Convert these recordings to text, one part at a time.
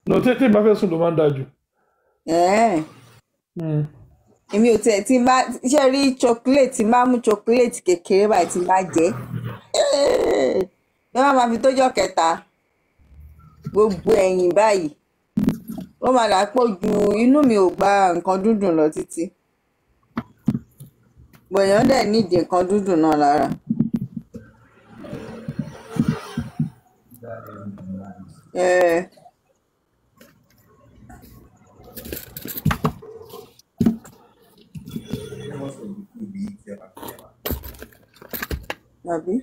No, tètè bá fẹ́ sùn ló máa ń dájú. Èmi ò tiẹ̀ tí bá ṣe rí chocolate tí máa mú chocolate kékeré báyìí tí máa jẹ ẹ máa fi tójọ́ kẹta gbogbo ẹ̀yìn báyìí ó máa dà pọ̀ ju inú mi ò gba nǹkan dúndùn lọ títí bọ̀yàn dẹ̀ nídìí nǹkan dúndùn náà lára. Àbí?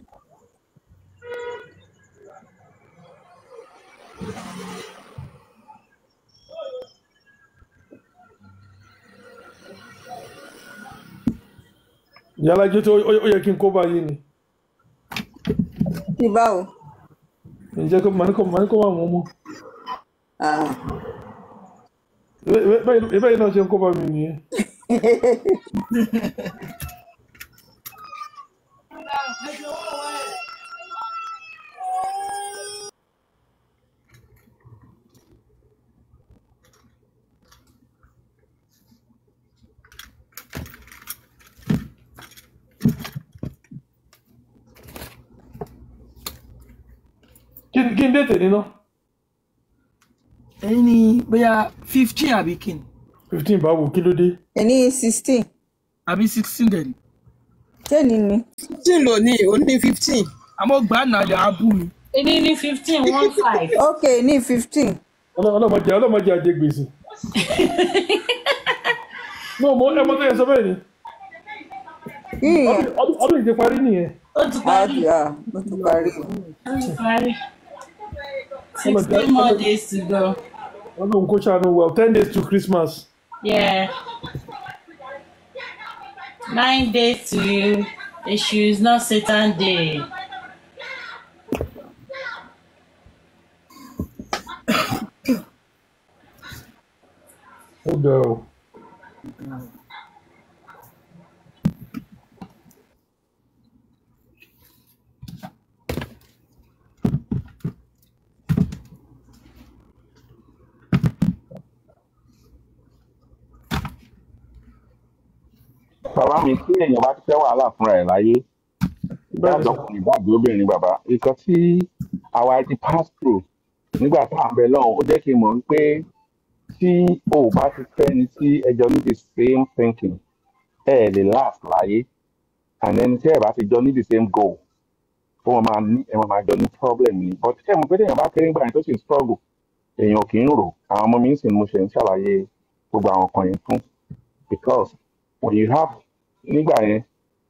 Yàrá jẹ́ tó ó yẹ kí n kó báyìí ni. Kí báwo? Ǹjẹ́ kó máa ní kó máa mú mú. Bẹ́ẹ̀ náà ṣe ń kó bá mi nìyẹn. Kí n dé tèmi náà? Ẹ̀yin ni bóyá 15 àbí kí ni? 15 báwo kí ló dé? Ẹni 16. Àbí 16 dẹ̀ ni? Ṣéèni ni? 15 ló ní, ó ní 15. Àmọ́ gbà náà lè abú mi. Ẹni ní 15 15. Ok, ní 15. Ọlọ́mọdé ajé gbèsè. No, ẹ mọ tó yẹ sọ bẹ́ẹ̀ ni. Ọdún ìdí parí nìyẹn. Ó ti parí. Ó ti parí. 16 more days to go. Ọdún kò ṣàánú well 10 days to Christmas. Yeah. 9 days to issues, not Satan Day. Oh no. Bàbá mi kí èèyàn bá ti fẹ́ wàhálà fúnra ẹ̀ láyé ìbáàjọ́ ọkùnrin ìbáàjọ́ obìnrin bàbá nǹkan tí àwa ti pass through nígbà tá à ń bẹ lọ́hùn ó jẹ́ kí n mọ̀ wípé tí o ò bá ti fẹ́ ni tí ẹjọ́ ní the same thinking ẹ lè last láyé and ẹni tí ẹ bá ti jọ ní the same goal ó máa jọ ní problem ni but ṣé mo pé téèyàn bá kéré nígbà yẹn tó sì ń struggle èèyàn kì í rò àwọn ọmọ mi ń sìn mo ṣe ń ṣàlàyé gbogbo àwọn kan yẹn fún because when you have nígbà yẹn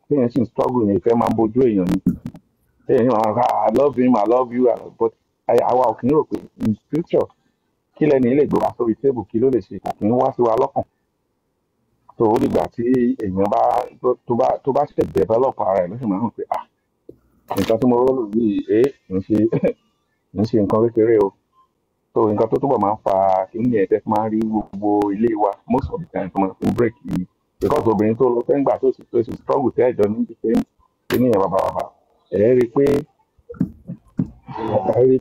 téèyàn sì ń struggle yẹn ìfẹ́ máa ń bójú èèyàn ni téèyàn máa ń ra I love him I love you but àwa ò kì í rò pé in future kí lẹ́ni lè gbé wá sórí tébù kí ló lè ṣe kò kì í wá sí wa lọ́kàn tó ó dìgbà tí èèyàn bá tó bá ṣe develop ara ẹ̀ ló sì máa ń hàn pé nǹkan tí mo rọ́ lò yìí ń ṣe nǹkan kékeré o so nǹkan tó túbọ̀ máa ń fa kíní ẹ̀ tẹ́ máa ń rí gbogbo ilé wa most of the time tó máa ń break yìí because obìnrin tó lọ fẹ́ ń gbà tó sì struggle tẹ́ ẹ̀jọ́ ní pípé kíní ẹ̀ bàbà ẹ̀ rí i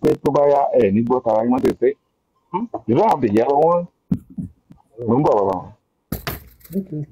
pé tó bá yá ẹ̀ ní gbọ́ tara yín mọ́ tẹ̀ pé you don't have the yellow one ló ń bọ̀ bàbá wọn. Okay.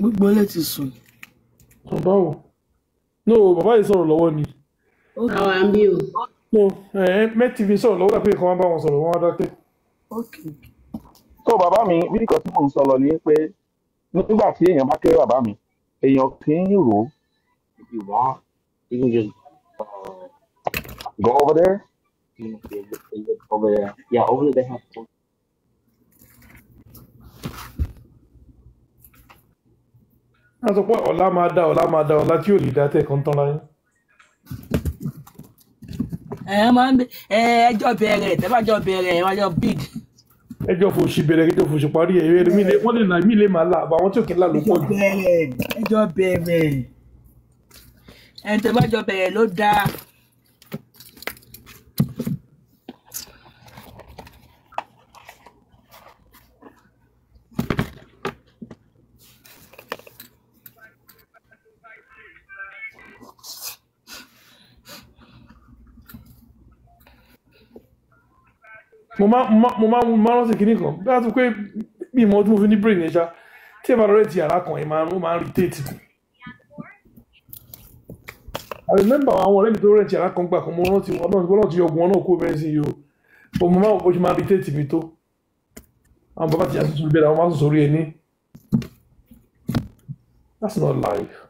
Gbogbo lè ti sùn. Báwo? No, bàbá yìí sọ̀rọ̀ lọ́wọ́ ni. Àwọn àmì o. No, mẹ́tìrì sọ̀rọ̀ lọ́wọ́ dàpé kan wá bá wọn sọ̀rọ̀ wọn wá dákẹ́. Okay. So bàbá mi bí nǹkan tí mò ń sọ lọ ni pé nígbà tí èèyàn bá kéré bàbá mi èèyàn kì í rò ó. If you want, you can just Go over there. over there. Yeah, over there they have. A sọ pé ọ̀la máa dá ọ̀la tí ò lè dá tẹ̀ kan tán láyé. Máa ń bẹ ẹjọ́ bẹ̀rẹ̀ tẹ́bàjọ́ bẹ̀rẹ̀ wájọ́ big. Ẹjọ́ fòṣì bẹ̀rẹ̀ kíjọ́ fòṣì parí ẹ̀ wọ́n lè nà mí lè máa là àwọn tí ò kí ń là ló pọ̀ jù. Ẹjọ́ bẹ̀rẹ̀ ẹni tẹ́bàjọ́ bẹ̀rẹ̀ ló dáa. Mo máa rántí kìíní kan bí a tún pé bí ìmọ̀ tí mo fi ní brain yẹn ṣá tí ẹ bá lọ́rẹ́ ti yàrá kan ẹ̀ máa ń irritate kù. I remember àwọn ọ̀rẹ́ mi tó rẹ̀ ti yàrá kan gbà kan mo rántí wọn náà ti yọgun wọn náà kó bẹ́ẹ̀ sí yìí o mo máa wọ bó ṣe máa irritate mi tó àwọn bàbá ti yà tuntun bẹ́ẹ̀ àwọn máa sùn sórí ẹni. That's not life.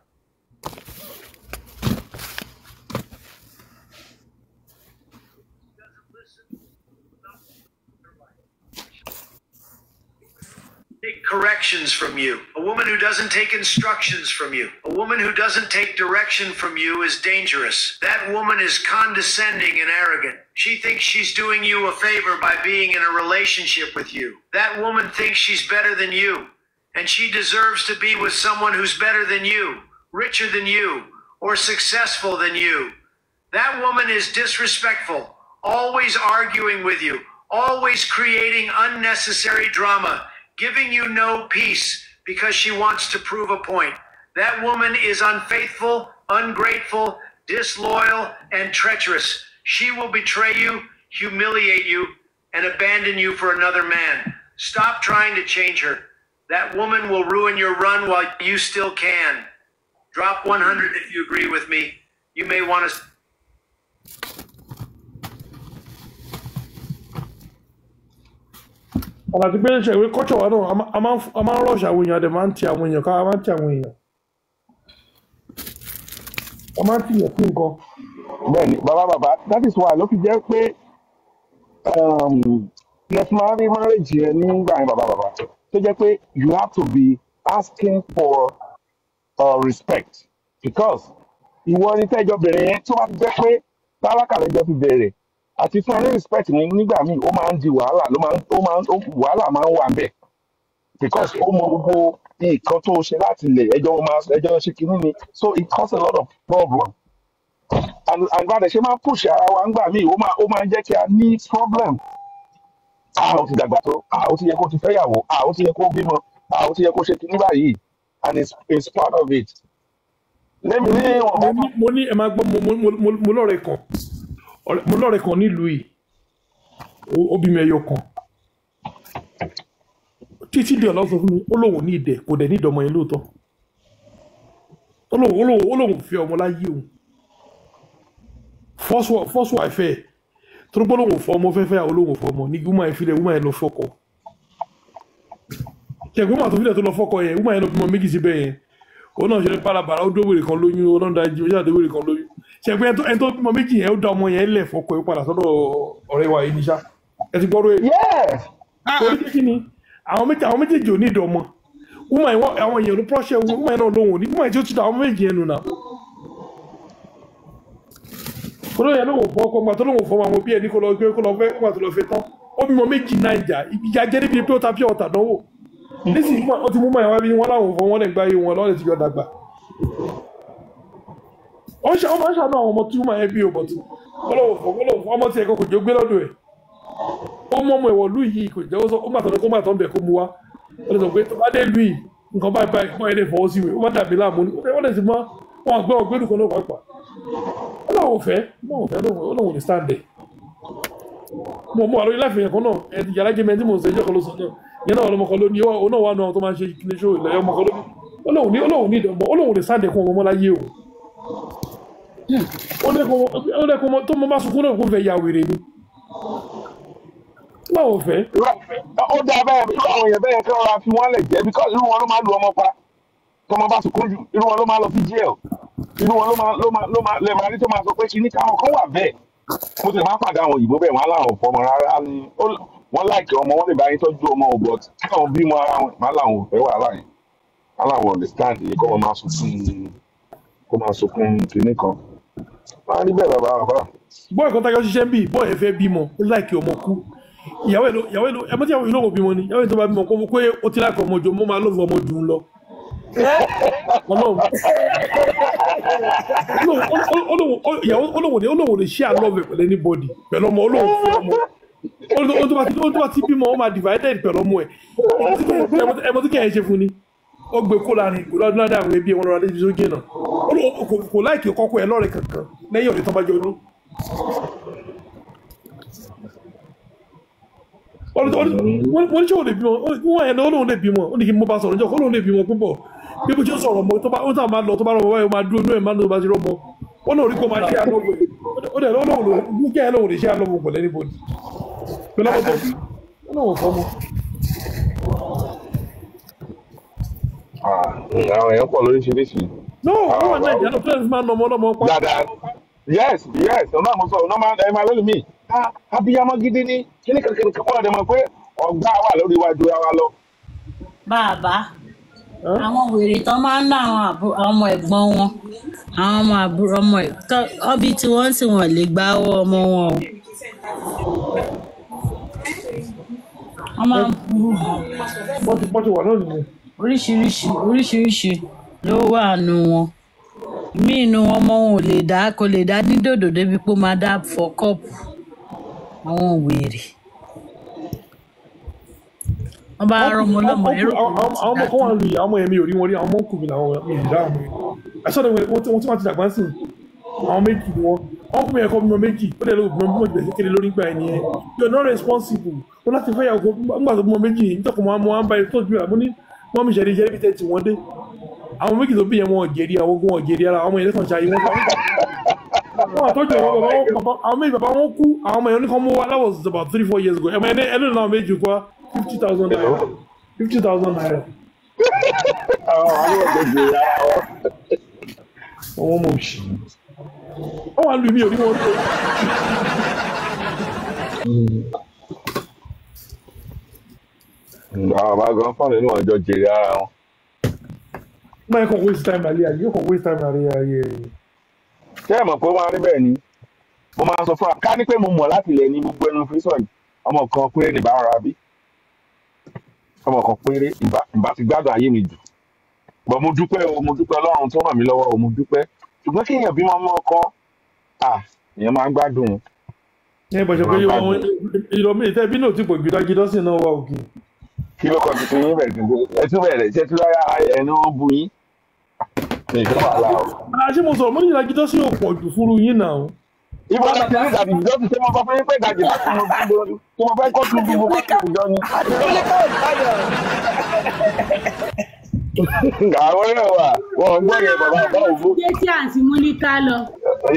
Take corrections from you. A woman who doesn't take instructions from you. A woman who doesn't take direction from you is dangerous. That woman is condescending and arrogant. She thinks she's doing you a favor by being in a relationship with you. That woman thinks she's better than you. And she deserves to be with someone who's better than you, richer than you, or successful than you. That woman is disrespectful, always arguing with you, always creating unnecessary drama, giving you no peace because she wants to prove a point. That woman is unfaithful, ungrateful, disloyal, and treacherous. She will betray you, humiliate you, and abandon you for another man. Stop trying to change her. That woman will ruin your run while you still can. Drop 100 if you agree with me. You may want to... Àti pé ṣe ìwé culture wa náà a máa ń rush àwọn èèyàn àdè máa ń ti àwọn èèyàn ká a máa ń ti àwọn èèyàn. A máa ń ti yàn fún nǹkan. Bẹ́ẹ̀ni bàbá that is why ló fi jẹ́ pé let's marriage yẹn nígbà yẹn bàbá tó jẹ́ pé you have to be asking for respect because ìwọ ni tẹ́jọ́ bẹ̀rẹ̀ yẹn tó bá ti jẹ́ pé tálákà lẹ́jọ́ fi bẹ̀rẹ̀ àti fún ẹni respect ní nígbà míì ó máa ń di wàhálà wàhálà máa ń wà bẹ́ẹ̀ because ó mọ gbogbo nǹkan tó ṣe láti ilẹ̀ ẹjọ́ ṣe kínní ni so it cause a lot of problem and bá dẹ̀ ṣe máa ń push ara wa ńgbà míì ó máa ń jẹ́ kí a ní problem ó ti dàgbà tó ó ti yẹ kó ti fẹ́yàwó ó ti yẹ kó bímọ ó ti yẹ kó ṣe kínní báyìí and it's part of it. Mo ní ẹ máa gbọ́ mo lọ́rẹ̀ kan nílùú yìí ó bí mi ẹyọ kan títí di ọ̀la sọ fún mi ó lóun ní ìdẹ̀ kò dẹ̀ ní ìdọ̀mọ yẹn lóòótọ́ ó lóun fi ọmọ láyé òun first wife ẹ̀ tó gbọ́ lóun fọ ọmọ fẹ́fẹ́ àwọn olóhùn fọ ọmọ ní woman ìfilẹ̀ woman yẹn lọ fọkọ ṣẹ̀gbọ́n màá tó filẹ̀ tó lọ fọkọ yẹn woman yẹn lọ bímọ méjì síbẹ̀ yẹn òun náà ṣe ní parabara ó dówèrè kan lóyún ó náà dájú ó ṣàdówèrè kan lóyún ṣẹ̀gbọ́n ẹni tó bímọ méjì yẹn ó da ọmọ yẹn lẹ̀ fọkọ yẹn padà sọ́dọ̀ ọ̀rẹ́ wa yìí níṣà ẹ ti gbọ́dọ̀ yẹn. torí kí ni àwọn méjèèjì ò ní ìdọ̀ ọmọ woman yẹn àwọn èèyàn ló pọ́ṣẹ́ woman yẹn náà lóhùn òní woman yẹn tí ó ti da àwọn méjì yẹn nù náà olóyè ló wò fọ ọkọ gbà tó ló wò fọ àwọn òbí ẹ ní kó lọ fẹ́ gbà tó lọ fẹ́ tán ó bímọ méjì náà ìjà jẹ́ níbi pé ó ta pure water dánwò nísìnyí ó ti mú mọ ìwà bí wọn láwọn fọ wọn lè gba iye wọn lọ́lẹ̀ tí yọ dàgbà ó máa ń ṣàánú àwọn ọmọ tí wọn bí òbọ̀tì ọlọ́wọ̀ fọ ọmọ tí ẹ̀kọ́ kò jẹ́ gbé lọ́dọ̀ ẹ̀ ó mọ ọmọ ìwọ̀lú yìí kò jẹ́ ó gbà tọ́lọ́ kó gbà tọ́ ń bẹ̀ kó mu wá ó lè sọ pé tó bá dé lù yìí nǹkan báyìí kọ́ ẹ̀ lè fọwọ́ sí ìwé ó má dàbí láàmú ó lè sì mọ́ wọn àgbẹ̀ ọ̀gbẹ́rù kan náà pàápàá Ọlọ́run fẹ́ Ọlọ́run ní stand there mo mọ àlọ́ ilé ìfẹ̀yẹ̀ kan náà ẹ̀dì yàrá jẹ́ mẹ́tí mo ń sẹ́jọ́ kan ló sọ náà yẹn náà ọlọ́mọkọ lóní ó náà wà náà tó máa ń ṣe ìkíni ṣó ilẹ̀ ọmọkọ lóní Ọlọ́run ní ìdọ̀mọ́ Ọlọ́run lè sáde kún ọmọ láyé o ó lẹ́kọ̀ọ́ tó mọ́ bá sunkún náà kó fẹ́ ya wèrè ni báwo fẹ́. Ó dá bẹ́ẹ̀ bí àwọn èèyàn bẹ́ẹ̀ kí wọ́n ra fi wọ́n lẹ̀ jẹ́ because irú wọn ló máa lu ọmọ pa tọmọ bá sunkún jù irú wọn ló máa lọ sí jail irú wọn ló máa lè máa rí tó máa sọ pé kí ní káwọn kan wà bẹ́ẹ̀ mo sì máa pàdé àwọn òyìnbó bẹ́ẹ̀ wọ́n láwọn fọmọ rárá ni wọ́n láìkẹ́ ọmọ wọn lè bá yín tọ́jú ọmọ ò but káwọn bímọ ara wọn máa láwọn ò fẹ́ wàhálà yẹn máa láwọn understand yìí kó máa sunkún kìíní kan máa rí bẹ́ẹ̀ bàbá. bọ́ọ̀ kan táyọ̀ ṣiṣẹ́ ń bì bọ́ọ̀ ẹ̀ fẹ́ bímọ ó láìkẹ́ ọmọ kú ìyàwó èlò ẹmọ tí àwọn ìlú bímọ ni ìyàwó ètò bá bímọ kó pé ó ti láìkẹ́ ọmọ jù mọ́ máa lọ́fọ̀ ọmọ jù ń lọ. olóhùn lè ṣe àlọ́ọ̀fẹ̀ pẹ̀lú anybody pẹ̀lú ọmọ olóhùn fún ọmọ ó tó bá ti bímọ ó máa divided pẹ̀lú ọmọ ẹ̀ ẹmọ tí kẹ́hìn ṣe fún ni ó gbé kó láàrin ìgbò lọ́dún ládàá àwọn ẹbí wọn lọ́ra débi sókè náà kò láìkì kọ́kọ́ ẹ lọ́rẹ̀ kankan lẹ́yìn ọ̀dẹ̀ tó bá jọ ní. wọ́n ní ṣé òun lè bímọ wọ́n ẹ̀ náà olóhùn lè bímọ ó ní kí n mọ́ bá sọ̀rọ̀ níjọ́ kó lóun lè bímọ púpọ̀ bí mo ṣe ń sọ̀rọ̀ mọ́ tó bá máa lọ tó bá rọ̀ wáyé máa dúró ní ẹ̀ máa ń lọ bá ti rọ́mọ ó náà rí kó máa ṣe àlọ́wọ̀ ó dẹ̀ lọ́wọ́ lè ṣe àlọ́wọ̀ pẹ̀lú anybody pẹ̀lú ọmọ tó bí ó náà wọ̀ fọ́mọ. Àwọn èèyàn pọ̀ lóríṣiríṣi. No, wọ́n náà ìjà náà fẹ́ẹ́ máa ń nọmọ ọlọ́mọ pa. Dáadáa yes ọ̀nà àmọ́ sọ ọ̀nà máa lónìí mi abiyamọ gidi ni kíní kankan kan wọ́n dẹ̀ mọ̀ pé ọ̀gá wà lórí iwájú wa lọ. Bàbá àwọn wèrè tán máa ń ná àwọn ọmọ ẹ̀gbọ́n wọn àwọn ọmọ àbúrò ọmọ ẹ̀ ọbí tí wọ́n sì wọ́n lè gbá ọmọ wọn o. Wọ́n máa ń burú gan. Bọ́tù wà náà nìyẹn. Oríṣiríṣi ló wà nù wọn. Míì nù wọn mọ wọn kò lè dá ní dòdò débi pé ó máa dá fọ kọ́ọ̀pù àwọn wèrè. Wọ́n bá rọmọ lọ́mọ ẹ̀rọ. Àwọn ọmọ kan wà lùyà àwọn ẹ̀mí ò rí wọn rí àwọn ọmọ kùnmí làwọn ìdá àwọn ẹ̀. Àṣọ́dọ̀ wọn tí wọ́n ti dàgbà sí àwọn méjì ni wọ́n. Wọ́n kún mi ẹ̀kọ́ mímọ méjì ó dẹ̀ lóògùn mọ́ ìgbésẹ̀ kékeré lórí ìgbà ẹni ẹ̀. You are not responsible. Wọ́n láti fẹ́ yàgò nígbà tó mímọ méjì nítorí wọn á bá ẹ tó ju àmúní wọ́n mi ṣẹ̀rí bí tẹ́tì wọ́n dé àwọn méjì tó bí yẹn wọn jẹ́rí àwọn ogun wọn jẹ́rí ara àwọn ọmọ ẹ̀lẹ́kàn ṣayé wọn àtọ́jú àwọn méjì bàbá wọn kú àwọn ọmọ ẹ̀yọ́ ní kan mú wa that was about 3-4 years ago ẹ̀mọ ẹ̀lẹ́ náà méjì kọ́ 50,000 naira 50,000 naira. àwọn ọmọ òṣì wọ́n wà lù mí ò ní wọn tó. Àwọn bàbá gan fọ́ọ̀nù nínú ọjọ́ jèrè ara wọn. Máa kàn waste time àlẹ́ ayé yóò kàn waste time àlẹ́ ayé rẹ̀. Ṣé ẹ mọ̀ pé wọ́n á rí bẹ́ẹ̀ ni? Mo máa ń sọ fún wa ká ní pé mo mọ̀ láti ilẹ̀ ní gbogbo ẹnu fi sọ̀rọ̀ ọmọ kan péré ní ìbára bí. Ọmọ kan péré ìbá ti gbádùn ayé mi jù. Bọ̀ mo dúpẹ́ Ọlọ́run tó ràn mí lọ́wọ́ mo dúpẹ́. Ṣùgbọ́n kí èèyàn bímọ ọmọ kan èèyàn máa ń gbádùn. Ẹ bọ̀ṣẹ̀ pé ìrọ̀mí ìtẹ́ bí náà ti pọ̀ gidọ́sìn náà wà òkè. Kí ló kọ́ tuntun yín bẹ̀rẹ̀ ẹtún bẹ̀rẹ̀ ṣé tí wáyà ẹnu bu yín ní ìjọba àlá o. Ṣé mo sọ̀rọ̀ mo ní ìdájí dọ́sìn ò pọ̀ jù fúru yín náà. Ibo la ti ní ìdàdí ìjọ ti ṣe mo sọ fún yín pé ìdajì láti mo gbogbo tí mo fẹ́ kó tún bí mo bá kí ìjọ ni. Àwọn náà wà wọ́n gbọ́ yẹn bàbá bá ògbó. Ṣé tí àǹtí Múlíká lọ?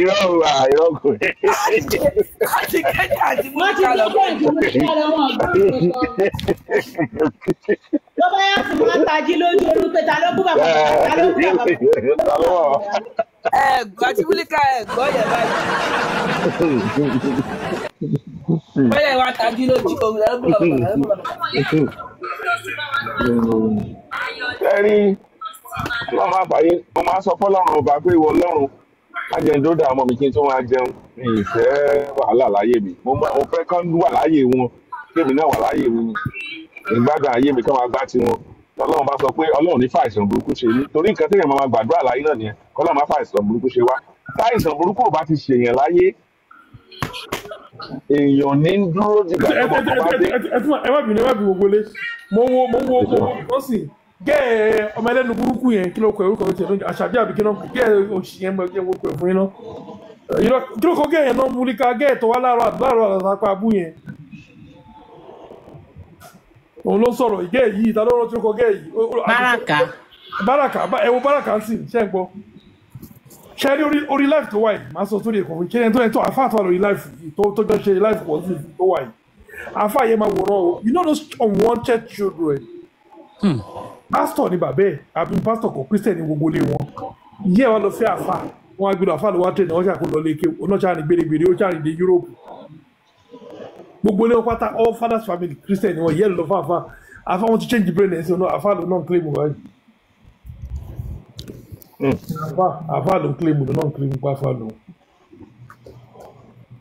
Irọ́ wà irọ́ kò. Àti kẹ́kẹ́ àti Múlíká lọ. Tó bá yà sí máa tají lójú orú pé ta ló kú bàbá ta ló kú bàbá. Ẹ̀gbọ́n àti Múlíká ẹ̀gbọ́n yẹn báyìí. Bẹ́ẹ̀ wá tají lójú orú ló kú bàbá. Ẹ̀rí wọ́n máa fàyè wọ́n máa sọ fọ́lọ́run ọba pé ìwọ Ọlọ́run ajẹ́ndódà ọmọ mi kí n tó máa jẹun mi ìfẹ́ wàhálà láyé mi mo fẹ́ kán wà láyé wọn kémi náà wà láyé mi ìgbádùn ayé mi kán máa gbá tiwọn Ọlọ́run bá sọ pé Ọlọ́run ní fàìsàn burúkú ṣe ní torí nǹkan téèyàn máa gbàdúrà láyé náà nìyẹn kọ́lọ́run má fàìsàn burúkú ṣe wá táìsàn burúkú ò bá ti ṣèyàn láyé èèyàn ní dúró dìgbà tó bá dé. Ẹ má bínú gbogbo lé mo wo ọsìn gẹ́ẹ̀ ọmọ ẹlẹ́nu burúkú yẹn kí ló kọ orúkọ tiẹ̀ lóúnjẹ àṣàbí àbí kí ló gẹ́ẹ̀ òṣì yẹn mọ̀ ẹgbẹ́ gbogbo ẹ̀ fún yín náà kí ló kọ gẹ́ẹ̀ yẹn náà Múlíká gẹ́ẹ̀ tó wá láàárọ̀ àtàkọ́ abú yẹn òun ló sọ̀rọ̀ gẹ́ẹ̀ yìí ìta ló rọ́ tí ó kọ gẹ́ẹ̀ yìí. Báràkà. Baraka ẹ wo Baraka sí ṣe ń gbọ́ ṣe rí orí life tó wà yìí máa sọ sórí ẹ̀kọ́ fún kí ẹni tó àfáà tó wà lórí life tó jọ ṣe life pọ̀ sí tó wà yìí àfáà yẹn máa wòran o you know those unwanted children pastor ni bàbá ẹ̀ àbí pastor kò Christian ní gbogbo ilé wọn ìyá ẹ̀ wá lọ fẹ́ àfáà wọn á gbé àfáà lọ wá tẹ̀lé wọn ṣàkó lọ lé ké onáṣà ní gbèrègbèrè ó ṣàrìn dé Europe gbogbo ilé wọn pátá all fathers family Christian ni wọn ìyá ẹ̀ lọ fún àfáà wọn ti change brain ẹ̀ sí ọ̀nà àfáà lọ náà claim wáyé àfáà ló claim lọ náà claim pa àfáà lọ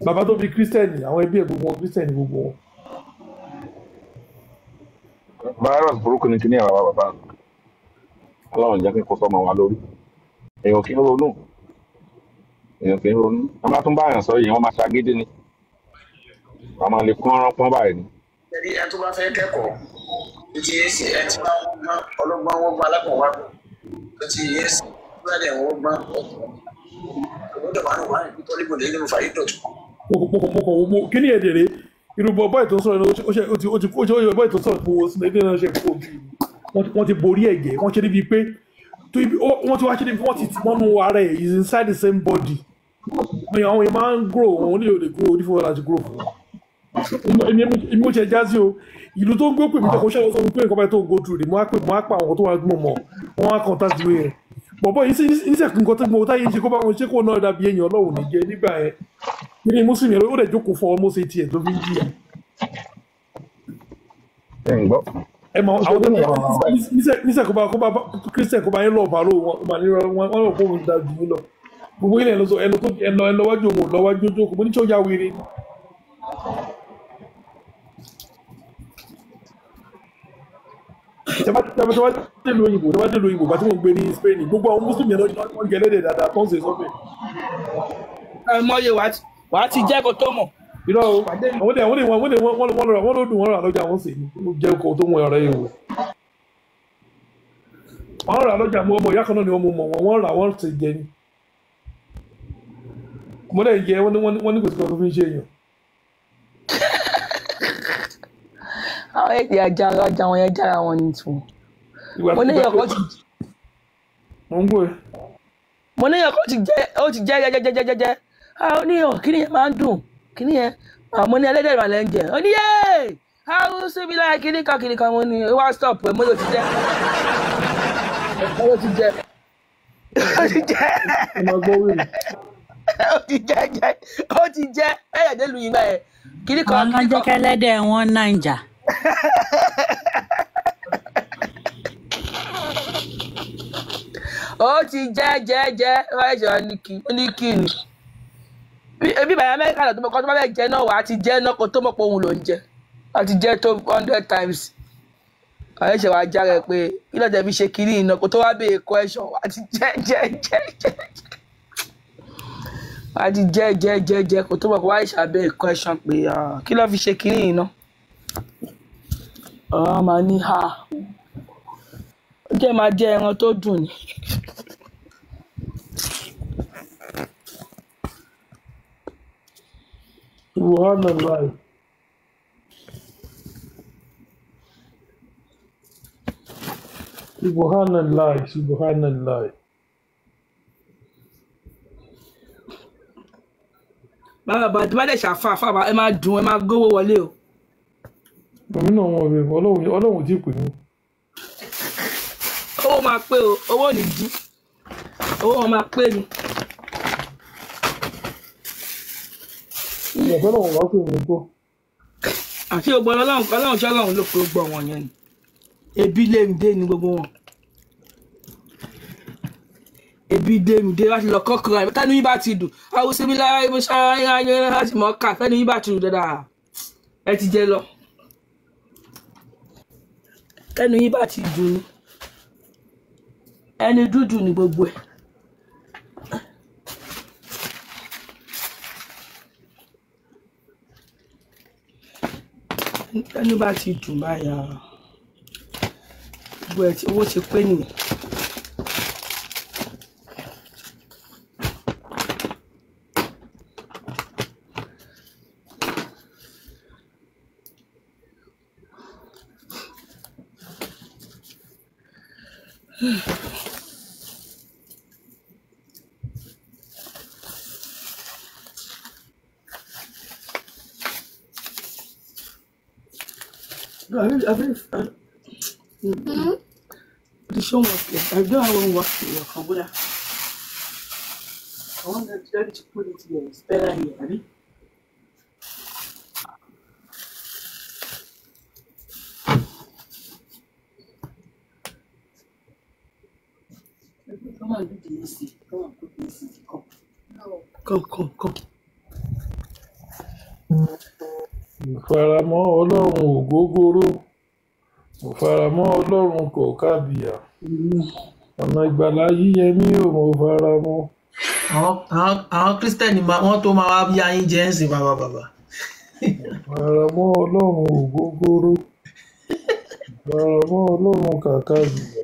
bàbá tó bí Christian àwọn ẹbí ẹ̀ gbogbo wọn Christian gbogbo wọn. virus burúkú ni kíní àwọn bàbá Ọlọ́run jẹ́ kí n kó sọ́mọ wa lórí èèyàn kì í ronú a máa tún báyàn sọ yìí wọ́n máa ṣàgídí ni wọ́n máa lè kún ọ̀rọ̀ pọ́n báyìí ni. ẹni tó bá fẹ́ kẹ́kọ̀ọ́ tó ti yé sí ẹ tí wọ́n gbọ́n ọlọ́gbọ́n wọ́n gbọ́n alákọ̀ọ́wákọ̀ tó ti yé sí ìgbàlẹ̀ wọ́n gbọ́n ọ̀gbọ́dọ̀ wà ní wàhálà ìpítọ́ níbo lè nínú fàyè dọ̀tún. kí ni èdè rè irúgbọ bọ́ọ̀ tó ń sọ̀rọ̀ ó ti bọ́ọ̀ tó ń sọ̀rọ̀ fún owó sínú ẹgbẹ́ náà ṣe kó wọ́n ti borí ẹ̀jẹ̀ wọ́n ṣe níbi pé wọ́n ti wá ṣe níbi wọ́n ti mọ́nú ara ẹ̀ is inside the same body àwọn èèyàn máa ń grow wọn ní òde grow onífọwọ́ láti grow èmi mo ṣe já sí o ìlú tó ń gbé pèmí tọkọ ṣẹlẹ̀ sọ pé nǹkan báyìí tó ń go through mo á pa àwọn tó wà gbọ́n mọ̀ wọ́n á contact mi yẹn bọ̀bọ̀ yìí níṣẹ́ nǹkan tó gbọ́ táyé ṣe kó bá wọn ṣe kó náà dàbí èèyàn Ọlọ́run ní jẹ nígbà yẹn ní mùsùlùmí ó dẹ̀ jókòó fọ almost 8 years tó fi ń jìyà. ẹ mọ àwọn tó níṣẹ́ kó bá Christian kó bá yín lọ bàálù wọn lọ kó wọn dájú yín lọ gbogbo ilẹ̀ ẹ lọ wájú òun lọ́wájú ojú mo ní tí ó yá wèrè. tẹ́bàtí wá délùú òyìnbó bá tí mo gbé ní Spain gbogbo àwọn mùsùlùmí ẹ̀rọ wọn jẹ lẹ́dẹ̀ dáadáa tó ń ṣe sọ́fẹ̀. mọ́yé wàá ti jẹ́ kó tó mọ̀. irọ́ wọ́n ló dùn wọ́n rà lọ́jà wọ́n sì jẹ́ kó tó mọ ọ̀rẹ́ yìí wò. wọ́n rà lọ́jà mọ́ ọmọ ìyá kan náà ni wọ́n mú mọ́ wọ́n rà wọ́n sì jẹ ni. mo lè jẹ wọ́n ní kò sí kan tó fi ń ṣe èèyàn. àwọn èdè ajá wọn yẹn jára wọn ní tù. mo ní ìyọkọ ti mo ní ìyọkọ ti jẹ jẹjẹjẹjẹjẹ ó ní ìyọ kí ni yẹn máa ń dùn kí ni yẹn mo ní ẹlẹ́dẹ̀ ìrànlẹ́ ń jẹ ó ní yéé àwọn síbi láyé kíní kan mo ní wá stop ẹ̀ mo yóò ti jẹ ó ti jẹ ẹ̀yẹ̀dẹ̀ lu yìí báyẹn kíní kan. wọn jẹ́ kẹ́lẹ́dẹ̀ wọn Naija. ó ti jẹ́ ẹ̀ṣẹ̀ oníkìní ebi bàyá Amẹ́ríkà lọ tó mọ̀ kọ́ tó bá fẹ́ jẹ́ náà wà á ti jẹ́ náà kó tó mọ̀ pé òun ló ń jẹ́ á ti jẹ́ tó 100 times àwọn ẹ̀ṣẹ̀ wàá já rẹ̀ pé kí ló dé fi ṣe kiri iná kó tó wá bèè question wà á ti jẹ́ kó tó mọ̀ pé wá ìṣàbẹ̀ question pé kí ló fi ṣe kiri iná máa ní ha ó jẹ́ máa jẹ́ ẹran tó dùn ni. Subhanallah. bàbá tí bá dẹ̀ ṣàfà ẹ máa dùn ẹ máa gbówó wọlé o. gómìnà wọn rè Ọlọ́run tí pè mí. owó máa pé o owó ò ní jí owó wọn máa pé ni. ìyàtọ̀ náà wà pé mi gbọ́. àti ògbọ́n Ọlọ́run ṣọ́lọ́run ló pé gbọ́ wọn yẹn ni ebi lémìdé ni gbogbo wọn ebi lémìdé láti lọ kọ́kọ́rọ́ àìmọ́ tẹ́nu yín bá ti dùn àwòsí mi lára ibi sára ayé láti mọ̀ ká tẹ́nu yín bá ti dùn dáadáa ẹ ti jẹ lọ tẹ́nu yín bá ti dùn ni ẹni dúdú ni gbogbo ẹ̀. tẹ́nu bá ti dùn báyà gbogbo ẹ̀ tí owó ti pé nìyẹn. The show was like, I don't have one work in your computer. I want that to put it here. It's better here, right? Come on, do the AC. Come on, put the AC. Come. Come. Mo faramọ́ Ọlọ́run ògógóró. Mo faramọ́ Ọlọ́run kò kábíyà. Ọ̀nà ìgbàlà yíyẹmí ò mo faramọ́. Àwọn Kírísítẹ́nì wọ́n tó máa wá bí ayín jẹ́ ń sìn bàbá. Faramọ́ Ọlọ́run ògógóró. Faramọ́ Ọlọ́run kàkàbíyà.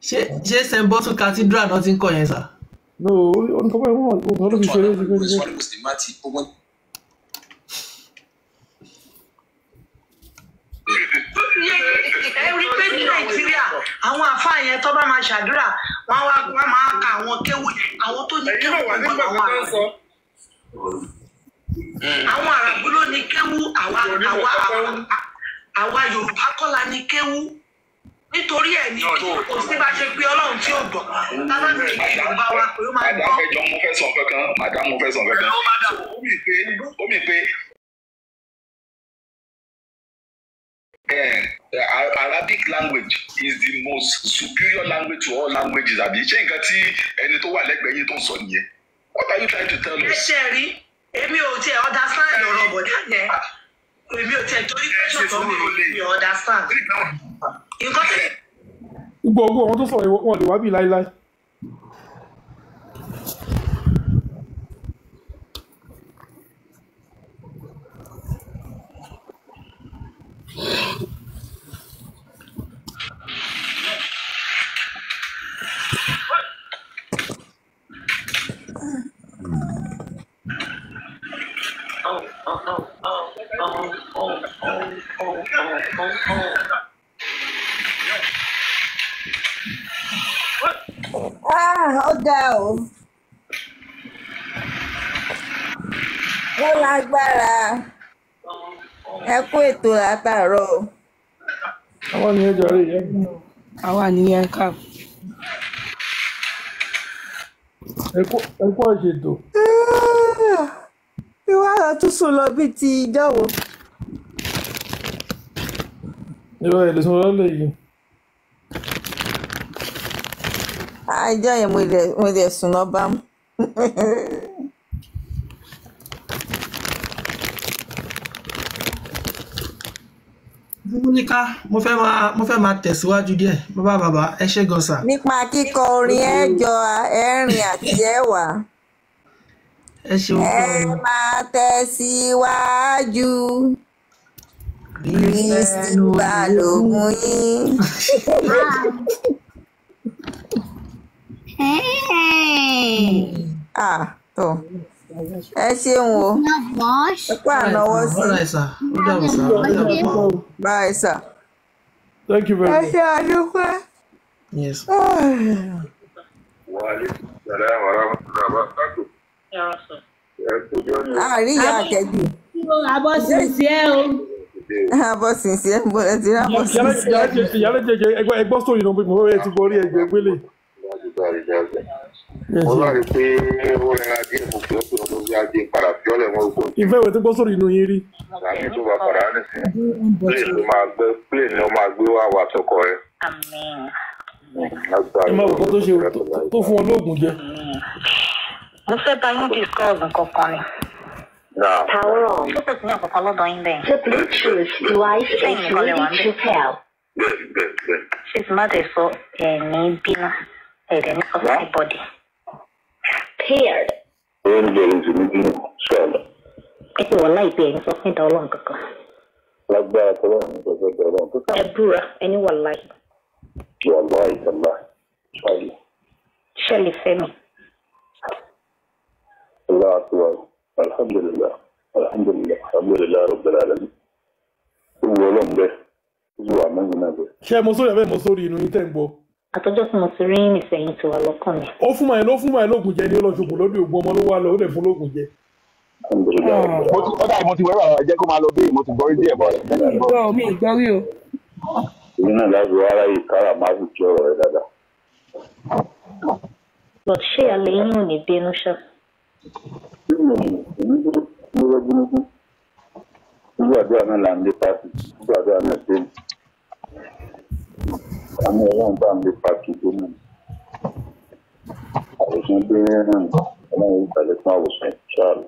Ṣé St. Bottle Cathedral náà ti ń kọ yẹn sà? No, nǹkan báyìí wọ́n ló fi ṣeré Every pé ní Nàìjíríà àwọn àfáà yẹn tó bá máa ṣàdúrà wọ́n máa ka àwọn kéwù àwọn tó ní kéwù àwọn àràbù ló ní kéwù àwa Yorùbá kọ́ la ní kéwù nítorí ẹ̀ ní kò sí bá ṣe pé Ọlọ́run tí ò gbọ́ tábà ní Yorùbá wa pé ó máa gbọ́. Madam mo fẹ́ sọ kankan. Ó mì pé Arabic language is the most superior language to all languages. Àbí ṣé nǹkan tí ẹni tó wà lẹ́gbẹ̀ẹ́ yín tó ń sọ nìyẹn? What are you trying to tell us? Ẹ ṣe rí èmi ò tiẹ̀ understand ọ̀rọ̀ bọ̀dá yẹn èmi ò tiẹ̀ torí pé ṣọ̀tọ̀ mi ò understand. Nǹkan tí. Gbogbo àwọn tó sọ̀rọ̀ wọn lè wá bí láíláí. Ó ga o. Ó lágbára. Ẹ kú ètò látàárọ̀. Àwọn ni ẹjọ́ rẹ̀ yẹn. Àwa nìyẹn ká. Ẹ kú àṣètò. Ìwà lọ tún sùn lọ bí ti ìjọ́wọ́. Ìrọ̀ ẹ̀ lè sọ lọ́lẹ̀ yìí. Àìjọ yẹn mo dẹ̀ sùn lọ bá mú. Múníká mo fẹ́ máa tẹ̀síwájú díẹ̀ bàbá ẹ ṣé gan sà. Nípa kíkọ orin ẹ̀jọ ẹ̀rìn àti ẹ̀wà. Ẹ ṣeun gan. Ẹ máa tẹ̀síwájú. Kristi balógun yín. Tó. Ẹ ṣeun o. Ẹ kó ànáwọ́ sí. Bye, sir. Thank you very much. Ẹ ṣe àdúpẹ́. Yes. Àríyá àkẹ́jù. Àbọ̀ sísí ẹ o. Àbọ̀ sísí ẹ mo ẹ ti rí àbọ̀ sísí ẹ. Yàrá jẹjẹ ẹgbọ́ sórí náà mo rẹ̀ ti borí ẹgbẹ́ gbélé. Mo lọ rí pé ó rẹra díẹ̀ mo fi ó pè ọ́ lórí ajé padà fiọ́lẹ̀ wọn kò. Ìfẹ́ ìwé tó gbọ́ sórí inú yín rí. Àmì tó bá padà nìsín. Plane ló máa gbé wá wà tọkọ rẹ. Ẹ máa wò kó tó ṣe tó fún ọ lóògùn jẹ. Mo fẹ́ bá yín discuss nǹkan kan ni. Tàwọ̀rọ̀ ó sì ní ọ̀pọ̀pọ̀ lọ́dọ̀ yín bẹ́ẹ̀. The Bluetooth device is ready to pair. Ṣé tí má tẹ̀ sọ ní bínú ẹ̀rẹ̀ ní ọ̀sán bọ́dì? Paired. Oúnjẹ ìṣèlú bí sọ̀rọ̀. Ẹ ti wọ̀ láìpẹ́ ẹ̀yin sọ fún ìdá ọlọ́run kankan. Lágbára tọ́lọ́ ní ìjọba ọlọ́run tó kà. Ẹ búra ẹni wà láì. Wàlá ìtàlá ṣáàlì. Ṣẹ́lẹ̀ fẹ́mi. Allah akbar. Alhamdulillah. Rabbil alamin. Owó ọlọ́run bẹ́ẹ̀. Ojú wa mẹ́rin náà bẹ́ẹ̀. Ṣé mo sórí ẹ̀fẹ́ mo sórí inú yín tẹ̀ ń gbọ́? àtọ́jọ́ tí mo ti rí nísẹ̀yìn ti wà lọ́kàn mi. Ó fún màá lóògùn jẹ ní ọlọ́ṣogùn lóde ògùn ọmọ ló wá lọ ó dẹ̀ fún lóògùn jẹ. Mo ti wẹ́rọ jẹ́ kó máa lọ bí mo ti gbọ́ rí díẹ̀ bọ́. Mi ì gbọ́ rí o. Èmi náà láti wá ara yìí kára máa fi jọ ọ̀rọ̀ rẹ dáadáa. But ṣé alẹ́ yín ò ní bínú ṣá? Nígbàdúrà náà là ń lé pàtì, nígbàdúrà náà dé. Àmì ọlọ́run bá ń lé pàtì tó náà. Àwòsàn dé náà ọlọ́run ìgbàlẹ̀ fún àwòsàn ìṣàlù.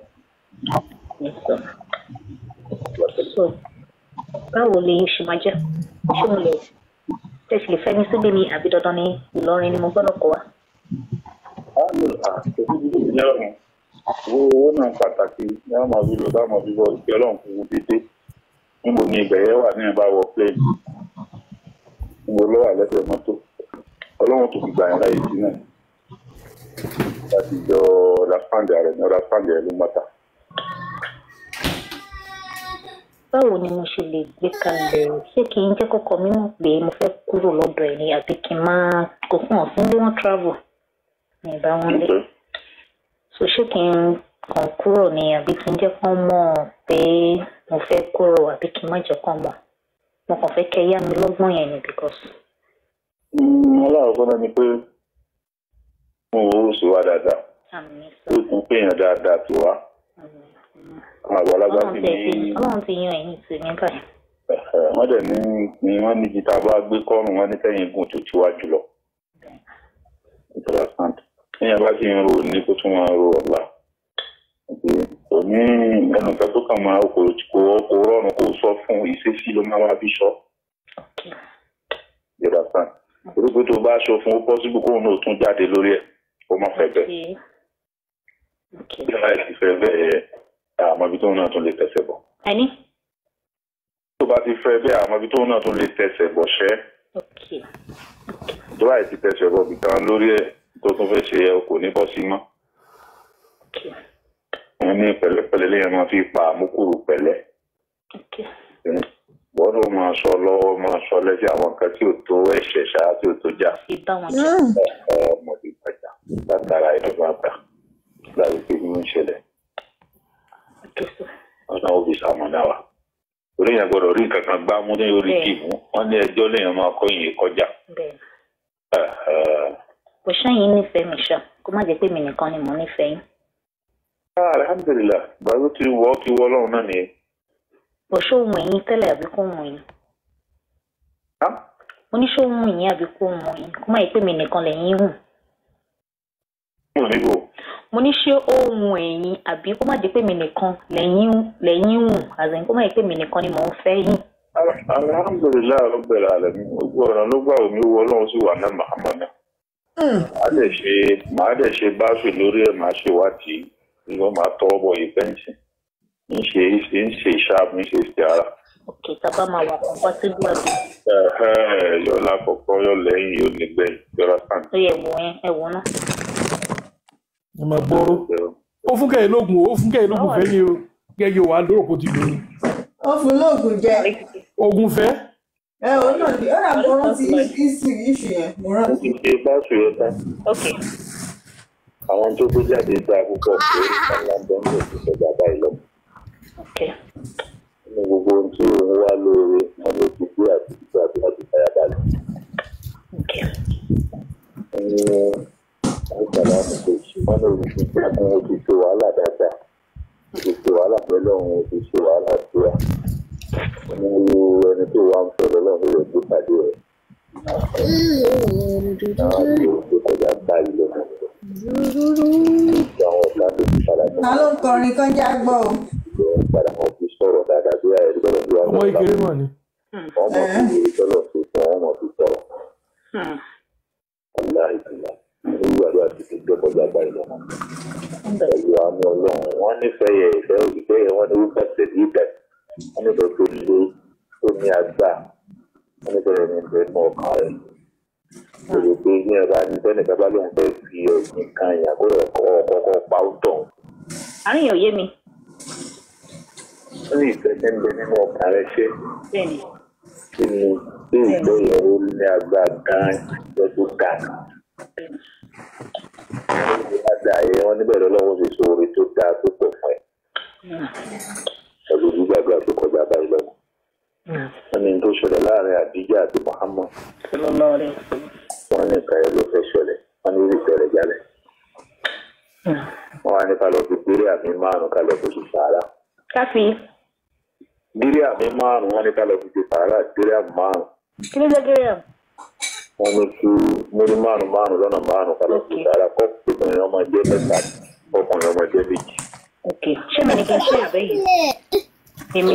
So, báwo lè ṣe máa jẹ́? Ṣé mo lè tẹ̀sí lè fẹ́ mi síbí ni àbí dandan ní Ìlọrin ni mo gbọ́dọ̀ kọ́ wa? Owó náà pàtàkì ní àwọn ọmọ bíbọ táwọn bíbọ ìpè ọlọ́run fún un dédé. Níbo ni ìbẹ̀yẹ wà ní ìbá wọ plane? Níbo ló wà lẹ́sẹ̀ mọ́tò? Ọlọ́run tó fi gbà yẹn láyé sí náà. Láti jọ ọ̀dàfáǹdì rẹ̀ ní ọ̀dàfáǹdì rẹ̀ ló mọ́ta. Báwo ni mo ṣe lè gbé kalẹ̀? Ṣé kí n jẹ́ kọ́kọ́ mi mọ̀ pé mo fẹ́ kúrò lọ́dọ̀ ẹ̀ ni àbí kí n máa kó fún ọ̀sán bí wọ́n travel? Ní ìbá wọn lé. So ṣé kí n kàn kúrò ni àbí kí n jẹ́ kán mọ̀ pé mo fẹ́ kúrò àbí kí n má jẹ́ kán mọ̀? Mo kàn fẹ́ kẹ́ yá mi lọ́gbọ́n yẹn ni because. Aláàkọ́ náà ni pé mo wo ó sì wá dáadáa. Ó tún péyàn dáadáa tó wá. Àwọn àgbàlagbà sì ní. Ọlọ́run ti yan ẹ̀yìn tì ní báyìí. Wọ́n dẹ̀ ní wọ́n ní jìtá bá gbé kọ́rùn wọn ní tẹ́yìn gùn tó tíwájú lọ. Èèyàn bá ti ń ro ní kó tún máa ro ọ̀la. Kò ní ẹnìkan tó kàn máa kò rọrùn kó sọ fún ìṣesí ló máa wá bí sọ. Torí pé tó bá aṣọ fún ó pọ́sibú kóun náà tún jáde lórí ẹ̀ kó má fẹ́ bẹ́ẹ̀. Bí láì sì fẹ́ bẹ́ẹ̀ àmọ́ ibi tóun náà tún lè tẹ̀sẹ̀ bọ̀. Tó bá ti fẹ́ bẹ́ẹ̀ àmọ́ ibi tóun náà tún lè tẹ̀sẹ̀ bọ̀ ṣẹ́. Tó láì ti tẹ̀sẹ̀ bọ̀ bìkan lórí ẹ̀ tó tún fẹ́ ṣe ẹ kò ní bọ́ sí mọ́. Wọ́n ní pẹ̀lẹ́pẹ̀lẹ́ lẹ́yìn máa fi pa àmúkúrú pẹ̀lẹ́. Wọ́n ló máa sọ lọ́wọ́ máa sọ lẹ́sẹ̀ àwọn kan tí ò tó ẹ̀ṣẹ̀ ṣáá tí ò tó jà. Ọmọdé gbàjà látara ìdọ́gba àgbà láti pé bí wọ́n ń ṣẹlẹ̀. Wọ́n náà ó fi sàmọ́dá wa. Orí yẹn gbọ́dọ̀ rí nǹkan kan gbá mú ní orí kìmú. Wọ́n ní ẹjọ́ lẹ́yìn máa kọ́ yìí kọjá. Kò ṣáyìn nífẹ̀ẹ́ mi ṣá, kó má jẹ́ pé mi nìkan ni mo nífẹ̀ẹ́ yín. Alhamdulillah, báwo ti wọ́ lọ́run náà nìyẹn. Bò ṣó ohun ẹ̀yìn tẹ́lẹ̀ àbí kó ohun ẹ̀yìn? Mo ní ṣó ohun ẹ̀yìn àbí kó ohun ẹ̀yìn, kó má jẹ́ pé mi nìkan lẹ́yìn hù. Mo ní ṣé ohun ẹ̀yìn àbí kó má jẹ́ pé mi nìkan lẹ́yìn hù, àzìn kó má jẹ́ pé mi nìkan ni mò ń fẹ́ yín. Alhamdulillah, Rabbil alamin, gbogbo ọ̀nà ló gbà omi wọ ọlọ́run sí wà náà Muhammad. Màá dẹ̀ ṣe báṣù lórí ẹ̀ máa ṣe wádìí ìwọ́n máa tọwọ́ bọ̀ yìí fẹ́ǹsì ń ṣe ìṣàbù ń ṣe ìṣe ara. Òkè tábà máa wà kó bá sí gbàgbé. Yọ lákọ̀ọ́kọ́ yọ lẹ́yìn yóò nígbẹ̀yìn yọra sàn. Ó yẹ ẹ̀wọ̀n náà. Ẹ máa gbọ́rọ́. Ó fún kẹ́yìn lóògùn fẹ́ ni o gẹ́gẹ́ wàá lóró kó ti lóyún. Ó fún lóògùn jẹ. Oògùn fẹ́. Ó náà ní ọ̀rọ̀ àbọ̀ rántí ìṣù yẹn mo rántí. Ó ti ṣe báṣù yẹn tán. Àwọn tó gbé jáde dá púpọ̀ pé àwọn bẹ́ńdẹ̀ ti sọ̀gbà báyìí lọ. Ní gbogbo ohun tí òun wá lóore wọn ló ti gbé àti ìgbà àti láti fàyà balẹ̀. Ní àìsàn láti ṣe wọn lórí ti gbàgbọ́n ó ti ṣe wàhálà dáadáa. Ó ti ṣe wàhálà pẹ̀lú ọ̀hún ó ti ṣe wàhálà sí wa. Ní ẹni tó wà ń sọ̀rọ̀ lọ́wọ́ ló ti pàdé rẹ̀. Àwọn àti òṣèlú kọjá báyìí lọ́wọ́. Ta ló ń kọrin kan já gbọ́ o? Ọmọ ìkéré mọ̀ ni. Ọmọ ìkéré tọ́lọ̀ sí fún ọmọ tó sọ̀rọ̀. Aláìsílá nígbà àdúrà ti fi gbẹ́kọ̀ jágbá ìlọ́mọ. Pẹ̀lú àmì ọlọ́run, wọ́n nífẹ̀ẹ́ yẹ ìfẹ́ yẹ wọ́n ní wípé tẹ̀lé ìbẹ̀. Wọ́n nífẹ̀ẹ́ tó lé tó ní agbá. Wọ́n nífẹ̀ẹ́ ní ìfẹ́ mọ́ ọkàn rẹ̀. Èrò pé ní ẹ̀rọ anìfẹ́ni bàbá lóun fẹ́ fi ẹ̀sìn kan ìyàgò rẹ̀ kọ́kọ́ pa ó tọ̀. Àríyàn yé mi. Ó ní ìfẹ́ tẹ́ ń bẹ nínú ọkàn rẹ̀ ṣe. Bẹ́ẹ̀ni. kí ni bí ìgbẹ́ yẹn ó ní agbára gan-an ìgbẹ́ tó dà kan. Ìgbà yẹn wọ́n níbẹ̀ lọ́wọ́ ti sọ orin tó dáa tó pọ̀ fún ẹ. Ẹ̀rù gbígbàgbà tó kọjá báyìí lọ́wọ́. Wọ́n ní tó ṣẹlẹ̀ láàrin Àdíjà àti Muhammad. Wọ́n ní ìka ẹ̀ ló fẹ́ ṣẹlẹ̀. Wọ́n ní ìrì tẹ̀lẹ̀ jálẹ̀. Wọ́n wá ní ká lọ fi bírí àmì márùn-ún ká lọ fi ṣe sàárà. Káfí. Bírí àmì márùn-ún wọ́n ní ká lọ fi ṣe sàárà bírí àmì márùn-ún. Kí ló dé gírí àmì? Wọ́n ní kí múrí márùn-ún lọ́nà márùn-ún ká lọ fi sàárà kọ́kùnrin ọmọ jẹ́ mẹ́ta ọkùnrin ọmọ jẹ́ méjì. Ṣé mi ní kí n ṣe àbẹ́yìí? Èmi.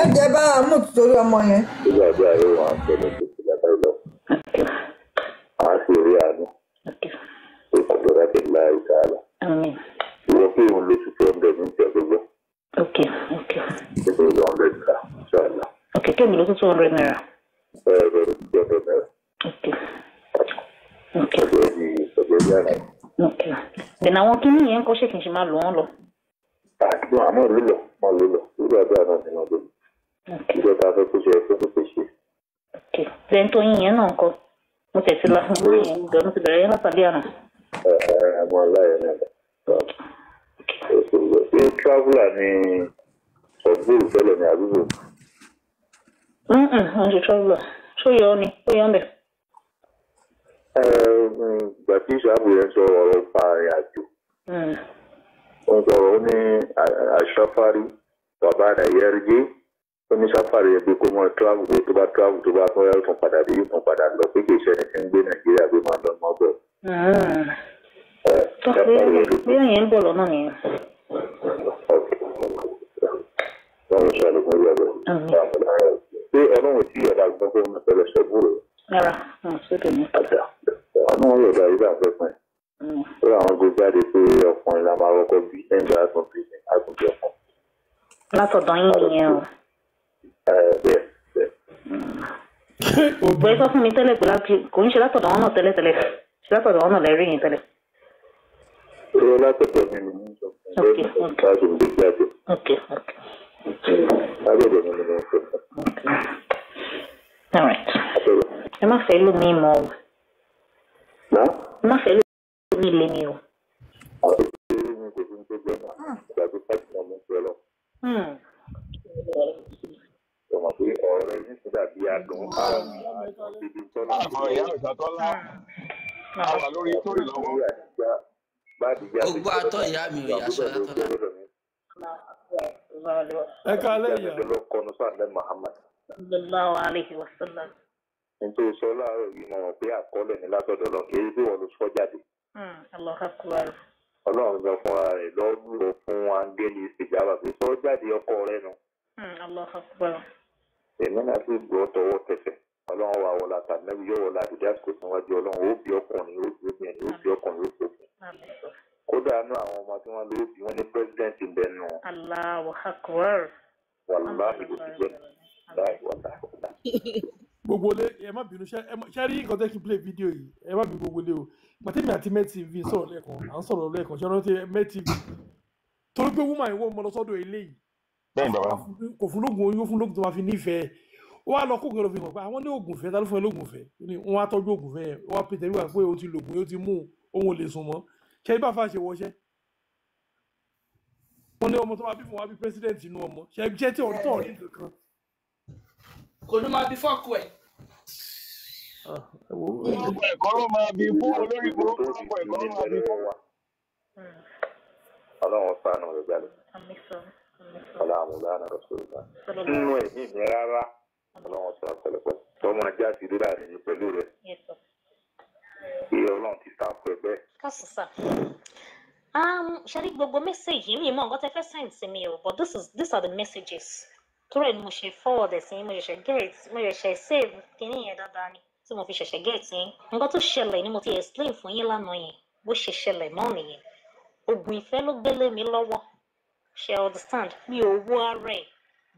Ẹ jẹ́ bá a mú torí ọmọ yẹn. Nígbà tí ayé wọn àtẹ̀lé tó ti lábẹ́ lọ. Àwọn sì rí àánú. Ìkọ̀dọ̀ láti la ìta àlà. Ìwọ pé òun ló ti 200 ní ìtẹ̀ gbogbo. Ìgbà 100 ká ṣáàlà. Kí èmi ló tún 200 naira? Ẹ̀rọ 200 naira. Ọjọ́ ìdí àná. Dènà àwọn kíní yẹn ń kọ́ ṣé kì í ṣe máa lò wọ́n lọ. Àdúrà àmọ́ lílọ mọ́ lílọ nígbà tí àná ti náà dé. Ìjọba afẹ́ tó ṣe ẹ̀fẹ́ tó ṣe. Lẹ́yìn tó yín yẹn náà kọ́. Mo tẹ̀sí la fún mi yẹn gan mo ti bẹ̀rẹ̀ yẹn látàdé àná. Àwọn aláyẹ̀ náà dà. Ṣé traveller ni ọ̀gbìn ìfẹ́lẹ̀ ní àdúgbò? Wọ́n ṣe traveller. Ṣó yọ ọ́ ni? Ó yọ ọ́ bẹ̀. Ìgbà tí ìṣàbù yẹn sọ ọ̀rọ̀ pa àrìn àjò. Wọ́n sọ̀rọ̀ ó ní àṣàfárí bàbá àdàyẹ́rìgé ó ní sáfàrí ẹgbẹ́ kó mọ́ travel pé tó bá travel tó bá fún ẹ̀ tún padà dé yóò tún padà lọ pé kì í ṣe ẹni tí ń gbé Nàìjíríà gbé máa lọ mọ́ bẹ́ẹ̀. Bí ẹ̀yìn ń bọ̀ lọ́nà nìyẹn. Wọ́n ń ṣàlùkùn ìyá rẹ̀. Ṣé ọlọ́run tí ọ̀dà gbọ́n fún mi pẹ̀lú ṣẹ́gbúrò? Rárá, sókè ní. Àwọn yóò dá ìgbà pẹ́pẹ́. Ó àwọn gbé jáde pé ọkùnrin la máa wọ́kọ́ bí ẹ̀ńdà àtúnbí ọkùnrin. Látọ̀dọ̀ yín nìyẹn o. Bẹ́ẹ̀. Ògbẹ́ sọ fún mi tẹ́lẹ̀ pé kò ń ṣe látọ̀dọ̀ wọn náà tẹ́lẹ̀. Ṣé látọ̀dọ̀ wọn náà lẹ́rí yín tẹ́lẹ̀? Ṣé látọ̀dọ̀ mi ni mo sọ fún ẹ láti gbé jáde? Látọ̀dọ̀ mi ni mo sọ fún ẹ. All right. Ẹ má fẹ́ lómi mọ́ o. Ẹ má fẹ́ lómi lé mi o. Àwọn ìṣòro mi kò tún tó bẹ́ẹ̀ náà. Ìgbàgbé pàtó náà mo fẹ́ lọ. Ọmọ pé ọ̀rẹ́ yìí ti dàbí adùn àwọn ìdí tọ́lá. Àwọn ìyá ìṣàtọ́lá. Àwọn lórí torí lọ́wọ́. Ogbó atọ́ ìyá mi ò yá ṣọlá. Ẹ káalẹ́ ìyá. Kọ́nu sáàlẹ̀ Muhammad. Sallallahu alayhi wa sallam. Nítorí sọ láàárọ̀ yìí mo mọ̀ pé àkọọ́lẹ̀ ní látọ̀dọ̀ lọ kì í bí wọ́n lọ sọ jáde. Allahu akbar. Ọlọ́run sọ fúnra rẹ̀ lọ́wọ́ fún áńgẹ́lì ìṣèjábà pé sọ jáde ọkọ rẹ̀ nù. Allahu akbar. Èmi náà sì gbọ́ tọwọ́ tẹsẹ̀. Ọlọ́run wà wọlá tàbí yóò wọlá àdìdí àsìkò síwájú Ọlọ́run ó bí ọkùnrin ó bí obìnrin ó bí ọkùnrin ó bí obìnrin. Kódà nú àwọn ọmọ tí wọ́n lé bí wọ́n ní pírẹ́sidẹ̀ntì bẹ́ẹ̀ nù. Allahu akbar. Wàláhì ló ti jẹ́ láì wọ́tà. Gbogbo ilé ẹ má bínú ṣe rí nǹkan tẹ́ kí n play video yìí ẹ má bínú gbogbo ilé o gbàtẹ́mi àti MetTV sọ̀rọ̀ lẹ́ẹ̀kan à ń sọ̀rọ̀ lẹ́ẹ̀kan ṣe rántí MetTV torí pé woman ìwọ ọmọ lọ sọ́dọ̀ eléyìí kò fún lóògùn oyún ó fún lóògùn tó máa fi nífẹ̀ẹ́ ó wá lọ kó nǹkan lọ fi hàn pé àwọn ní oògùn fẹ́ tá ló fún ẹ lóògùn fẹ́ wọ́n wá tọ́jú oògùn fẹ́ yẹn wọ́n wá pété wíwá pé o ti lògùn yóò ti mú òun ò lè sùn mọ́ ṣe ibà fà ṣe wọṣẹ́ wọ́n ní ọmọ tó máa bí fún wa bí president inú ọmọ ṣe iṣẹ́ tí ọ̀rọ̀ tó rí nǹkan kò ní máa bí fọ́ọ̀kù ẹ̀. Gbogbo ẹ̀kọ́ ló máa bí fún olórí burúkú gbogbo ẹ̀kọ́ ló máa bí fún wa. Ọlọ́run sànù rẹ̀ gbàlẹ̀. Ọlọ́run lánà rẹ̀ sọ̀rọ̀ gbà. Nínú ẹ̀mí mi rárá Ọlọ́run sọ̀rọ̀ pẹ̀lẹ́pẹ̀ tó máa já sí rírà rẹ̀ pẹ̀lú rẹ̀. Iye Ọlọ́run ti sàn fún ẹ bẹ́ẹ̀. Kásìsà. Ṣárí gbogbo mẹ́sẹ̀gì mi mọ̀ nǹkan tẹ́ fẹ́ send sí mi o, but these are the messages. Tó rẹ̀ ni mo ṣe forward ẹ̀ sí mo ṣẹ̀ṣẹ̀ save kìíní yẹn dáadáa ni tí mo fi ṣẹ̀ṣẹ̀ get yín. Nǹkan tó ṣẹlẹ̀ ni mo ti explain fún yín lánàá yẹn bó ṣe ṣẹlẹ̀ náà nìyẹn. Ògùn ìfẹ́ ló gbélé mi lọ́wọ́. Ṣé understand? Mi ò wo ara ẹ̀.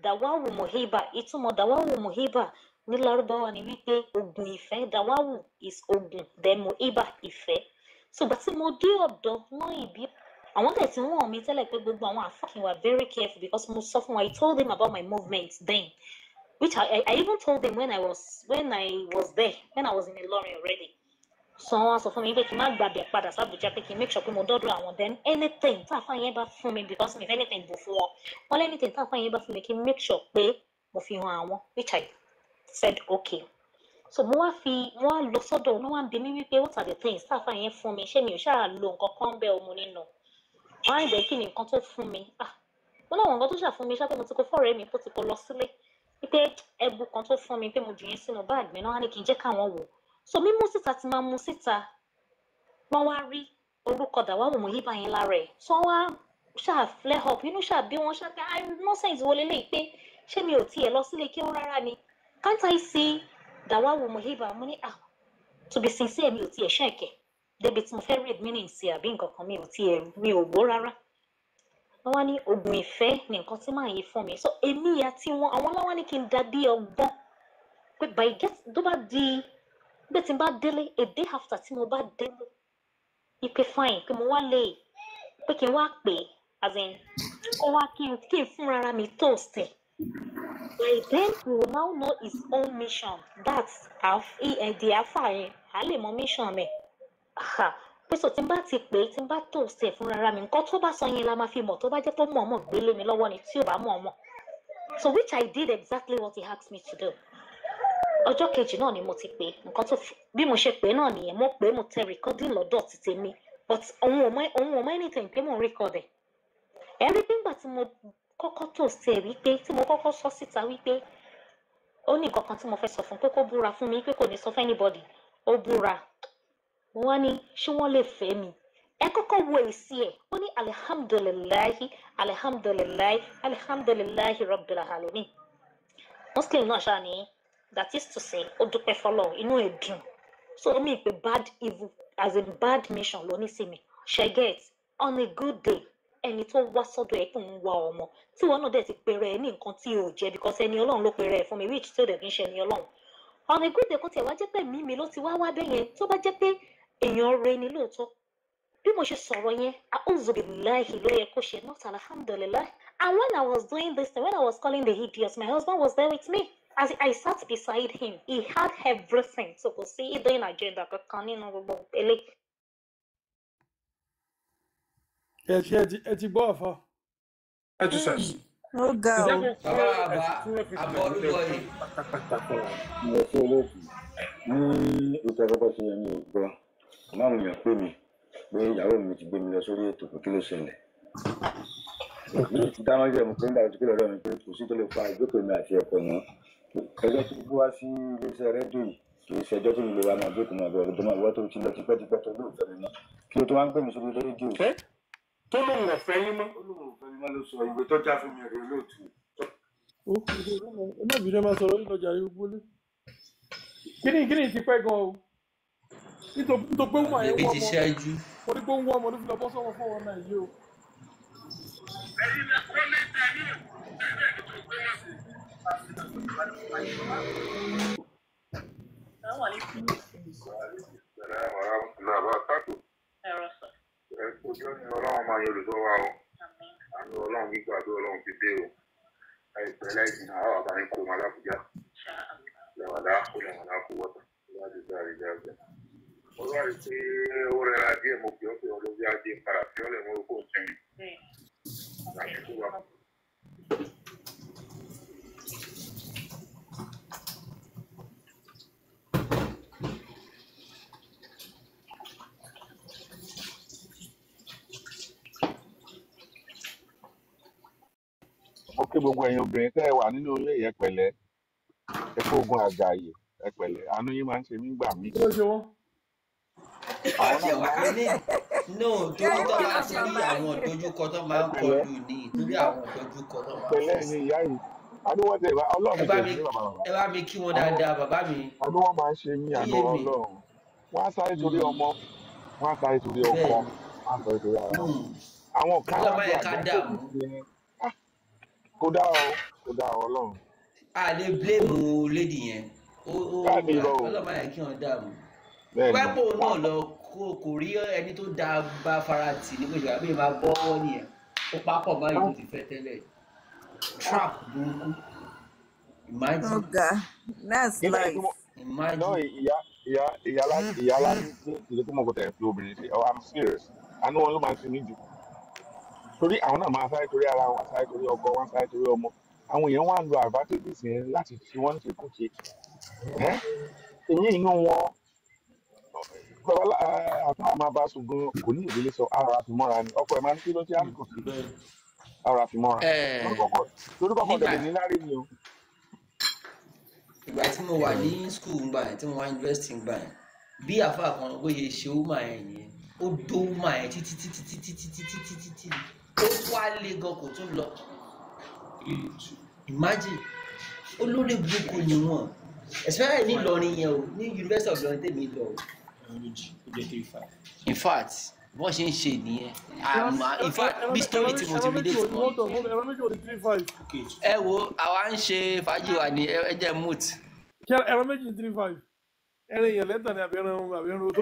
Dàwáwù Muhiba, ìtumọ̀ Dàwáwù Muhiba ní Lárúbáwá ni wípé ògùn ìfẹ́ Dàwáwù is ògùn then Muhiba ìfẹ́. So gbà tí mo dé ọ̀dọ̀ náà ìbí àwọn tẹ̀ tí wọ́n mi tẹ́lẹ̀ pé gbogbo àwọn àfáàkì were very careful because mo sọ fún wa I told him about my movement then which I even told them when I was there, when I was in Laarin already. So wọ́n sọ fún mi pé kí n má gbàgbé padà sí Abuja pé kí n make sure pé mo dọ́dọ̀ àwọn then anything tá àfáà yẹn bá fún mi because mi fẹ́ anything bò fún wọn wọ́n anything tá àfáà yẹn bá fún mi kí n make sure pé mo fi hàn àwọn which I said okay. So mo wá lọ sọ́dọ̀ wọ́n wá bi mí wípé what are the things tá àfáà yẹn fún mi ṣé mi ò ṣáà lo nǹkan kan bẹ́ẹ̀ ọmọ nínú wọ́n á ìbẹ̀ kí ni nǹkan tó fún mi mo náà nǹkan tó ṣàfún mi ṣáà pé mo ti kó fọ́ọ̀rẹ́ mi tó ti kó lọ sílé wípé ẹbu kan tó fún mi pé mo jù yẹn sínú báàgì mi náà wá ní kí n jẹ́ káwọn wò so mímú síta ti máa mú síta wọ́n wá rí orúkọ Dawawu Muyiba yẹn lára ẹ̀ so wọ́n wá ṣáà flare up inú ṣáà bí wọ́n ṣáà pé nonsense wo lélẹ́yìí pé ṣé mi ò tiẹ̀ lọ sílé kí ó rárá ni can't I see Dawawu Muyiba mo ní to be sincere mi ò tiẹ̀ ṣẹ̀kẹ̀ débi tí mo fẹ́ read meaning sí àbí nǹkan kan mi ò wò rárá wọ́n wá ní oògùn ìfẹ́ ní nǹkan tí màá yí fún mi so èmi àti wọn àwọn láwọn ní kí n dà bí ọgbọ́n pé by get tó bá di bẹ́ẹ̀ tí n bá délé a day after tí mo bá délé ipe fine pé mo wá lè pé kí n wá pè as in ó wá kí n fúnra mi toast ẹ̀ by then we will now know his own mission that's the afa yẹn a lè mọ mission ẹ̀ pé so tí n bá ti pè tí n bá toast ẹ̀ fúnra mi nǹkan tó bá sọ yẹn la máa fi mọ̀ tó bá jẹ́ pé mọ̀ọ́mọ̀ gbélé mi lọ́wọ́ ni tí ò bá mọ̀ọ́mọ̀ so which I did exactly what he asked me to do. Ọjọ́ kejì náà ni mo ti pè nǹkan tó bí mo ṣe pè náà nìyẹn mo pè mo tẹ recording lọ́dọ̀ ti tèmi but òun ò mọ anything pé mo record ẹ̀ ẹ̀rí nígbà tí mo kọ́kọ́ toast ẹ̀ wípé tí mo kọ́kọ́ sọ síta wípé ó ní nǹkan kan tí mo fẹ́ sọ fún pé kó búra fún mi pé kò ní sọ fún anybody ó búra mo wá ní ṣé wọ́n lè fẹ́ mi ẹ kọ́kọ́ wo èsì ẹ̀ ó ní alihamdulilayi rabbil alamin muslim náà ṣáà ní that is to say ó dúpẹ́ fọlọ́ inú ẹ̀ dùn so ó mì pé bad evil as in bad mission ló ní sí mi ṣe get on a good day ẹni tó wá sọ́dọ̀ ẹ̀ tó ń wá ọmọ tí wọn náà dẹ̀ ti pèrè ẹ̀ ní nǹkan tí ò jẹ́ because ẹni ọlọ́run ló pèrè ẹ̀ fún mi which tí ó dẹ̀ kí n ṣe ẹni ọlọ́run on a good day kó tiẹ̀ wá jẹ́ pé mímí ló ti wá bẹ́ẹ̀ yẹn tó bá jẹ́ pé èèyàn rẹ ni lóòótọ́ bí mo ṣe sọ̀rọ̀ yẹn auzubillahi ló yẹ kó ṣe not alhamdulillah and when I was doing this thing when I was calling the idiots my husband was there with me. As I sat beside him, he had everything. So kò sí hidden agenda kankan nínú gbogbo ele. Ẹ ti gbọ́ àfa. Ẹ ti sẹ̀. Ó ga o. Bàbá àbọ̀lúbọ̀ yìí. Mo ṣe olóòtú ní ìta kọ́kọ́ ṣe yẹn ní ògbọ́. Máa ń yàn pé mi pé ìyàwó mi ti gbé mi lọ sórí ètò pé kí ló ṣẹlẹ̀. Ti dáná jẹ́ mo pé nígbà tí kí lọ́dọ̀ mi pé kò sí tó lè fa ìjókòó mi àti ẹ̀kọ́ náà. Ẹjọ́ tó gbé wá sí iléeṣẹ́ rédíò yìí kì í ṣe ẹjọ́ tó lè wá máa jókòó máa bẹ̀rẹ̀ tó máa wọ́ tó ti lọ tipẹ́tipẹ́ tó lóòótọ́ mi mọ́ kí o tó wá ń pè mí sórí rédíò. Tó lóun ọ̀fẹ́ yín mọ́. Ó lóun ọ̀fẹ́ yín mọ́ ló sọ ìwé tó já fún mi rè lóòtú. Ó má bìí máa sọ̀rọ̀ yìí lọ́jà gbogbo lé. Kíni ti pẹ́ gan o. Nítorí pé wọ́n máa ń wọ́n mọ́. Mo ní pé ń wọ́n ọmọ níbi lọ́bọ́ sọ́wọ́ fún wọn náà yìí o. Ọlọ́run máa yọ olùsọ wa o àmì ọlọ́run gbígbà tó ọlọ́run ti dé o àìpẹ́ láìsí àwọn àbáyé kó máa lábùjá lẹ́wọ̀dá kó lẹ́wọ̀dá kó wọ́tà láti dá ìjà ọ̀gbẹ́. Mo wá rí pé ó rẹra díẹ̀ mo fi ọ́ pé olóbi ajé ń padà fi ọ́ lẹ̀ mọ́ orúkọ òṣèlú láti kó wa. Mo kí gbogbo ẹ̀yin obìnrin tẹ́ ẹ wà nínú ilé yẹn pẹ̀lẹ́ ẹ kó ogun àjàyè ẹ pẹ̀lẹ́ àánú yín máa ń ṣe mí gbà mí. Kí ló ṣe wọ́n? Àti ọ̀pẹ ní torí tó bá ti rí àwọn ìdojúkọ tó máa ń kọlù ní torí àwọn ìdojúkọ tó máa ń kọlù. Pẹ̀lẹ́ ẹ̀yin ìyá yìí àdúgbò tẹ ọlọ́run tẹ ní bàbá bàbá. Ẹ bá mi kí wọn dáadáa bàbá mi. Àdúgbò máa ń ṣe mí àná ọlọ́run wọ́n á sáré torí ọmọ wọ́n á sáré torí ọkọ wọ́n á sáré torí ara wọn. Àwọn kan ọlọ́mọ yẹn ká dààmú. Kó dá ọlọ́run. A lè blame lady yẹn. Ọlọ́mọ yẹn kí wọ́n dààmú. Pẹ́pọ̀ náà lọ kò rí ẹni tó dáa bá fara tì ní pé ìgbà máa bọ́ wọ́n nìyẹn. Ó pápọ̀ báyìí tó ti fẹ́ tẹ́lẹ̀. Trap burúkú. Imagine. Oh God, that's life. Imagine. No, ìyá ní ìdílé tó mọ̀ kó tẹ̀ fi obìnrin ṣe. Oh, I'm serious. Àánú wọn ló máa ń ṣe mí jù. Torí àwọn náà máa sáré torí ara wọn, sáré torí ọkọ wọn, sáré torí ọmọ. Àwọn èèyàn wá ń lo advantages yẹn láti fi wọ́n ṣe kúṣe. Èyí inú wọn àtàwọn máa bá sùn gan kò ní ìdílé sọ ara fi mọ́ra ni. Ọkọ ẹ̀ máa ní kí ló ṣe àsìkò sí ara fi mọ́ra. Torí kọ́kọ́ dẹ̀ ní lárí ni o. Ìgbà tí mo wà ní school gbà yẹn tí mo wá university gbà yẹn bí àfa kan bó ṣe ṣe ó máa yẹn nìyẹn ó dó máa yẹn títí ó wá lé gan kò tún lọ. Imagine olórí burúkú ni wọn especially ní Ìlọrin yẹn o ní University of Ìlọrin tèmi lọ. In fact wọ́n ṣe ń ṣe nìyẹn in fact bí story tí mo ti fi dé fún wọn. Ẹ wo àwa ń ṣe fàájì wa ní ẹ jẹ́ moot. ẹ̀rọ méjì 35 ẹ̀rìn yẹn lẹ́tà ni àbẹ̀rẹ̀ tó kù.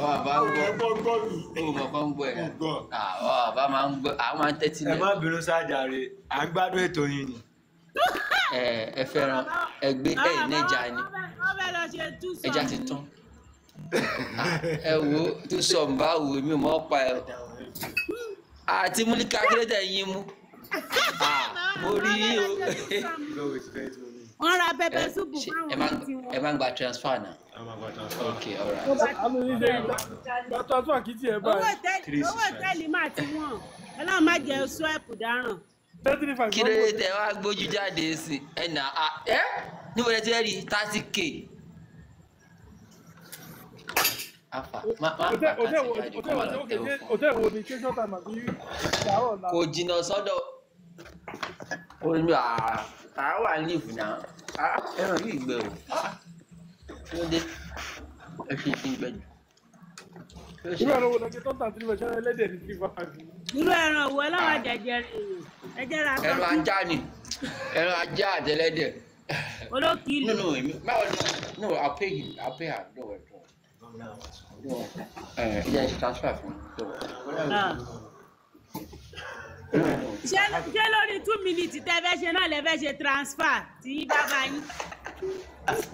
Bàbá gbọ́ ó mọ̀ kán gbọ́ ẹ̀ bàbá máa ń gbọ́ àwọn máa ń tẹ́tí lẹ̀. Ẹ má bínú sájàre à ń gbádùn ètò yín ni. Ẹ fẹ́ràn ẹgbẹ́ ẹ̀yìn ẹja ni ẹja ti tán. Ẹ wo tó sọ ń bá wò mí mọ́ pa ẹ àti múlíkà kílẹ̀tẹ̀ yín mú mo rí yín o. Wọ́n ra pẹpẹ súpù fáwọn tí wọ́n. Ẹ máa ń gba transfer náà. Ok, alright. Transfer kìí tiẹ̀ báyìí. Owó tẹ́lẹ̀ máa ti wọ̀n ọlọ́run má jẹ́ swipe dáràn. Kí ló dé tẹ wá gbójú jáde sí ẹ nà ẹ níbo lẹ ti rí 30k. Hotel wo ni kéjọ́ ta màbí ìdáwọ̀ náà? Kò jìnnà sọ́dọ̀ orí àárọ̀ wà ní ìfúnná ẹran yìí gbẹ o kí ló dé ẹ fi gbẹ jù. Irú ẹran wo lọ́jọ́ tó ń tà sí ìwé ṣẹ́ran ẹlẹ́dẹ̀ ní 35. Irú ẹran wo ẹlọ́wọ́ jẹjẹrẹ ẹjẹ ra kan. Ẹran ajá ni ẹran ajá àtẹlẹ́dẹ̀. Olókìlì. No, I'll pay you. I'll pay her. Don't worry. Yeah, she transfer fún mi. Ṣé lórí 2 minutes tẹ́ fẹ́ ṣe náà lẹ fẹ́ ṣe transfer tí bàbá yín.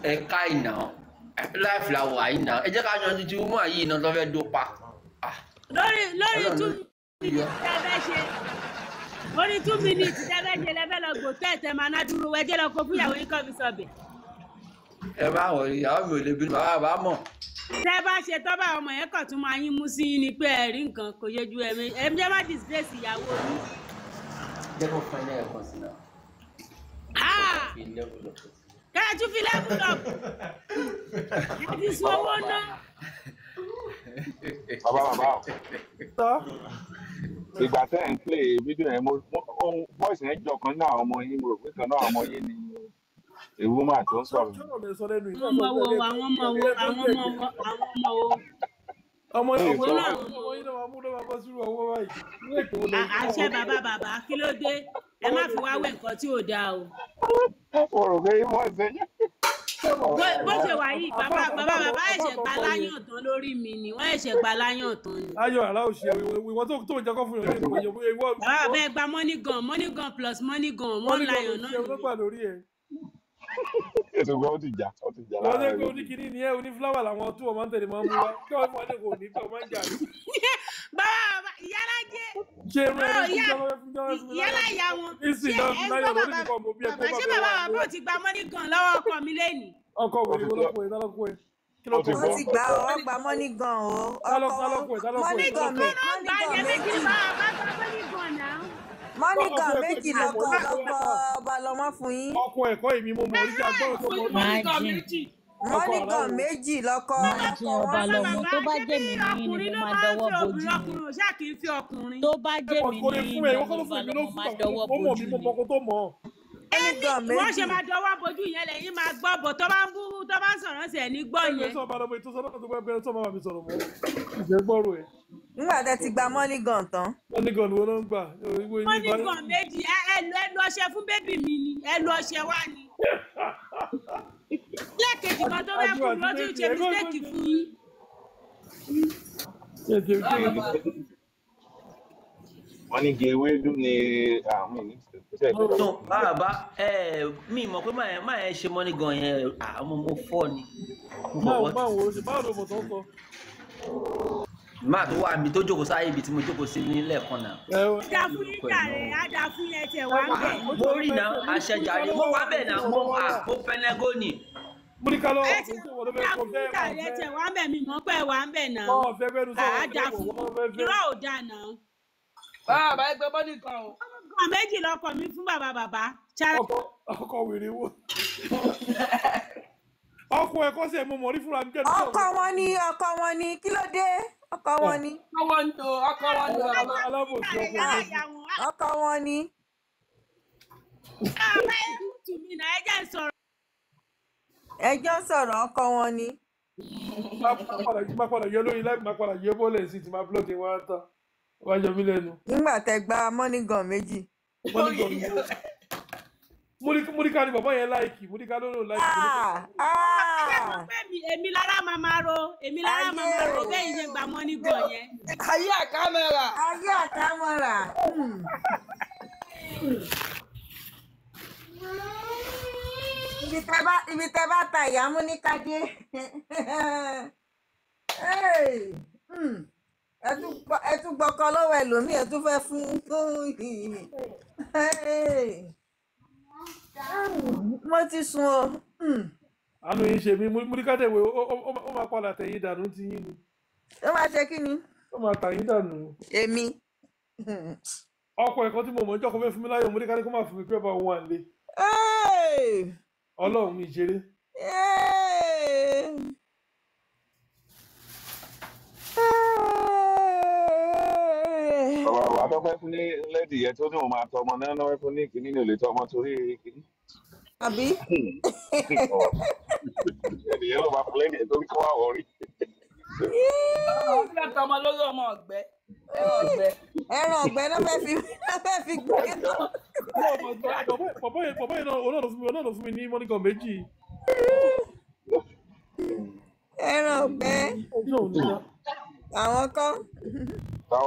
Ẹ ká ìná life la wà ìná ẹ jẹ́ ká yan títí mú àyè iná tó fẹ́ dópa. Lórí 2 minutes tẹ́ fẹ́ ṣe lórí 2 minutes tẹ́ fẹ́ ṣe lẹ fẹ́ lọ gbò tẹ́tẹ́ máa ná dúró wẹ́jẹ́ lọ kó fúyàwó yín kọ́ fi sọ̀bẹ̀. Ẹ bá wọ̀ ìyàwó mi ò lè bínú bàbá mọ̀. Tẹ́ bá ṣe tọ́ bá ọmọ yẹn kàn tún máa yín mú sí ni pé ẹ̀rí nǹkan kò yẹ ju ẹ̀mí jẹ́ má disgrace ìyàwó yín. Jẹ́ kó fún ẹ ní ẹ̀kan sí náà. Kẹ́ ẹ tún fi level up. Ẹ ti sun owó náà. Bàbá ìgbà tẹ́ ẹ̀ ń play fídíò yẹn voice yẹn jọ kan náà ọmọ yín mo rò pé kan náà ọmọ yín ni ewu máa tó ń sọ̀rọ̀. Ọmọ wo àwọn ọmọ wo ọmọ yìí náà mú lọ́wọ́ bọ́ sírú ọwọ́ báyìí. Àṣẹ bàbá kí ló dé ẹ má fi wá wé nǹkan tí ò dáa o. Mo rò pé wọ́n ṣe yẹn. Bó ṣe wà yìí bàbá ẹ̀ṣẹ̀ gba láyàn tán lórí mi ni wọ́n ẹ̀ṣẹ̀ gba láyàn tán ni. Ayọ̀ àlá òṣì ìwọ tó ń jẹ́kọ́ fún yòó. Bàbá bẹ́ẹ̀ gba money gun plus money gun wọ́n láyàn náà ni. Ètò ìgbà ó ti jà lára rẹ̀. Wọ́n lé pé oníkìní ni ẹ onífúláwà làwọn tó ọmọ ń tẹ̀lé máa ń mú wá kí wọ́n fún wa ní kò ní bẹ́ẹ̀ máa ń jà ní. Bàbá ìyálà jẹ́ ìyálà ìyá wọn ṣé bàbá ò ti gba money gun lọ́wọ́ ọkọ mi lẹ́nìí. Ọkọ wèrè wo lọ́kọ ẹ̀ tálọ́kọ ẹ̀. Wọ́n ti gba ọwọ́ gba money gun o. Money gun méjì lọ́kọ ọba lọ́mọ fún yín. Ọkọ ẹ̀kọ́ èmi mo mọ̀ orí agbọ́rọ̀ tó mọ̀ money gun méjì lọ́kọ ọba lọ́mọ tó bá jẹ́ mi ní ni mo máa dọwọ́ bojú mi. Tó bá jẹ́ mi ní ni ọba lọ́mọ máa dọwọ́ bojú mi. Wọ́n ṣe máa dọwọ́ bojú yẹn lẹ́yìn máa gbọ́ bọ̀ tó bá ń bú tó bá ń sọ̀rọ̀ sí ẹ̀ ní gbọ́ yẹn. Nígbà tẹ́ ti gba money gun tán. Money gun wo ló ń gbà? Money gun méjì ẹnu ọṣẹ fún bébì mi ni ẹnu ọṣẹ wá ni. Lẹ́ẹ̀kejì kan tó fẹ́ kú ló tún ṣe mistake fún yín. wọ́n ní igi ewédú ni àwọn ènìyàn ṣe ìgbẹ́jọ́ no fún bàbá mi mọ̀ pé máa ẹ ṣe money gun yẹn mo fọ́ ni mo fọwọ́ tì. Báwo ṣe báwo ló mọ̀ tó ń sọ? Máa tó wà mí tó jókòó sáyé ibi tí mo jókòó sí nílẹ̀ kan náà. Ada fún yín jàre, ada fún yẹn tiẹ̀ wá ń bẹ̀. Mo rí náà aṣẹ́jáde, mo wá bẹ̀ náà, mo pẹnẹgó ni. Múlíkà lọ. Ada fún yín jàre tiẹ̀ wá ń bẹ̀ mi mọ̀ pé wá ń bẹ̀ náà. Ada fún irọ́ ò dáa náà. Bàbá ẹgbẹ́ money gun o. Ọkọ̀ méjì lọkọ̀ mi fún bàbá. Ọkọ̀ wèrè wo. Ọkọ̀ ẹ̀kọ́ sí ẹ̀mọ́ mọ̀rí fúnra mi jẹ́ ọkọ wọn ni kí ló dé ọkọ wọn ni. Alábòsí ọkọ wọn ni. ẹjọ́ sọ̀rọ̀ ọkọ wọn ni. Má padà yẹ lórí láì má padà yẹ bọ́ọ̀lù sí ti máa blọ́ọ̀kì wọn tán. Wá yọ mí lẹ́nu. Nígbà tẹ gba money gun méjì. Múlíkà ni bàbá yẹn láìkì, Múlíkà ló lò láìkì. Èmi lára máa ro bẹ́ẹ̀ yìí ṣe gba money gun yẹn. Ayé àkámẹ́rà. Ibi tẹ bá ta ìyá Múníkà dé. Ẹ tún gbọ́kọ lọ́wọ́ ẹlòmíì ẹ tún fẹ́ fún. Mo ti sùn o. Àánú yìí ṣe mí, Múlíkà tẹ̀wé ó máa padà tẹ̀yìn dànù ti yín ni. Ó máa ṣe kí ni? Ó máa tàyín dànù. Èmi. Ọkọ̀ ẹ̀kọ́ tí mo mọ̀ ọjọ́ kan fẹ́ fún mi láyọ̀, Múlíkà ní kó máa fún mi pé ọba òun wà nílé. Ọlọ́run mi ìṣeré. Bàbá tó fẹ́ fún ní lẹ́dì yẹn tó ní òun máa tọ ọmọ náà náà fún ní kìíní ní olè tọ ọmọ torí kìíní. Àbí? Ẹnìyẹn ló máa fún lẹ́dì yẹn tó ní kọ́ wá wọrí. Ọ̀gbẹ́ tọmọ lórí ọmọ ọ̀gbẹ́. Ẹran ọ̀gbẹ́ náà fẹ́ fi gbé. Bàbá yẹn náà ló fún mi ní money gun méjì. Ẹran ọ̀gbẹ́. Àwọn kan. Mo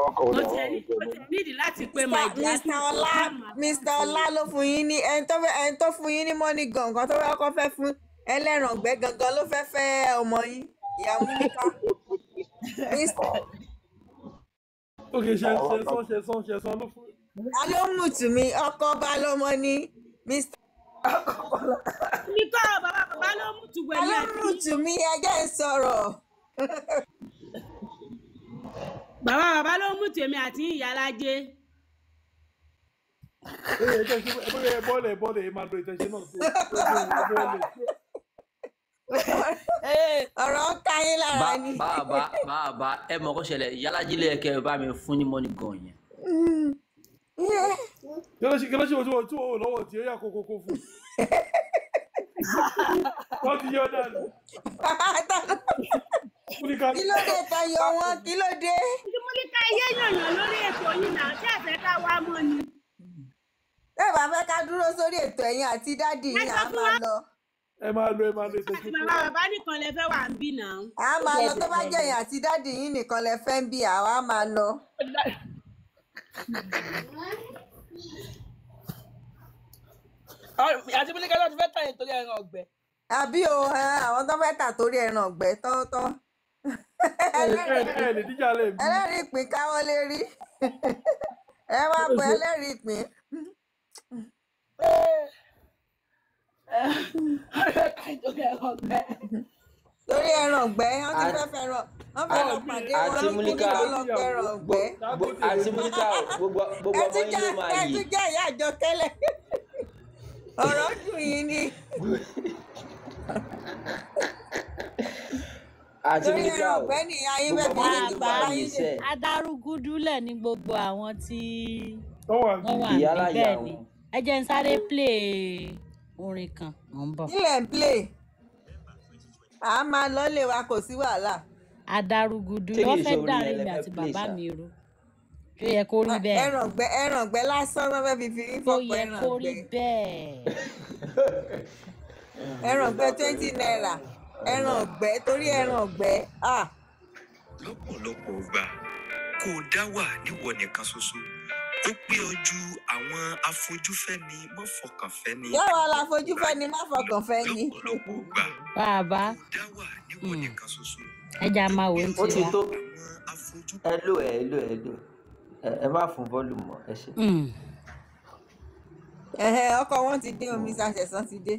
nídìí láti pé Mr. Ọlá ló fún yín ní ẹni tó fún yín ní money gun kan tó fẹ́ fún ẹlẹ́ran ọ̀gbẹ́ gangan ló fẹ́ ọmọ yín ìyá Múníkà. Ok, ṣẹ̀sán ló fún mi. Alómùtù mi ọkọ Balọ́mọ ni Mr. Nípa bàbá ló mú tu wẹ̀lú ẹ̀. Alómùtù mi ẹjẹ́ ń sọ̀rọ̀. Bàbá ló mú tèmi àti ìyálájé. Bọ́ọ̀lù máa lo ìtẹ̀sí náà sí. Ọ̀rọ̀ ń ka yín lára ni. Bàbá ẹ mọ̀ kó ṣẹlẹ̀ ìyálájé lè kẹ́ ẹ bá mi fún ní money gun yẹn. Kí ló ṣe ojú tí ó lọ́wọ́ tí ó yà kókó fún? Wọ́n ti yọ dànù. Kí ló dé tayọ wọn? Kí ló dé? Múlíkà iye yànyàn lórí ètò yìí náà tí ẹ̀fẹ́ ká wá mọ́ ni. Bẹ́ẹ̀ bá fẹ́ ká dúró sórí ètò ẹ̀yin àti dádì yín á máa lọ. Ẹ máa lo ìtẹ̀sí. Bàbá nìkan lè fẹ́ wà ń bí náà. A máa lọ tó bá jẹ́ ẹ̀yin àti dádì yín nìkan lè fẹ́ ń bí àwa máa lọ. Àti Múlíkà ló ti fẹ́ tàyè torí ẹran ọ̀gbẹ́. Àbí o àwọn tó fẹ́ tà torí ẹran ọ̀gbẹ́ tọ́tọ́. Ẹlẹ́rìí ìpín káwọ́ lè rí. Ẹ wá bọ ẹlẹ́rìí ìpín. Torí ẹran ọ̀gbẹ́ wọ́n ti fẹ́ fẹ́ràn wọ́n fẹ́ lọ pàdé wọn àti Múlíkà ẹran ọ̀gbẹ́. Àti Múlíkà gbogbo ọmọ yín ló máa yè. Ẹ tún jẹ́ ìyá àjọ kẹ́lẹ̀. Ọ̀rọ̀ dùn yín ni. Àti Múlíkà gbogbo ọmọ yín ṣe. Adarúgúdúlẹ̀ ní gbogbo àwọn tí wọ́n wà níbẹ̀ ni. Ẹ jẹ́ n sáré play orin kan mò ń bọ̀. Ilẹ̀ ń play. À máa lọ lè wa kò sí wàhálà. Adarúgúdú ló fẹ́ dàrin mi àti bàbá mi ro. Tó yẹ kó rí bẹ́ẹ̀. Ẹran ọ̀gbẹ́ lásán ló fẹ́ fi fọ́pọ̀ ẹran ọ̀gbẹ́. Tó yẹ kó rí bẹ́ẹ̀. Ẹran ọ̀gbẹ́ 20 naira. Ẹran ọ̀gbẹ́ torí ẹran ọ̀gbẹ́. Lọ́pọ̀lọpọ̀ gbà kó o dá wà níwọ nìkan ṣoṣo ó pé ojú àwọn afojúfẹ́ni mọ́ fọkànfẹ́ni Yàrá la fojú fẹ́ ni má fọkàn fẹ́ ni. lọ́pọ̀lọpọ̀ gbà bàbá dá wà níwọ̀ nìkan ṣoṣo. ẹja máa wò ó ó ti ti wá. tó hello ẹ má fún volume mọ́ ẹ ṣe. Ọkọ wọn ti dé, omi ṣàṣẹ̀sán ti dé.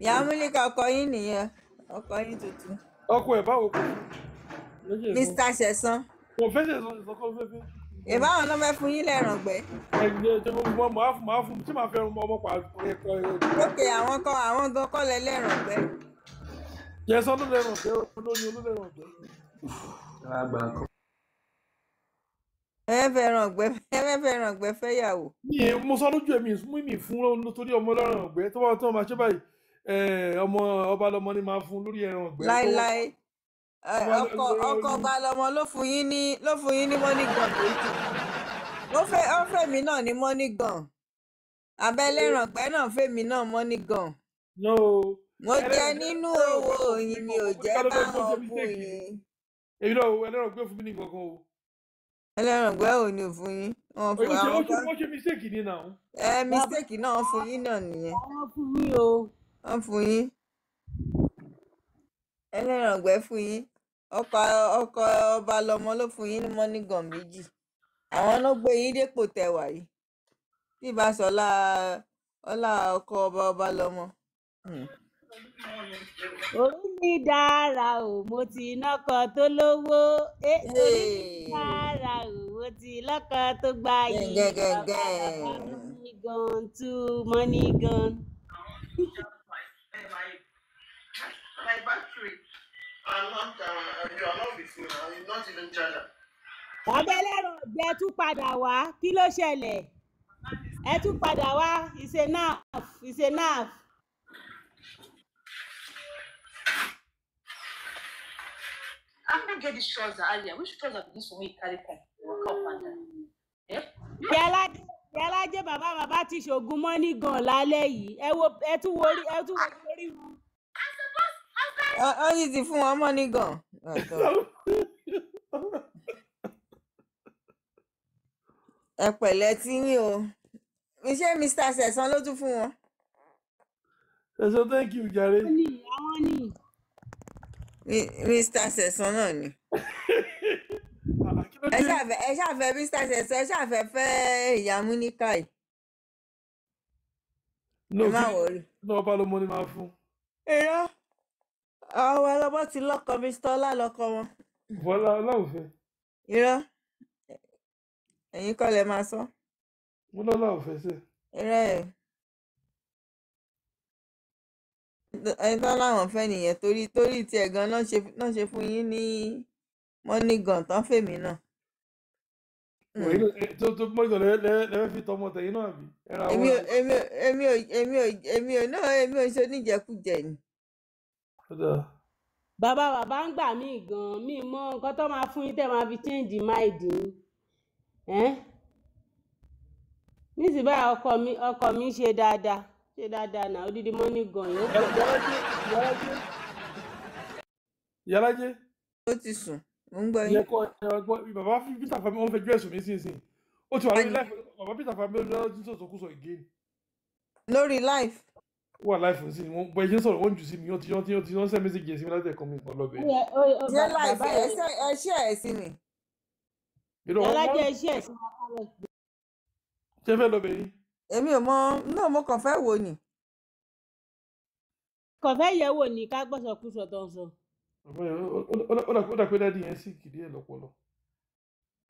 Ìyá Múlíkà ọkọ yín nìyẹn, ọkọ yín tuntun. ọkọ ẹ̀ báwo kò Mr. Ṣẹ̀san. kò fẹ́ ṣẹ̀sán ìsọkọ fẹ́fẹ́. Ìbáwọn náà fẹ́ fún yín lẹ́ràngbẹ́. ẹgbẹ́ tí mo máa fún tí màá fẹ́ ọmọ pa ẹ̀kọ́ Lókè àwọn gan kọ́ lẹ lẹ́ràngbẹ́. Ṣẹ̀san ló lẹ́ràngbẹ́ olóyún olólẹ́ràngbẹ́. Ẹ fẹ́ ràngbẹ́ fẹ́yàwó. Mo sọ lójú ẹ̀mí mi fún nítorí ọmọ lẹ́ràngbẹ́ tó bá máa ṣe báyìí ọmọ ọba lọmọ ni máa fún lórí ẹ̀ràngbẹ́. Láíláí ọkọ ọba lọmọ ló fún yín ní money gun méjì. Ó fẹ́mi náà ní money gun. Abẹ́lẹ́ràngbẹ́ náà fẹ́mi náà money gun. Mo jẹ nínú owó yín mi ò jẹ́ báwọn bú yín. Èyí náà ẹlẹ́ràngbẹ́ fún mi ní kankan o. Ẹlẹ́ràngbẹ́ ò ní fún yín. Wọ́n ṣe mistake ní náà. Mistake náà fún yín náà nìyẹn. Wọ́n fún yín o. Wọ́n fún yín. Ẹlẹ́ràngbẹ́ fún yín. Ọkọ ọba lọmọ ló fún yín ní money gun méjì. Àwọn ló gbé yín dépò tẹwà yìí. Tí ìbá sọ ọlá ọkọ ọba lọmọ. Orí mi dára o, mo ti nọ́kọ tó lówó. Orí mi dára o, mo ti lọ́kọ tó gba yìí. Money gun to money gun. My battery. You are not with me now. You not even charger. Abẹ́lẹ́ràngbẹ́ tún padà wá, kí ló ṣẹlẹ̀? Ẹ tún padà wá, it's enough. I can't get these trouser earlier. Which trouser be this one wey you carry come? Walk up and down. Yálàjẹ́ bàbá ti ṣògùn money gun lálẹ́ yìí. Ẹ tún wo orí wọn. Ó yìí ti fún wọn money gun. Ẹ pẹ̀lẹ́ tí yín o. Iṣẹ́ Mr. Ṣẹ̀san ló tún fún wọn. Ṣẹ̀san thank you jàre. Àwọn ni. Mr. Ṣẹ̀san náà ni. Ẹ ṣàfẹ́ Mr. Ṣẹ̀san, ẹ ṣàfẹ́ fẹ́ ìyá Múníkà yìí. Ẹ má wọrí. Náà ọba lọmọ ni máa fún. Irọ́ àwọn ọlọ́mọ ti lọ́kọ Mr. Ọlá lọ́kọ wọn. Bọ́lá ọláòfẹ́. Irọ́ ẹ̀yin kọ́ lẹ máa sọ. Mo lọ́lá òfẹ́ sẹ́. Irọ́ ẹni tán láwọn fẹ́ nìyẹn torí tiẹ̀ gan náà ṣe fún yín ní money gun tán fèmí náà. tó mọ́jọ lẹ́fẹ́ fi tọmọ tẹ̀yìn náà bí. èmi ò ṣe oníjẹkújẹ ni. Bàbá ń gbà mí gan mi mọ nǹkan tó máa fún yín tẹ́ máa fi change mind yín. Nísìnyí báyìí ọkọ mi ṣe dáadáa náà odidi money gun yóò pọ̀. Yálàjẹ́. Ó ti sùn mo ń gbọ́ yín. Bàbá Peter Fami wọ́n fẹ́ ju ẹ̀sùn mi sínsìn ó ti wà lórí life bàbá Peter Fami lọ́wọ́ tí sọ̀tọ̀kùsọ̀ again. Lórí life. Ó wà life sí ni bọ̀ ẹ̀jẹ̀ sọ̀rọ̀ wọ́n jù sí mi ó ti wọ́n send message sí mi láti ẹ̀kọ́ mi kan lọ́bẹ̀. Ṣé life ẹ ṣe ẹ̀ sí mi. Yálàjẹ́ ẹ ṣe ẹ̀ sí mi. Ṣé fẹ́ lọ́bẹ̀ yìí? Èmi ò mọ náà mo kàn fẹ́ wò ni. Kàn fẹ́ yẹ̀ wò ní ká gbọ́sọ̀kúsọ̀ tó ń sọ. Ó dà pé dáàdi yẹn sì kìdí ẹ̀ lọ́pọlọ.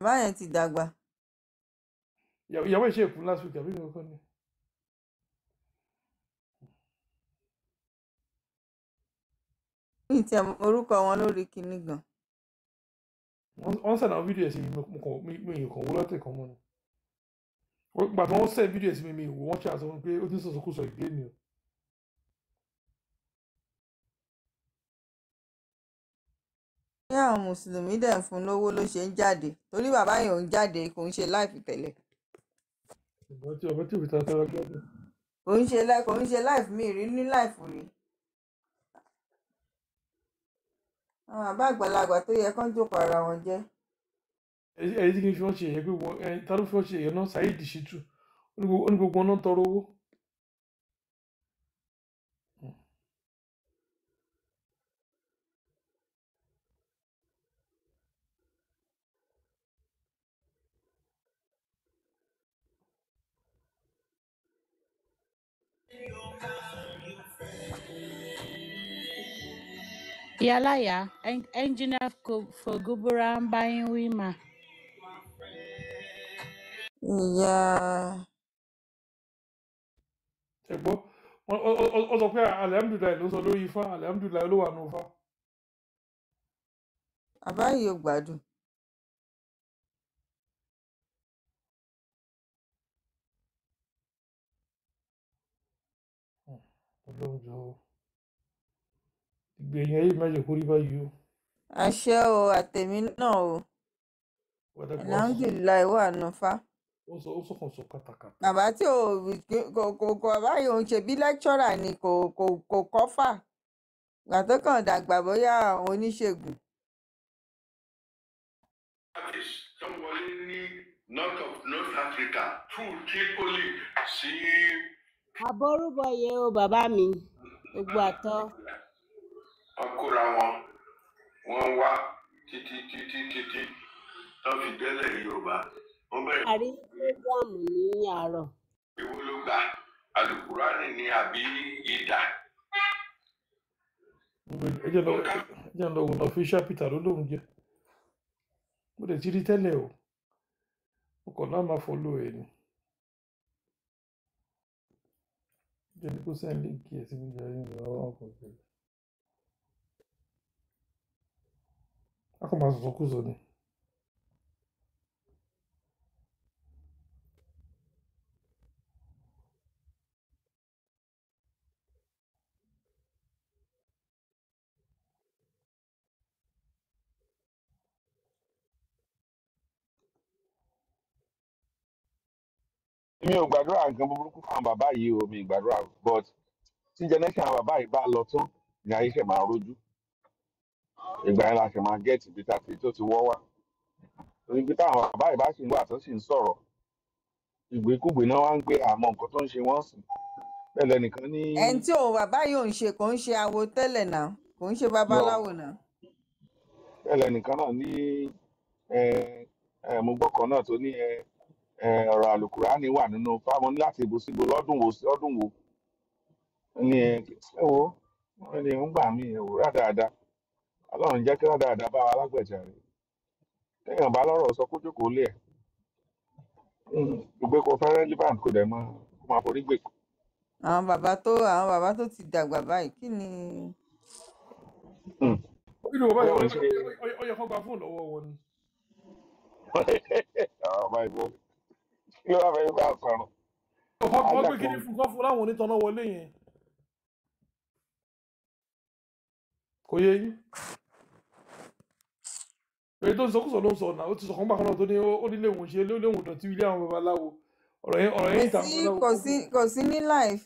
Bàbá yẹn ti dàgbà. Ìyàwó ìṣe ìkú last week àbí nǹkan ni. Ní ti orúkọ wọn lórí kinní gan. Wọ́n send àwọn fídíò ẹ̀ sí mi kàn wó lọ́tẹ̀ kan mọ́ ni. Gbàgbé wọ́n send fídíò ẹ̀ sí mi wò wọ́n ṣe àṣọ pé ó ti sọ̀sọ̀kúsọ̀ ìgbé ni o. Ní àwọn mùsùlùmí dẹ̀ ń fún lówó ló ṣe ń jáde torí bàbá yẹn ò ń jáde kò ń ṣe láìfì tẹ́lẹ̀. Ọ̀bẹ tí òbí tata gbọ́dọ̀. Kò ń ṣe láìfì mi rí ní láìfì rí. Àwọn àbá àgbàlagbà tó yẹ kán jókòó ara wọn jẹ́. ẹ̀yìn tí kì í fi wọ́n ṣe ẹ̀yẹ pé ta ló fi wọ́n ṣe ẹ̀yẹ náà Saheed Shittu ó ní gbogbo wọn náà ń tọrọ owó. Yálàyà ẹnjìnà Fògúbúra ń bá yín wí mà. ìyá ẹ̀gbọ́n ó sọ pé alihamudulilayi ló sọ lórí ifá alihamudulilayi ló wà nù ifá. bàbá yìí ò gbádùn. Ọlọ́run jọ ìgbẹ̀yìn ayé má jẹ́ kó rí báyìí o. àṣẹ o àtẹ̀mí náà o alhamdulilayi wà nù fa. ó sọkàn sọ kàtàkàtà. bàbá tí kò bàbá yìí òun ṣe bí lẹ́kṣọ́rà ni kò kọ́fà gbà tó kàn dàgbà bóyá àwọn oníṣègùn. tó wọlé ní North Africa through Tripoli sí. àbọrúbọyé o bàbá mi gbogbo àtọ. wọ́n kóra wọ́n wá títí tó fi délẹ̀ Yorùbá. àrí prógráàmù ní àárọ̀. èwo ló gbà Àlùkùránì ni àbí ìdá. ẹ jẹ́ lọ wọ̀nà official Peter ló lóun jẹ́ mo lè ti rí tẹ́lẹ̀ o mo kàn náà máa fọ́lọ́ ẹ̀ ni jẹ́ ní kó sẹ́yìn líǹkì ẹ̀ sí gbígbà yín lọ́wọ́ ọkọ̀ ìgbẹ́lẹ̀ a kò máa sọ̀sọ̀ kú sọ ni. mi ò gbàdúrà nǹkan burúkú fún àwọn bàbá yìí o mi gbàdúrà but tí generation àwọn bàbá yìí bá lọ tán ní ayé ṣe máa rójú ìgbà yẹn la ṣe máa gẹ́ẹ̀tì bí tàbí tó ti wọ́ wá torí pé táwọn bàbá yìí bá sì ń wà tó sì ń sọ̀rọ̀ ìgbékúgbé náà wá ń gbé àmọ́ nǹkan tó ń ṣe wọ́n sìn bẹ́ẹ̀ lẹ́nìkan ní. ẹni tí òun bàbá yìí òun ṣe kò ń ṣe awo tẹ́lẹ̀ náà kò ń ṣe babaláwo náà. bẹ́ẹ̀ lẹ́nìkan náà ní mo gbọ́ kan náà tó ní ọ̀rọ̀ àlùkùránì wà nínú fáwọn ní láti ibo síbo lọ́dún wo sí ọdún wo ní ẹ wo wọ́n ní ń gbà mí ẹ wò rádáadáa Ọlọ́run jẹ́ kí rádáadáa bá wa lágbẹ̀jà rẹ̀ téèyàn bá lọ́rọ̀ sọ kó jókòó lé ẹ̀ gbogbo kò fẹ́ relevant kò dẹ̀ mọ́ kó máa forí gbè. àwọn bàbá tó ti dàgbà báyìí kí ni. kí ló bá yọ ọyọ kan gba fóònù lọ́wọ́ wọn ni. ọmọ ìbò kí ló bá fẹ́ bá sọ̀rọ̀. ọkọ gbé kí ni fún kọ́ fún láwọn onítọ̀nà wọlé yẹn. kò yé yín. èyí tó ń sọkúsọ ló ń sọ náà ó ti sọ kàn bákan náà tó ní ó nílé òun ṣe lé òun dọ̀tí ilé àwọn babaláwo ọ̀rọ̀ yẹn ìta babaláwo. kò sí ní life.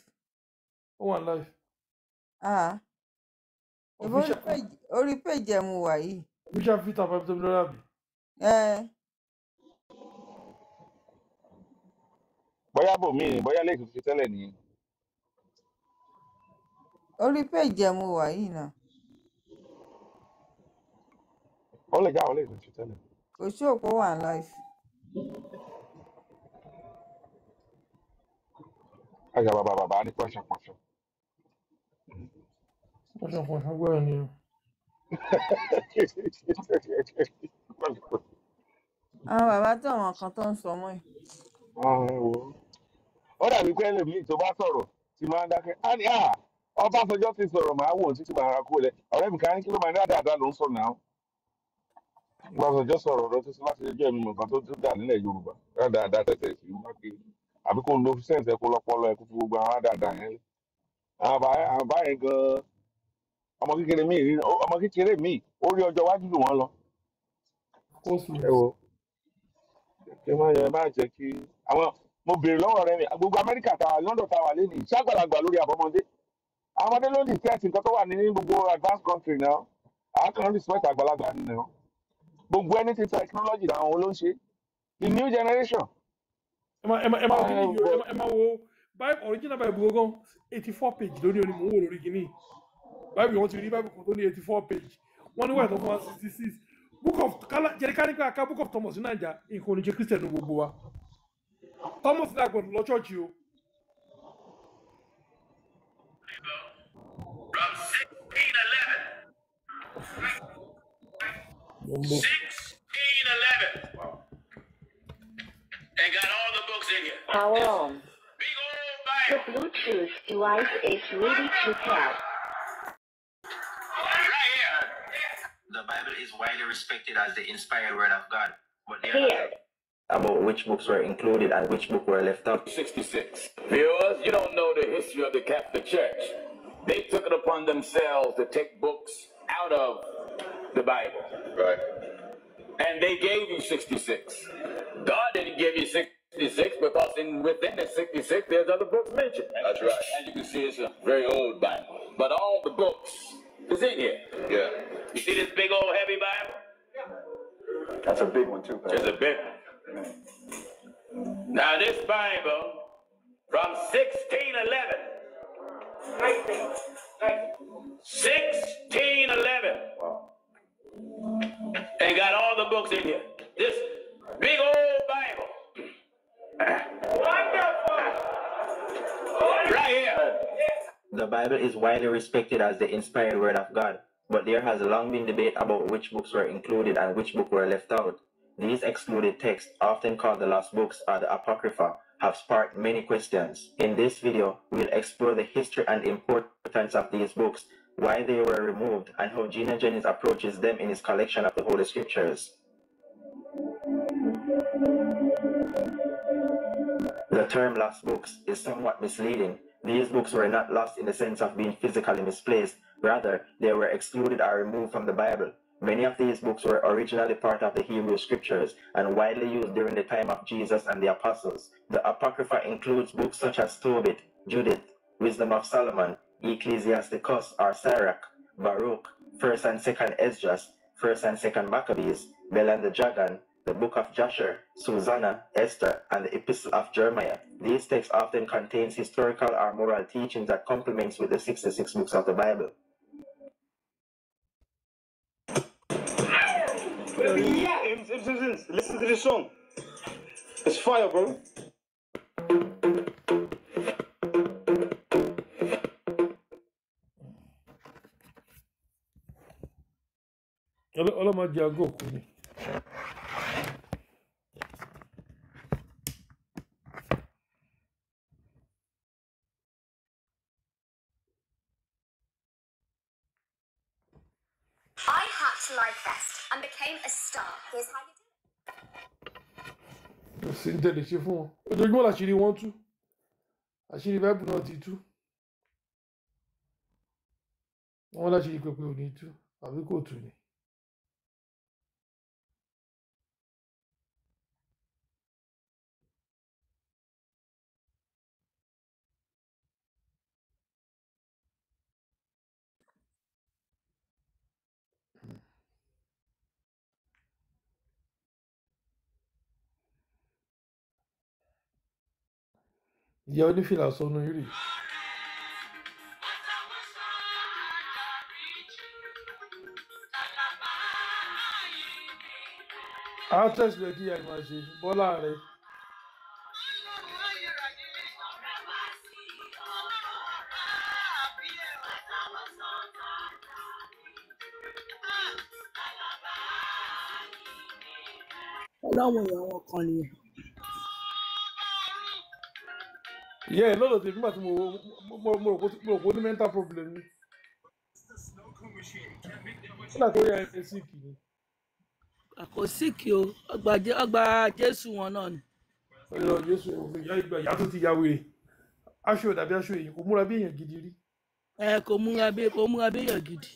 ó wà ní life. orí péjì ẹ̀ mu wà yìí. official Peter $5 bí. bóyá bòmí ni bóyá lè fi tẹ́lẹ̀ nìyẹn. orí péjì ẹ̀ mu wà yìí náà. ó lè já àwọn lè fi tẹ́lẹ̀. kò sí òpó wà ní life. àjà bàbá ní pọ̀ṣọ̀pọ̀ṣọ̀. pọ̀ṣọ̀pọ̀ṣọ̀ gbọ́dọ̀ ni o. àwọn bàbá tó àwọn kan tó ń sọ mọ́ ẹ̀. ó dàbí pé ẹlòmíì tó bá sọ̀rọ̀ tí máa ń dákẹ́ á ní Ọbásanjọ́ ti sọ̀rọ̀ máa wò títí máa ra kó lẹ̀ ọ̀rẹ́ mi ká ní kí ló máa ní dáadáa ló ń sọ náà. Ọbásanjọ́ sọ̀rọ̀ ọ̀rọ̀ tó sọ láti ẹjọ́ ẹ̀mí nǹkan tó dà nílẹ̀ Yorùbá dáadáa tẹ̀tẹ̀ sí wá kiri àbí kó lo sẹ́ǹsì ẹ̀kọ́ lọ́pọ̀lọ́ ẹ̀kú fún gbogbo àwọn dáadáa yẹn. àwọn báyẹn gan-an ọmọ kékeré míì ó rí ọjọ́ iwájú lù wọ́n lọ. ẹ wo kí má jẹ́ kí àwọn mo béèrè lọ́wọ́ rẹ mi gbogbo Amẹ́ríkà tàwa London tàwa lé ní ìṣàgbàlagbà lórí àbọ̀mọdé àwọn ọmọdé ló ń discuss nǹkan tó wà ní gbogbo advanced country náà àákàn respect àgbàlagbà nínú gbogbo anything technology làwọn ló ń ṣe the new generation. Emma wo Bible original Bible gan 84 page lórí oní mò ń wò lórí kìíní Bible wọn ti rí Bible kan tó ní 84 page wọ́n ní wà tó fún wa 66 book of jẹ́ríkà ká book of Thomas ní Naija nǹkan oníṣẹ́ Christian gbogbo wa Thomas náà gbọdọ̀ lọ church o. From 1611. And got all the books in here. Power on. The Bluetooth device is ready to pair. Right here. The Bible is widely respected as the inspired word of God, but there Here. about which books were included and which book were left out. 66. Viewers, you don't know the history of the Catholic Church. They took it upon themselves to take books out of the Bible. Right. And they gave you 66. God didn't give you 66 because within the 66 there's other books mentioned. That's right. As you can see, it's a very old Bible. But all the books is in here. Yeah. You see this big old heavy Bible? That's a big one too, Pastor. It's a big one. Now this Bible from 1611. 1611. Wow. And got all the books in here. This big old Bible. Wonderful. Right here. The Bible is widely respected as the inspired word of God, but there has long been debate about which books were included and which books were left out. These excluded texts, often called the lost books or the Apocrypha, have sparked many questions. In this video, we'll explore the history and importance of these books, why they were removed, and how Gina Jennings approaches them in his collection of the Holy Scriptures. The term lost books is somewhat misleading. These books were not lost in the sense of being physically misplaced. Rather, they were excluded or removed from the Bible. Many of these books were originally part of the Hebrew Scriptures and widely used during the time of Jesus and the Apostles. The Apocrypha includes books such as Tobit, Judith, Wisdom of Solomon, Ecclesiasticus or Sirach, Baruch, 1st and 2nd Esdras, 1st and 2nd Maccabees, Bel and the Dragon, the Book of Jasher, Susanna, Esther, and the Epistle of Jeremiah. These texts often contain historical or moral teachings that complements with the 66 books of the Bible. Listen to this song. It's fire, bro. Ọlọ́mọ jẹ́ agó òkú ni. I hacked Live Fest and became a star. Here's how you do it. Kò sí ní tẹ̀lé ṣe fún wọn. Ojoojúmọ́ làṣírí wọn tú. Àṣírí Báíbù náà ti tú. Wọ́n láṣírí pẹpẹ ò ní tú àbí kò tú ni. Ìyá onífìlà sọnù yìí. Actress rẹ̀ kí àìmọ̀ ṣe Bọ́lá rẹ̀. Ọlọ́run èèyàn wọn kan nìyẹn. Ìyá ẹ̀ lọ́dọ̀ tèmi nígbà tí mo rò pé ó ní mental problem ni. Nígbà tó yẹ ẹ̀ síìkì ni. Kò síìkì o, ọgbà Jésù wọn náà ni. Ọ̀yọ́ Jésù ìyá tó ti ya wèrè. Aṣọ ìdàbí aṣọ èyí kò múra bí èèyàn gidi rí. Kò múra bí èèyàn gidi.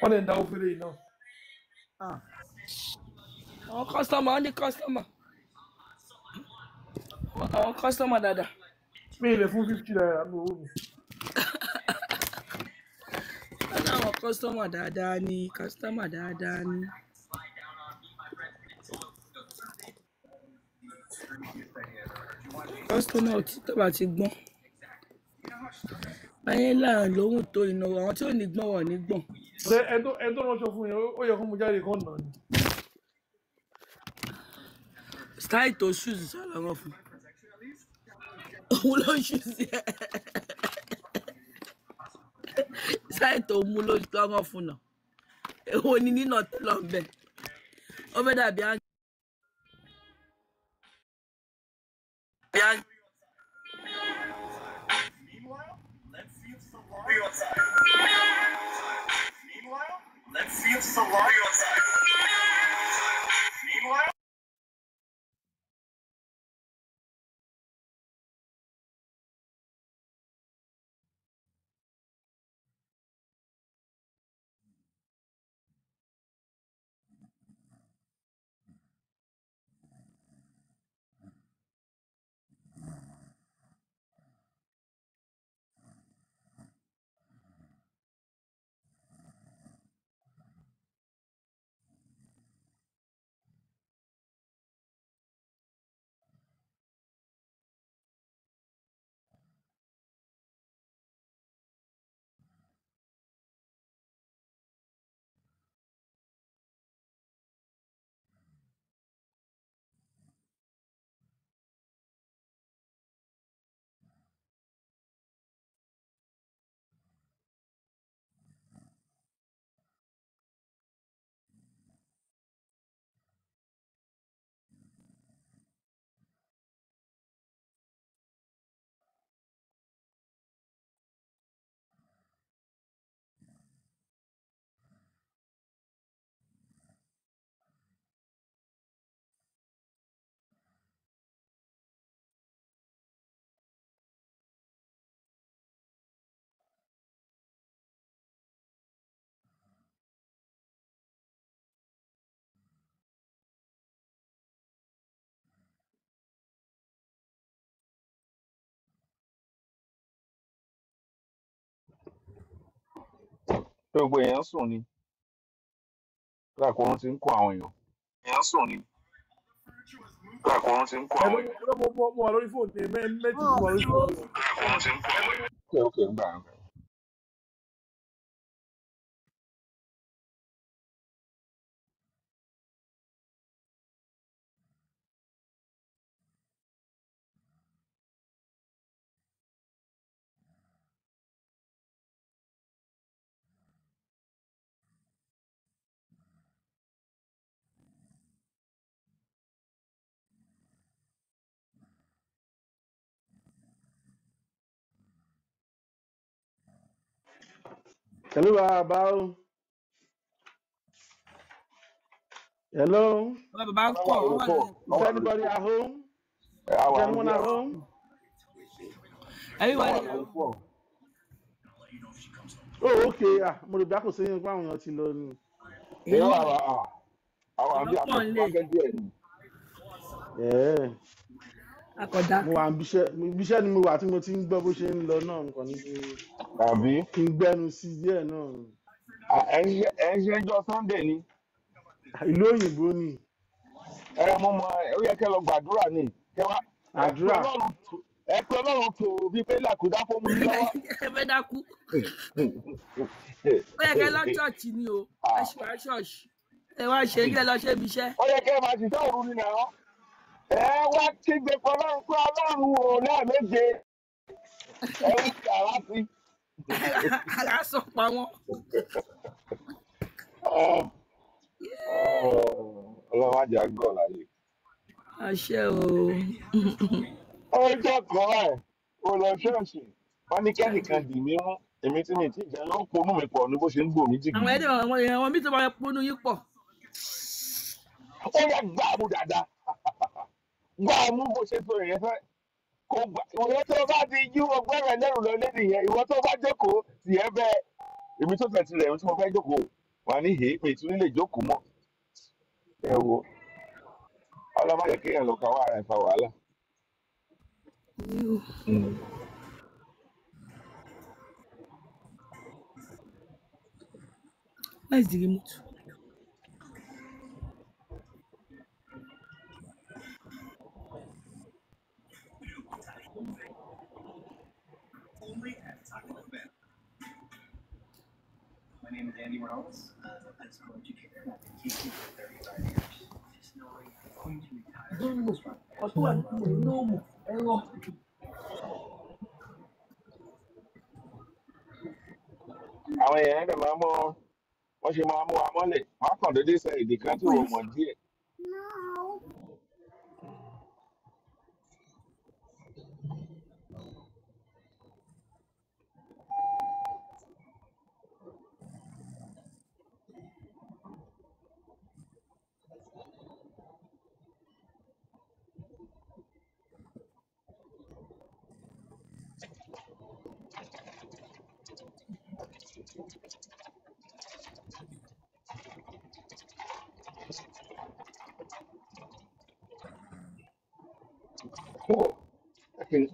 Wọ́n lè ń dáwó fẹ́lẹ́ yìí náà. Àwọn customer, wọ́n ní customer. Àwọn customer dáadáa. Mi ilẹ̀ fún 50 naira ní owó mi. Wọ́n ní àwọn customer dáadáa ni, customer dáadáa ni. Customer ò tí tó bá ti gbọ́n. Ayé láàrin lóhùn tó ìnáwó, àwọn tí ò ní gbọ́n wọ̀ ní gbọ́n. Ṣé ẹ tó ránṣọ fún yẹn, ó yẹ kó mu jáde kan nà ni. Style tó shoes ṣàlọ́rọ̀ fún. Òun ló ń shoes yẹ. Style tó mú ló lọ́rọ̀ fún náà. Èwo ni nínà tó lọ bẹ̀. Ó fẹ́ dàbí á. Let's see if Solari on side. Meanwhile. Gbogbo èèyàn sùn ni. Láàkó wọn ti ń kó àwọn èèyàn. Èèyàn sùn ni. Láàkó wọn ti ń kó àwọn èèyàn. Mo wà lórí fóònù tè méjì mo wà lórí fóònù. Láàkó wọn ti ń kó àwọn èèyàn. Ok, ń gbà ń gbà. Hello, Bao. Hello. Is anybody at home? Is anyone at home? Everybody. Oh, okay. Mo lè bá kò sí yín pé àwọn èèyàn ti lọ ni. Àwọn àbí àkọ́kọ́ díẹ̀ ni. Mo wà níbiṣẹ́ ni mo wà tí mo ti ń gbọ́ bó ṣe ń lọ náà nǹkan ní àbí kí n gbẹ́nu sí díẹ̀ náà. Ẹ ń ṣe ẹjọ́ Sunday ni. Ìlú òyìnbó ni. Mo mọ ó yẹ kẹ́ lọ gbàdúrà ni. Àdúrà. Ẹ pé Ọlọ́run tó bí pé làkúdá fún mi lọ́wọ́. Ẹ fẹ́ dákú. Ó yẹ kẹ́ lọ ṣọ́ọ̀ṣì ni o. Ẹ ṣe wá ṣọ́ọ̀ṣì. Ẹ wá ṣe kí ẹ lọ ṣe ibi iṣẹ́. Ó yẹ kẹ́ máa ṣiṣẹ́ òru nínú ẹ̀rọ. Ẹ wá kígbe pé Ọlọ́run pé Ọlọ́run ò lẹ́ẹ̀méje. Ẹ wá sí àrá sí. Àrá sọ pa wọ́n. Ọlọ́run á jà gọ̀ láyé. Àṣẹ o. Ọjọ́ kan ẹ̀ o lọ ṣọ́ọ̀ṣì wọ́n ní kẹ́nìkan dì mí mú èmi tí mi ti jẹ́ ló ń ponú mi pọ̀ ní bó ṣe ń gbò mí jìgì. Àwọn èèyàn mi tó máa ponú yín pọ̀. Ó yẹ gbàmù dáadáa gbàmù bó ṣe tó ìyẹn fẹ́ kó gbà ìwọ tó bá ti yí ọgbẹ́ rẹ lẹ́rù lọ lé nìyẹn ìwọ tó bá jókòó tì ẹ́ bẹ́ẹ̀ èmi tó fẹ́ tirẹ̀ tí mo fẹ́ jókòó wà ní hèé pé ìtúní lè jókòó mọ́ ẹ wo ọlọ́mọ yẹ kéèyàn lọ kàwá ara ẹ̀ fa wàhálà. Where's the remote? My name is Andy Morales. I'm a high school educator. I've been teaching for 35 years. Just know I'm going to retire from this run. Àwọn èèyàn dẹ̀ máa mọ wọ́n ṣe máa mú wa mọ́lẹ̀ wọ́n á kàn déédéé sọ èdè kan tí wọ́n mọ̀ díẹ̀.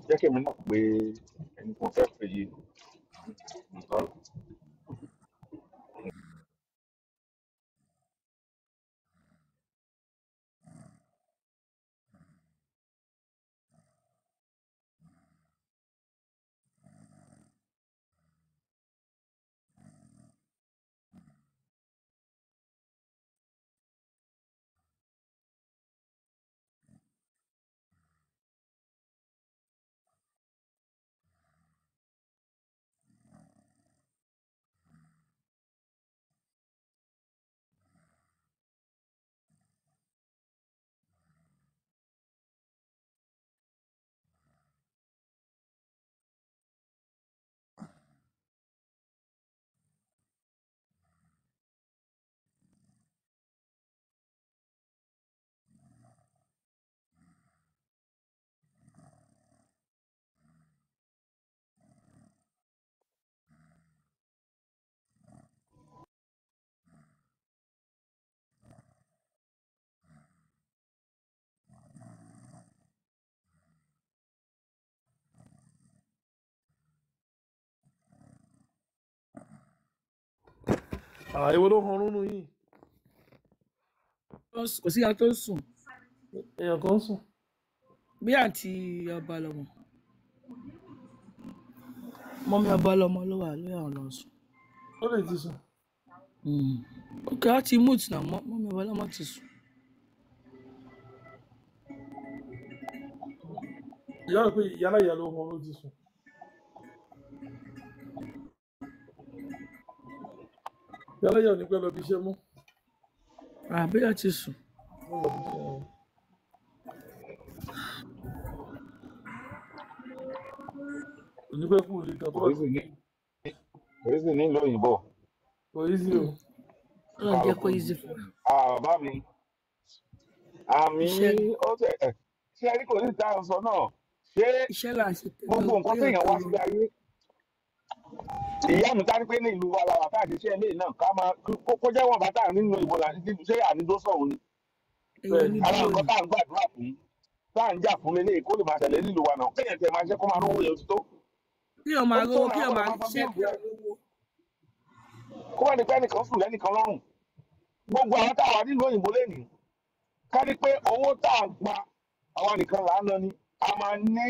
Jẹ́ kí èmi náà pé ẹni tó fẹ́ pè yìí. Èwo ló han nínú yìí? Kò sí àwọn tó ń sùn. Èèyàn kan ń sùn. Bí àǹtí Ọbalọmọ. Mọ́mí Ọbalọmọ ló wà lórí àwọn lọ sùn. Ó lè ti sùn. Ok, á ti mute náà, Mọ́mí Ọbalọmọ ti sùn. Ìyá rẹ̀ pé yálà ìyá ló han ló ti sùn. Yálà ìyá ò ní pẹ́ lọ bí iṣẹ́ mọ́. Àbíyá ti sùn. Onípẹ́ kú òde kan tó wà. Oríṣi nílò òyìnbó. Oríṣi o. Ọlọ́run jẹ́ kó easy fún wa. Bàbá mi. Àmì ó tẹ̀ ṣé ẹni kò ní ìta ọ̀sán náà ṣé gbogbo nǹkan téèyàn wá sí ayé. Ìyá mi ká ní pé ní ìlú wa la wà tá àti iṣẹ́ ilé náà ká máa kó jẹ́ wọn bàtà nínú ìbò là ṣé ànídó sọ̀run ni. Àwọn nǹkan tá à ń gbàdúrà fún tá à ń jà fún lélẹ́yìí kó lè máa ṣẹlẹ̀ nílùú wa náà kéèyàn tẹ̀ máa ṣe kó máa rówó yẹn ti tó. Kí o máa rówó kí o máa ṣe kí o rówó. Kó wá ní pé ẹnìkan sùn lẹ́nìkan lọ́rùn. Gbogbo àwọn táwa nínú òyìnbó lẹ́nìí ká ní pé owó tá à ń pa àwọn nìkan là ń lọ ni a máa ní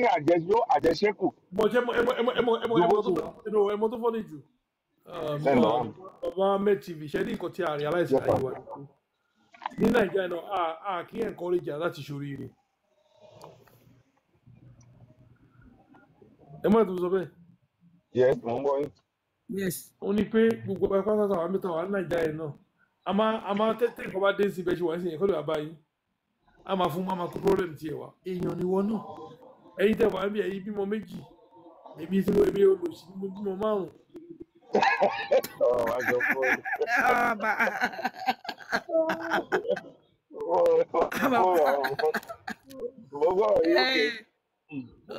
àjẹṣẹ́kù. Mo jẹ́ ẹmọ tó fọ́nì jù. Bàbá Ahmed TV ṣe ní nǹkan tí a realize láyé wa ní Nàìjíríà náà a kì í encourage láti ṣoríire. Ẹ má tó sọ bẹ́ẹ̀. Yes, mo ń bọ̀ yín. Yes. Ó ní pé gbogbo ọba pátá àwọn mẹ́ta wà ní Nàìjíríà náà a máa tẹ́tẹ́ nǹkan bá dé sí ibẹ̀ ṣe wà sí yẹn kó lè wá báyìí a máa fún máa kó problem tiẹ̀ wá èèyàn ni wọ́n náà ẹ̀yin tẹ̀ wá bí ẹ̀yin bímọ méjì èmi tí mo olùsí mo bímọ márùn.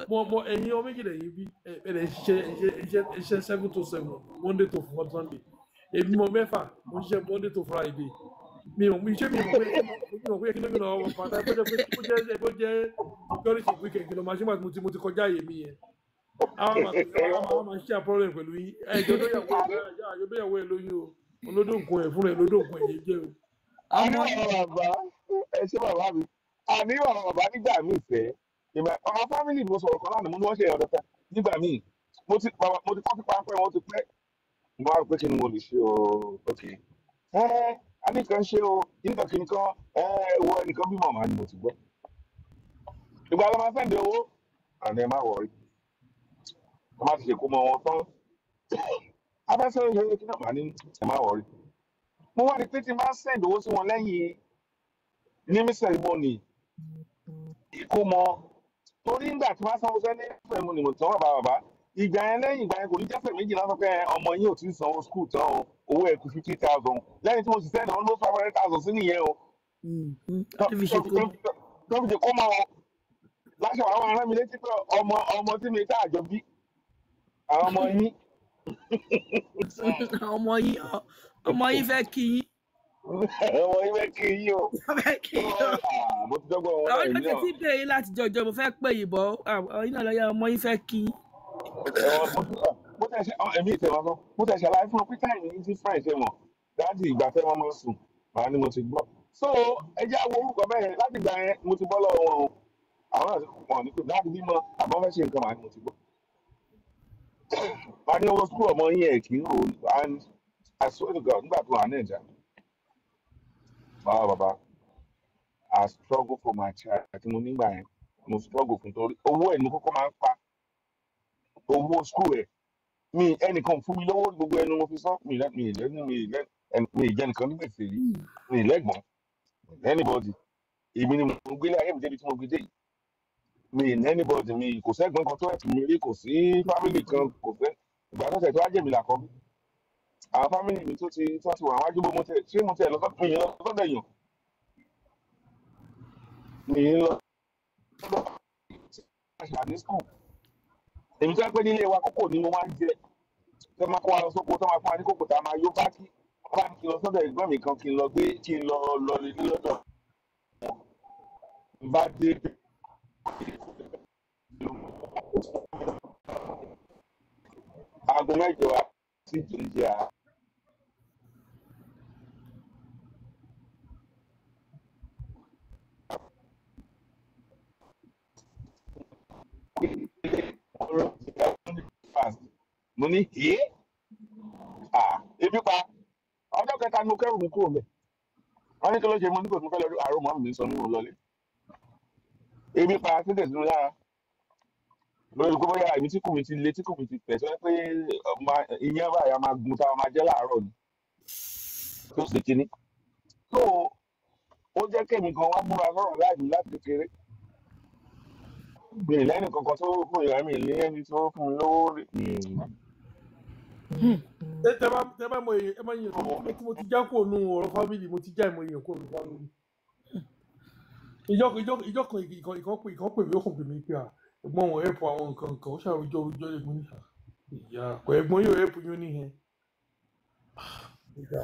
Mo ẹ̀yin ọmọ méjì lẹ́yìn bí ẹ̀rẹ̀ iṣẹ́ 7 to 7 Monday to Sunday èmi mọ mẹ́fà mo ṣiṣẹ́ Monday to Friday mi ò iṣẹ́ mi ò pé ìwọ̀n pé kí ló gbìnà ọmọ pàtàkì bó jẹ́ security weekend kí ló máa ṣe máa mo ti kọjá àyè mi yẹn àwọn máa ṣe problem pẹ̀lú yín ẹjọ́ lóyàwó ẹ lóyún o olódò nǹkan ẹ̀ fúnra ẹ̀ lódò nǹkan ẹ̀ jẹ́ o. àní bàbá ẹ ṣe bàbá mi àní bàbá nígbà míì fẹ́ ọmọ fámìlì mo sọ̀rọ̀ kan lánàá mo ní wọ́n ṣe ọ̀dọ̀ kan nígbà míì mo ti kọ́ fipá pẹ́ wọn ti pẹ́ mo wá rò pé kí ni mo lè ṣe o ok a ní kan ṣe o nígbà kí nìkan wọ ẹnìkan bímọ màá ni mo ti gbọ́ ìgbà ló máa fẹ́ǹdẹ̀ owó àná ẹ má wọrí wọ́n má ti ṣe kó mọ wọn tán afẹ́fẹ́ ìṣẹ́yẹ kí náà màá ní ẹ má wọrí mo wá ní pé tí máa send owó sí wọn lẹ́yìn naming ceremony ìkómọ torí ńgbà tí wọ́n sanwó sẹ́ni ceremony mo tán bàbá ìgbà yẹn lẹ́yìn ìgbà yẹn kò ní jẹ́sẹ̀ méjì lásán pé ọmọ yín ò tí ì sanwó school tán o owó ẹ̀ kù 50,000 lẹ́yìn tí mo sì send almost 500,000 sí nìyẹn o tó fi ṣe kó mọ láṣọ àwọn ará mi létí pé ọmọ tí mi ká àjọ bí àwọn ọmọ yín ọmọ yín fẹ́ kí yín. ọmọ yín fẹ́ kí yín o. mo ti dọ́gbọ́n wọn náà yìí náà. ọjọ́ tí bẹ́ẹ̀ yín láti jọjọ mo fẹ́ pè yìí bọ́ ọyìn náà lọ́yà ọmọ yín fẹ́ kí yín. èmi ìtẹ̀wọ́n sọ mo tẹ̀ ṣàlàyé fún ọ pé táyì ní different ṣe mọ̀ láti ìgbà fẹ́ wọn máa sùn màá ní mo ti gbọ́. so ẹ jẹ́ àwọn orúkọ bẹ́ẹ̀ láti ìgbà yẹn mo ti bọ́ lọ́wọ́ wọn o àwọn náà wọn ní pé láti bímọ àbọ̀ fẹ́ ṣe nǹkan màá ní mo ti gbọ́. màá ní owó sukúl ọmọ yín ẹ̀ kì í rò and I swear to God nígbà tó wà ní ìjà bàbá I struggle for my child àti mo nígbà yẹn mo struggle fún torí owó ẹ̀ ní kókó máa ń pa owó sukúl ẹ̀ mi ẹnìkan fún mi lọ́wọ́ gbogbo ẹnu mo fi sọ mi ìjẹ́ nìkan ní gbèsè rí mi ìlẹ́gbọ̀n anybody èmi ni mo gbélé ayé mi débi tí mo gbé dé yìí mi anybody mi kò sẹ́gbọ́n kan tó ẹ̀tù mi rí kò sí family kan kò fẹ́ ìgbà tó tẹ̀ tó wájẹ̀ mi làkọ́ bí àwọn family mi tó ti wà wájú bó mo tẹ̀ ṣé mo tẹ̀ lọ́sọ́dọ̀ èèyàn mi ń lọ sọ́dọ̀ àṣà ní school èmi tó ń pẹ́ nílé wa kókò ni mo máa ń jẹ tó máa kó wa lọ sóko tó máa fún wa ní kókò tá a máa yó bá kí n lọ sọ́dọ̀ ẹ̀gbọ́n mi kan kí n lọ gbé kí n lọ lè ní lọ́dọ̀ bá dé aago mẹ́jọ sí jìnjẹ a. mo ní ebi pa ọjọ́ kẹta ni mo kẹ́rù mi kúrò mẹ́ wọ́n ní kí ló ṣe mo ní kò tún fẹ́ lọ àárò mọ́ mi sọ nínú lọlé ebi pa títẹ̀ sínú lára lórí kó bóyá èmi tí kò mi ti le tí kò mi ti tẹ̀ sọ pé ìyẹn báyà máa gun táwọn máa jẹ́ láàárọ̀ ni tó sì kíní tó ó jẹ́ kẹ́mi kan wá múra lọ́rọ̀ láàbí láti kékeré mi lẹ́nu kankan tó fún ìyá mi ní ẹni tó fún mi lówó rí. tẹ bá mọ èèyàn ẹ máa yẹn tí mo ti já kó nu ọ̀rọ̀ fámìlì mo ti já ìmọ̀ èèyàn kó nu fámìlì. ìjọ kan ìkan pè mí ó kàn pè mí pé ẹ̀gbọ́n wọn ẹ̀pù àwọn nǹkan nǹkan ó ṣàròjọ òjò ẹ̀gbọ́n níta ìyá àpò ẹ̀gbọ́n yóò ẹ̀pù yóò níhẹn.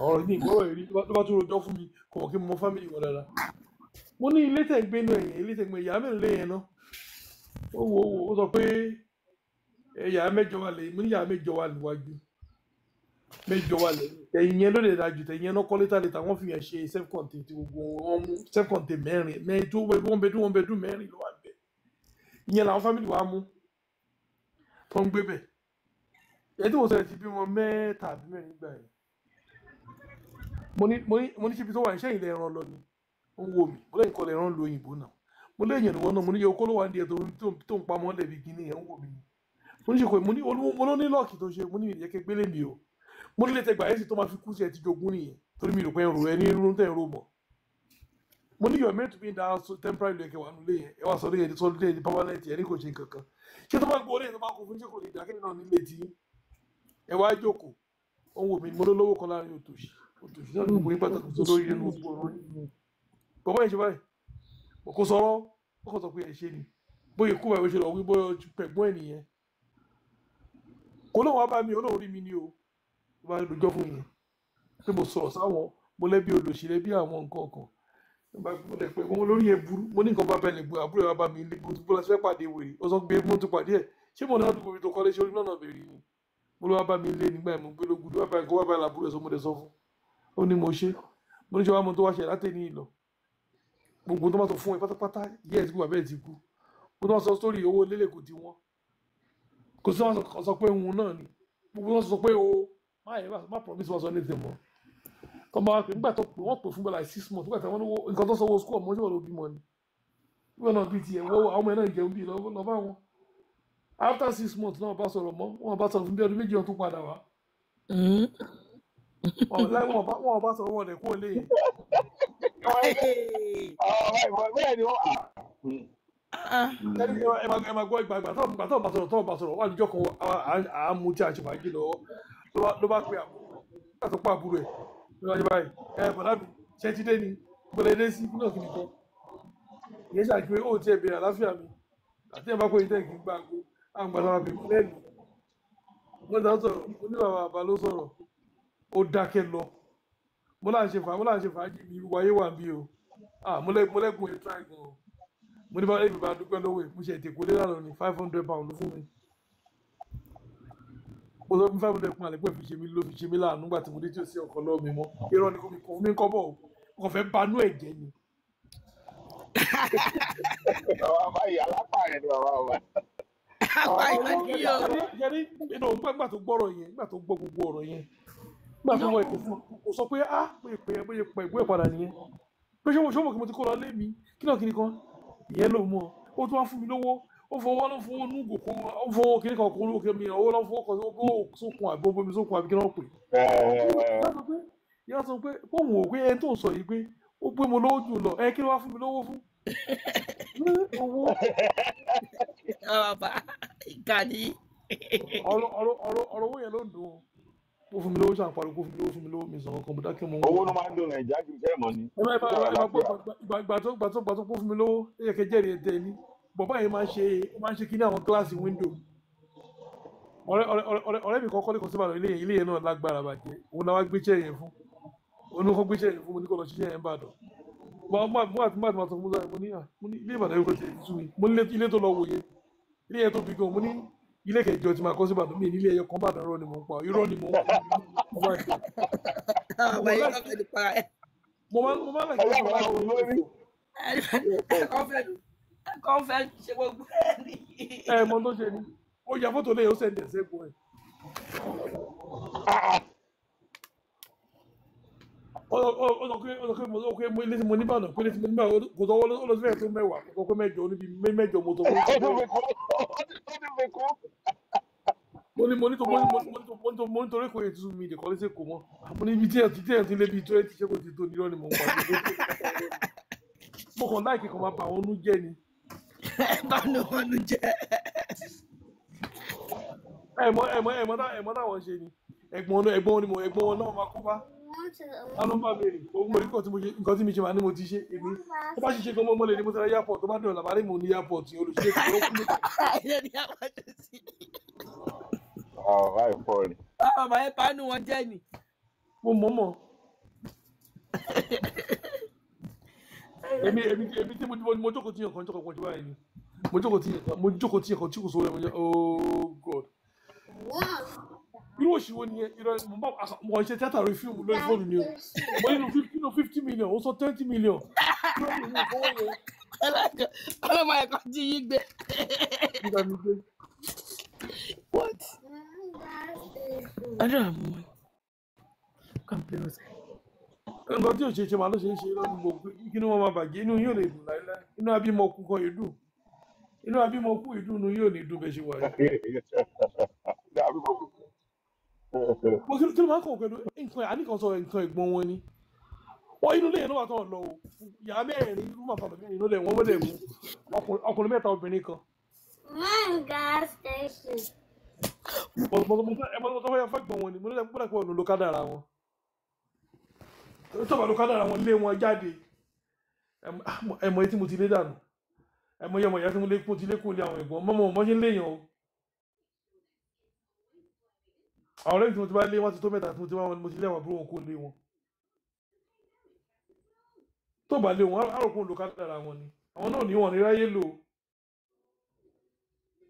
ọ̀rọ̀ ní ìgbọ́rọ̀ èrí tó bá tún rojọ́ fún mi kò mọ̀ kí mo mọ fámìlì wọn dáadáa. mo ní ilé tẹ̀ ń gbé inú ẹ̀yìn ilé tẹ̀ ń gbé ìyá mẹ́rin lé yẹn náà. ó sọ pé ẹ̀yà mẹ́jọ wà lẹ́yìn mo ní ìyá mẹ́jọ wà níwájú mẹ́jọ wà lẹ́yìn ẹ̀yìn yẹn ló lè dájú tẹ̀yìn yẹn náà kọ́ létà létà wọ́n fi yẹn ṣe self-contained tí gbogbo wọn mú self-contained mẹ́rin tó one bedroom mẹ́rin ló wà bẹ́ẹ̀ ìyẹn làwọn fámìlì wa mú tó ń gbé bẹ̀ ẹ̀ tí mo sọ ẹ̀ ti bí wọn mẹ́ta àbí mẹ́rin gbà yẹn mo ní síbi tó wà níṣẹ́ ilẹ̀ ẹran lọ ni ó ń wo mi mo lẹ́yìn kọ́ lẹ̀ ẹran lo òyìnbó náà mo lé èèyàn lọ́wọ́ náà mo ní yẹ okó ló wà ní ẹ̀ tó ń pamọ́ lẹ́bi gíní ẹ̀ ń wò mí mo ní ṣe kò mo ló ní lọ́ọ̀kì tó ṣe mo ní ìyẹ́kẹ́ gbélé mi o mo ní lè tẹ gbà ẹ́ sì tó máa fi kú sí ẹ ti jogún nìyẹn torí mi rò pé ẹrù ẹ ní irun tẹ̀ ń rò mọ́ mo ní you're meant to be in that house temporary lẹ́kẹ̀ wà nílé yẹn ẹ wá sọ lẹ́yìn tó lé ní permanent yẹn ní kò ṣe nǹkan kan ṣé tó bá gbọ́ lẹ́yìn tó bá kó fún ṣé kò lè dá kẹ́ni náà nílé tí ẹ wá jókòó ó ń wò mí mo ló lówó kan láàrin òtòṣì náà ní gbogbo yín pàtàkì tó lórí ẹnu gbogbo ọ̀rọ̀ yìí bàbá yẹn ṣe báyìí kò sọ̀rọ̀ ó kàn sọ pé ẹ ṣe ni bóyá kú báyìí ó ṣe lọ wí bóyá pẹ̀gbọ́n ẹ̀ nìyẹn kò lóun wá bá mi olóhùn rí mi ní o tó bá lójọ́ fún yẹn pé mo sọ̀rọ̀ sáwọn mo lẹ́bi olóṣì lẹ́bi àwọn nǹkan kan Bá gbọ́dọ̀ pé wọn lórí ẹ burú mo ní nǹkan bá bẹ̀rẹ̀ gbọ́ àbúrò wa bá mi lé mo ti bọ́lá sí fẹ́ pàdé wèrè ó sọ pé mo tún pàdé ẹ̀ ṣé mo náà dùgbò mi tó kọ́lé ṣe orí náà bèrè ni mo ló wá bá mi lé nígbà mo gbé lógun wá bá nǹkan wá bá làbúrò ẹ̀ sọ mo dẹ̀ sọ fún ó ní mo ṣe mo ní ṣe wá mo tó wá ṣe láti ní ìlọ gbogbo tó má sọ fún ẹ pátápátá yẹ ẹ ti kú bàbá ẹ ti kú mo tó wá sọ sórí owó lélẹ̀ kò ti wọ́n kò sí wọn sọ pé òun náà ni gbogbo wọn sọ pé o má promise wọn sọ ní tèmọ́ tọ́mọ wa pè nígbà tó pè wọ́n pè fún bẹ́ẹ̀ like 6 months nígbà tí wọ́n ní nǹkan tó sanwó school ọmọ ṣé wọ́n ló bímọ ni wọ́n náà bí tiẹ̀ wọ́n àwọn ọmọ ẹ̀ náà jẹun bí lọ́ bá wọn after 6 months náà bá sọ̀rọ̀ mọ́ wọn bá sọ̀rọ̀ fún bí ọdún méjì wọn tún padà wá wọn bá sọ̀rọ̀ wọn lẹ̀ kó lé yẹn. bẹ́ẹ̀ ni wọ́n ẹ máa gbọ́ ìgbà tó bá sọ̀rọ̀ wà níjọ́ kan àámu tí a ṣe fàájì lọ́wọ́ ló bá pè àbúrò tó pa àbúrò ẹ̀ lọ́wọ́ báyìí bọ̀dá mi ṣe ti dé ni gbọ́dọ̀ dé sí náà kìíní kan ìyẹn ṣàkíyè ó ti ẹ̀ bèrè àláfíà mi àti ẹ̀ bá kó ìtẹ́ kì í gbà gbó àwọn gbàdá wa bèrè lẹ́nu wọ́n dá sọ̀rọ̀ oníbàbà àbá ló sọ̀rọ̀ ó dákẹ́ lọ mo láà ṣe fàájì mi wáyé wà bí o mọ́lẹ́gùn ẹ̀ tíráì gan o mo ní bá ẹ̀mí bá dúpẹ́ lọ́wọ́ ẹ̀ mo ṣe ètè kó dé lánàá ní £500 ló fún mi mo sọ fún £500 àlẹ́ pé fi ṣe mí láàánú nígbà tí mo dé tí ó sí ọkọ̀ lọ́wọ́ mi mọ́ irọ́ ni kò fún mi kọ́ bọ̀ o kò fẹ́ banú ẹ̀ jẹ́ ni. bàbá báyìí alápá rẹ̀ ni bàbá wa. yẹri inú nígbà tó gbọ́rọ̀ yẹn nígbà tó gbọ́ gbogbo ọ̀rọ̀ yẹn nígbà tó wọ ètò fún kò sọ pé bóyá ìgbó ìpadà nìyẹn pé ṣé mo kí mo ti kó lọ lé mi kí náà kíni kan ìyẹn ló mú ọ ó tún wá fún mi lówó ó fọwọ́ núgò kó ó fọwọ́ kíní kan kó lókè mi owó lọ́wọ́ fọwọ́ kan sókun àbí ó bomi sókun àbí kí náà pè. ìyá sọ pé òun ò pé ẹni tó ń sọ yìí pé ó pé mo lówó jù lọ kí ló wá fún mi lówó fún. owó. ìkànnì. ọ̀rọ̀ owó yẹn ló ń dùn ó fún mi lówó ṣàǹparí kó fún mi lówó mi sọ̀rọ̀ kan mo dákẹ́ mọ́. owó ló máa ń dùn nàìjíríà ju iṣẹ́ ìmọ̀ ni. ìgbà tó kó fún mi lówó ẹ̀yẹ kẹjẹ́ rẹ̀ tẹ̀ ní bọ̀bá yẹn máa ń ṣe kí ní àwọn kíláàsì wíńdò ọ̀rẹ́ mi kọ́kọ́ lẹ́kọ̀ọ́ síbàdàn ilé yẹn náà lágbára bàjẹ́ òun náà wá gbéṣẹ́ yẹn fún oníkọ́ gbéṣẹ́ yẹn fún mo ní kọ́ lọ ṣiṣẹ́ yẹn bàdàn mo àti máa sọ fún mo ní ilé ìbàdàn yóò kọ́ tẹ̀ sú mi mo ní ilé tó lọ wò yẹn ilé yẹn tó bí gan mo ní ilé kẹjọ tí máa kọ́ síbàdàn mi ní ilé ẹyọ kan bàdàn irọ́ ni mo ń pa irọ́ ni mo ń pa mo máa ń kọ́fẹ́ ṣe gbogbo ẹ̀ mọ tó ṣe ni ó ya fọ́tò lẹ́yìn ó sẹ́ndẹ̀ sẹ́gun ẹ̀ ó sọ pé mo ilé tí mo ní bàdàn pé ilé tí mo ní bàdàn kò sọ ó lọ sí fẹ́ẹ̀ tó mẹ́wàá kò kọ́ mẹ́jọ níbi mẹ́jọ mo tó mo nítorí kò yẹ tuntun mi ìdẹ̀kọ́ lẹ́sẹ̀ kò mọ́ mo ní ibi tí ẹ̀ ti lé bíi 20 ṣé kò ti tó nírọ́ ni mo ń pa mo kàn láìkí kan máa bà wọn nú jẹ́ ni. báwo wọn nú jẹ́. ẹ̀mọ́ táwọn ṣe ni ẹ̀gbọ́n wọn náà máa kó bá aló ń bá béèrè òun mọ̀ nǹkan tí mi ṣe máa ní mo ti ṣe èmi tó bá ṣiṣẹ́ gan mọ́ lè ní mo tẹ́lẹ̀ airport tó bá dùn làbárí mo ní airport olùṣèlú tó kú lókè. báyìí fọ́ ni. bàbá ẹ pánú wọn jẹ́ ni. mo mọ̀ èmi tí mo jókòó tí yàn kan jókòó jù báyìí ni mo jókòó tí yàn kan tí kò sówó ẹ̀ oh god irú òṣìwò ni irọ́ mo ṣe tíátà rí fíìmù lórí fóònù ni o mo nínú 50 million ó sọ 20 million ọlọ́mọ ẹ̀kọ́ tí yí gbé. What? I don't have money. Come play with me. Nǹkan tí òṣèṣe máa ló ṣe ń ṣe lọ́dún gbogbo kí ni wọ́n máa bàjẹ́ inú yóò lè dùn láíláí inú abímọ kú kan yìí dùn inú abímọ kú ìdùnnú yóò ní dùn bẹ́ẹ̀ ṣe wà yìí. mo kí ló máa ń kọ̀ pẹ̀lú nǹkan àníkan sọ nǹkan ẹ̀gbọ́n wọn ni wọ́n inú lẹ́yìn náà wà tán lọ o yàrá mẹ́rin irú màtà lọ mẹ́rin lọ́lẹ̀ wọ́n mọ́lẹ̀ mú ọkùnrin mẹ́ta obìnrin kan. mo tó fẹ́ gbọ́n wọn ni mo lọ́lẹ̀ gbọ́dọ̀ pé ọ̀nà ló ká dára wọn tó bá ló ká dára wọn lé wọn jáde ẹ̀mọ̀ etí mo ti lé dànù ẹ̀mọ̀ yẹmọ̀ ìyá tí mo ti lé kó lé àwọn ẹ̀gbọ́n mọ́mọ́ ṣe ń léèyàn o àwọn ọ̀rẹ́ tí mo ti bá lé wọ́n ti tó mẹ́ta tí mo ti lé àwọn àbúrò wọn kó lé wọn tó bá lé wọn àròkùn lò kádàrà wọn ni àwọn náà ní wọn ní ráyé lò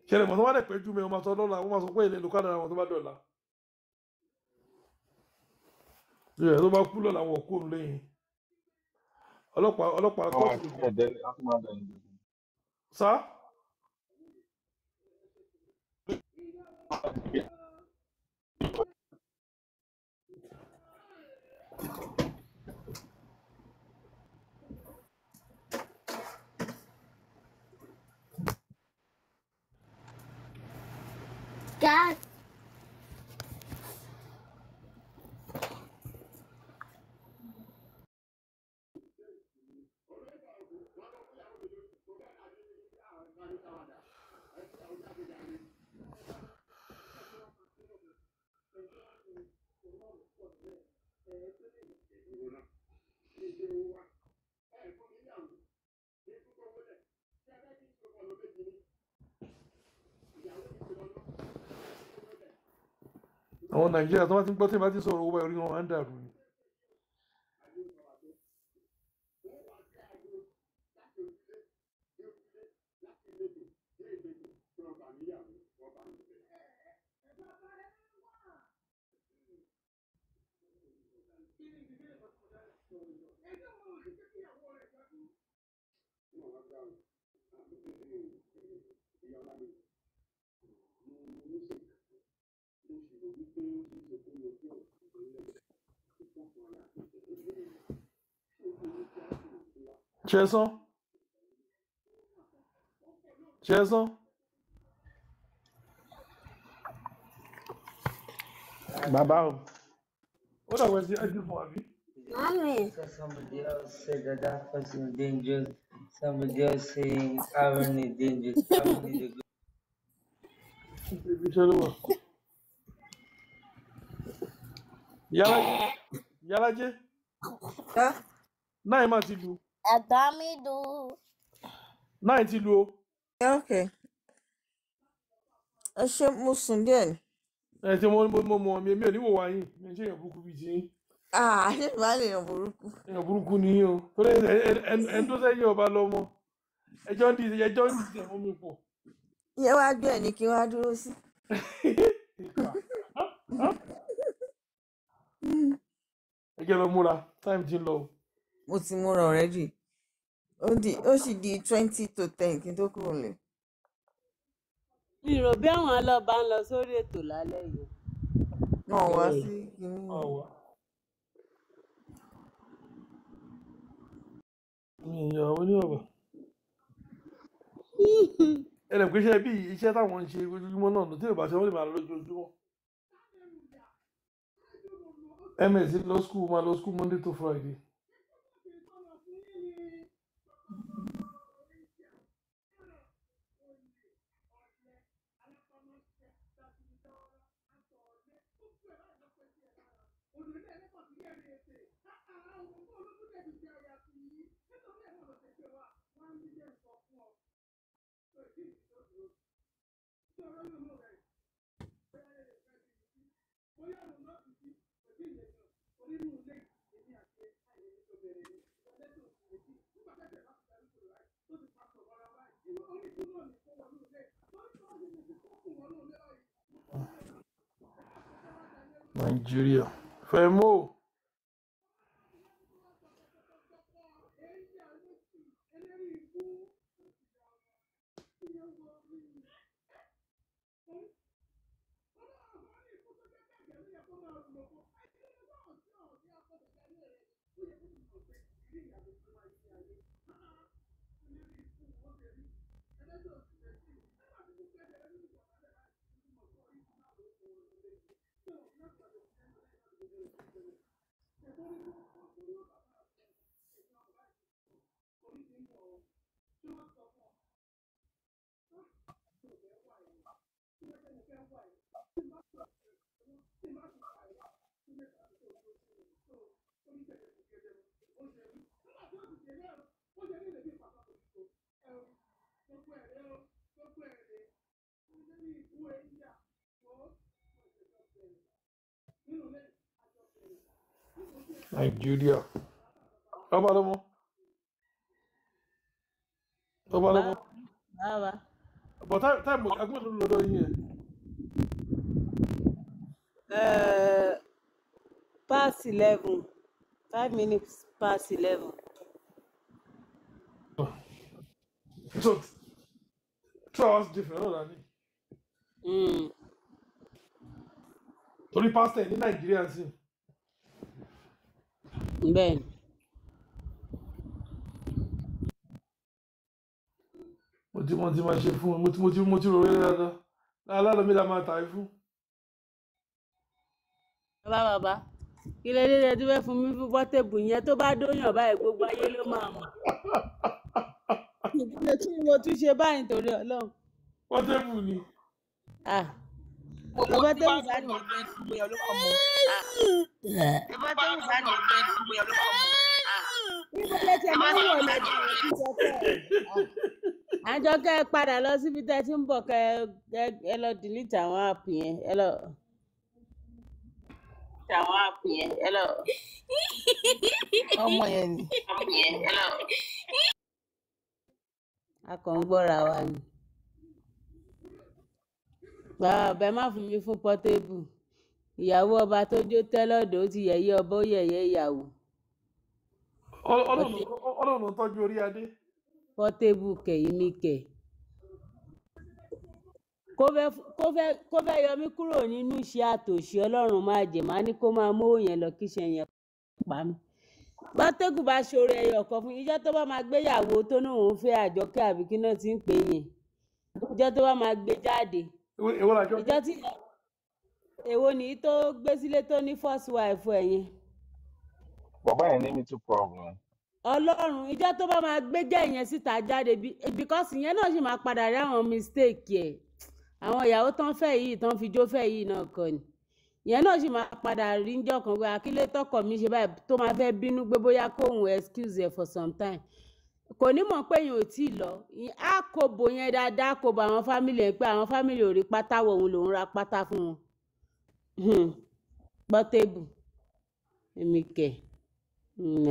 ṣẹlẹ̀ mọ̀ tó bá dẹ̀ pẹ́ jù mẹ́ wọn máa sọ lọ́la wọn máa sọ pé ilé lò kádàrà wọn tó bá dọ̀la ìrẹ̀ tó bá kú lọ́la wọn kú òun lẹ́yìn ọlọ́pàá kọ́ọ̀tù sá. God. àwọn nàìjíríà tó bá ti ń gbọ́ tí ìbá ti sọ̀rọ̀ owó orí wọn á ń dàrú ni. Chesson. Bàbá o. Ó dàgbà sí ẹjú fún àbí. Mommy. Somebody else said that that person is dangerous. Somebody else saying Aaron is dangerous. Aaron is a good. Yálàjé. Náà má ti lu. Ẹ̀gbọ́n mi dùn. Náà ti lu o. Okay. Ẹ ṣe mo sùn díẹ̀ ni. Ẹ ti mo mi ò ní wò wá yín mi ṣe èèyàn burúkú bíi ti yín. Ṣé ìbá lè yàn burúkú? Èèyàn burúkú ni yín o. Torí ẹni tó sẹ́yìn ọba lọ́mọ. Ẹjọ́ ń di ẹ̀mọ́ mi pọ̀. Ìyẹn wá gbé ẹ̀ ní kí wá dúró sí. Ẹ jẹ́ lọ múra time ti ń lọ. Mo ti múra already. Ó sì di 20 to 10 kí n tó kúrò nílé. Mi rò bí àwọn ọlọ́ba ń lọ sórí ètò lálẹ́ yìí. Wọ́n wá sí kìíní. Mi ìyàwó ní ọ̀bà. Ẹnì pé iṣẹ́ bí iṣẹ́ táwọn ń ṣe ojoojúmọ́ náà ló tí ò bá ṣe wọ́n lè máa lọ lójoojúmọ́. MS lọ school máa lọ school Monday to Friday. Nigeria. Femo. Nigeria. How about them? Báwa. But time agbọ́n ló lọ́dọ̀ yín yẹn. Past 11. 5 minutes past 11. So 2 hours different náà ni. Torí pásítọ̀ ní Nàìjíríà sí. Bẹ́ẹ̀ni. Mo ti máa ṣe fún mo ti rò rẹ́ dáadáa. Alálọ́ mi la máa tà í fún. Bàbá kí lè dé tí fẹ́ fún mi fún pọ́tébù yẹn tó bá dóyàn báyìí gbogbo ayé ló máa mọ̀. Ìdílé tí mo tún ṣe báyìí torí Ọlọ́run. Pọ́tébù ni. Pọ́tébù bá ní ọgbẹ́ fún mi ọlọ́wọ́ mọ́. Pọ́tébù bá ní ọgbẹ́ fún mi ọlọ́wọ́ mọ́. Níbo lè tẹ̀ máa ń wọ̀ lọ́jọ́ Àjọkẹ́ padà lọ síbi tẹ́ tí ń bọ̀ kẹ́ ẹ lọ delete àwọn app yẹn ẹ lọ. Àwọn app yẹn ẹ lọ. Ọmọ yẹn ni. A kàn ń gbọ́ra wa ni. Bàbá ẹ má fún mi fún pọ́tébù. Ìyàwó ọba tó jó tẹ́lọ̀dọ̀ ó ti yẹ̀yẹ́ ọba ó yẹ̀yẹ́ ìyàwó. Ọlọ́run tọ́jú orí adé. Pọ́tébù kẹ̀yìn mi kẹ̀. Kó fẹ́ yọ mí kúrò nínú iṣẹ́ àtòṣì Ọlọ́run máa jẹ̀ máa ní kó máa mówó yẹn lọ kíṣẹ́ yẹn pa mí. Pọ́tébù bá ṣoore ẹyọ kan fún ìjọ tó bá máa gbéyàwó tó ní òun fẹ́ Àjọkẹ́ àbí kí náà ti ń pè yẹn. Ìjọ tó bá máa gbé jáde. Ìjọ tí èwo nìyí tó gbé sílé tó ní first wife ẹ̀ yẹn. Bàbá yẹn ní me too problem. Ọlọ́run ìjọ tó bá máa gbé jẹ́ ìyẹn síta jáde because ìyẹn náà sì máa padà rí àwọn mistake ẹ̀ àwọn ìyàwó tán fẹ́ yìí tán fi jó fẹ́ yìí náà kọ́ ni ìyẹn náà sì máa padà rí níjọ́ kan pé akílé tọkọ mi ṣe báyìí tó máa fẹ́ bínú pé bóyá kóhun excuse ẹ̀ for some time kò ní mọ̀ pé yẹn ò tí ì lọ á kò bò yẹn dáadáa kò bò àwọn fámìlì ẹ̀ pé àwọn fámìlì ò rí pátá wọ̀ òun lòún ra pátá fún wọn. Pọ́tébù èmi kẹ̀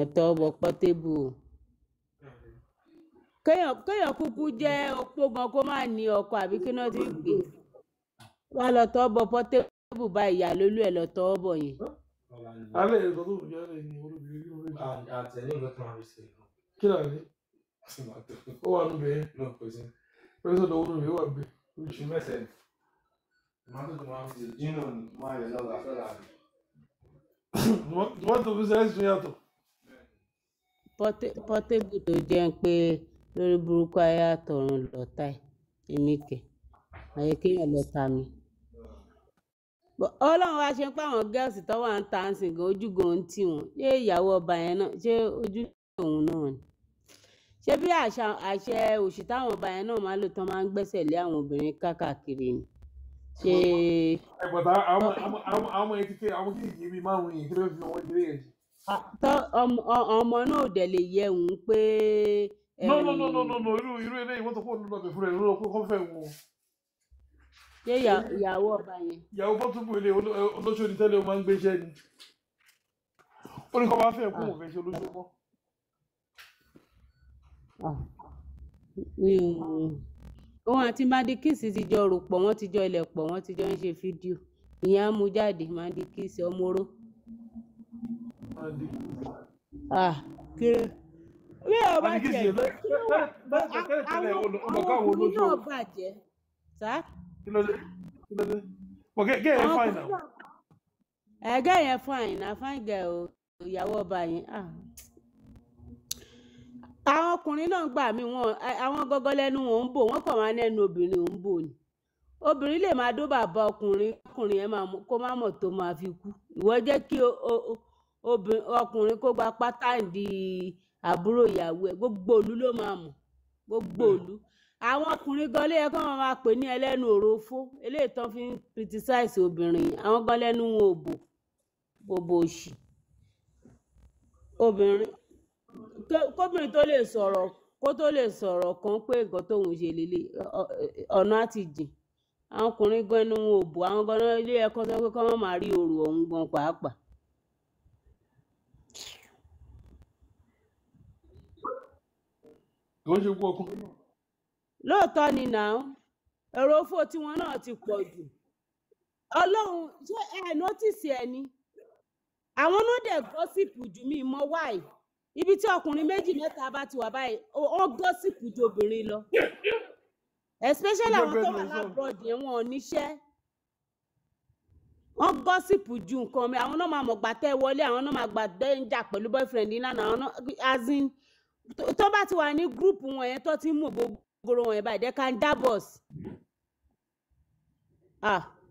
ẹ̀tọ́ ọbọ̀ Pọ́tébù o kéèyàn kúkú jẹ́ opó gan kó má ní ọkọ àbí kí náà ti gbé wá lọ tọ́ bọ Pọ́tébù bá ìyá lólú ẹ̀ lọ tọ́ bọ̀ yẹn. alẹ́ ẹ̀sọ́ tó fi yára ẹ̀yìn olóbìnrin kí ló rí. àtẹ̀lé ìwé tó máa fi ṣe. kí ló rí ó wà nù bẹ́ẹ̀ pẹ̀lú ọ̀dọ̀ òun rẹ̀ wà bẹ́ẹ̀. oṣù mẹ́sẹ̀ tomato tó máa fi ṣe jínú ni máa yẹ lọ́la sọ́la rẹ̀. tomato fi ṣe ẹ̀sùn yàtọ̀. Pọ́tébù tó jẹ́ pé lórí burúkú ayé àtọ̀run lọ́tà ẹ̀ èmi kẹ̀ àyè kéèyàn lọ́tà mi. Ọlọ́run wá ṣe pé àwọn gẹ́ẹ̀sì tó wà ń ta ń sìn gan ojú gan ń tì wọ́n ṣé ìyàwó ọba yẹn náà ṣé ojú òun náà ni. ṣé bí àṣẹ òṣì táwọn ọba yẹn náà máa lò tán máa ń gbẹ́sẹ̀ lé àwọn obìnrin káàkiri ni. ṣé. ẹ̀gbọ́n àwọn ọmọ yẹn kékeré àwọn kékeré bíi márùn-ún yẹn kí ló fi wọn kéré yẹn. ọmọ náà dẹ̀ lè yẹ òun pé. no irú eléyìí wọ́n tó kó nínú ọbẹ̀ fúnra ẹ̀ ló kó fẹ́ wọn. ṣé ìyàwó ọba yẹn. ìyàwó Pọ́tébù ilé olóṣó ni tẹ́lẹ̀ o máa ń gbéṣẹ́ ni ó ní kó bá fẹ́ kó wọ́n fẹ́ ṣe olóṣó mọ́. òun àti Madikisi ti jọ rò pọ̀ wọ́n ti jọ ilẹ̀ pọ̀ wọ́n ti jọ ń ṣe fídíò ìyẹn á mú jáde Madikisi ọmọró. Kéré bí ọba tiẹ̀ gbé àwọn ọkùnrin náà bàjẹ́ sá. kí ló dé but gẹ́ yẹn fine now. gẹ́ yẹn fine na fine girl o ìyàwó ọba yẹn. àwọn ọkùnrin náà gbà mí wọn àwọn gọgọ lẹ́nu wọn ń bò wọn kàn máa nẹnu obìnrin ń bò ni obìnrin lè máa dó bàbá ọkùnrin yẹn kó má mọ̀ tó máa fi kú ìwọ jẹ́ kí ọkùnrin kó gba pátá ìdí àbúrò ìyàwó ẹ̀ gbogbo òlu ló máa mọ̀ gbogbo òlu àwọn ọkùnrin gan lé ẹ̀kọ́ wọn máa pè ní ẹlẹ́nu òrófó eléyìí tán fi ń criticize obìnrin àwọn gan lẹ́nu wọn ò bò òṣì obìnrin kóbìnrin tó lè sọ̀rọ̀ kó tó lè sọ̀rọ̀ kan pé nǹkan tóun ṣe lélẹ̀ ọ̀nà àti jìn àwọn ọkùnrin gan ẹnu wọn ò bò àwọn gan ilé ẹ̀kọ́ tó pé kọ́ wọ́n máa rí òrò ọ̀hún gan pàápàá. kò ń ṣe kú ọkùnrin náà. lóòótọ́ ni náà èrò fò tiwọn náà ti pọ̀ jù ọlọ́run ṣé ẹ nọ́tìsì ẹ ni àwọn náà dẹ̀ gọ́sìpù jù mí mọ́ wáì ibi tí ọkùnrin méjì mẹ́ta bá ti wà báyìí ó gọ́sìpù ju obìnrin lọ especially àwọn tó wà lábúròdì yẹn wọn ò níṣẹ́ wọ́n gọ́sìpù ju nǹkan mi àwọn náà máa mọ̀ gbà tẹ́ wọlé àwọn náà máa gbà tẹ́ ń jà pẹ̀lú boyfriend náà àwọn náà as in tó bá ti wà ní gúrùpù wọn yẹn tó ti ń mú gbogbo wọn yẹn báyìí they can dabos.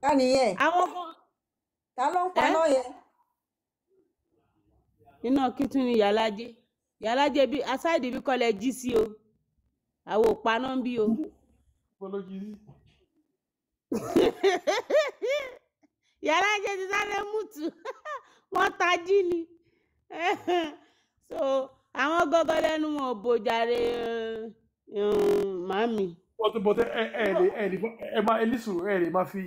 ká nìyẹn àwọn kan ta ló ń paná yẹn. iná kí tún ni yàlájẹ bí asáìdì bí kọlẹ̀ jí sí o àwọn ò paná ń bí o. yàlájẹ ti sáré mútu wọn tají ni so àwọn gọgọ lẹ́nu wọn ò bòjàre màmí. bọ́tẹ́ ẹ máa elísù ẹ lè máa fi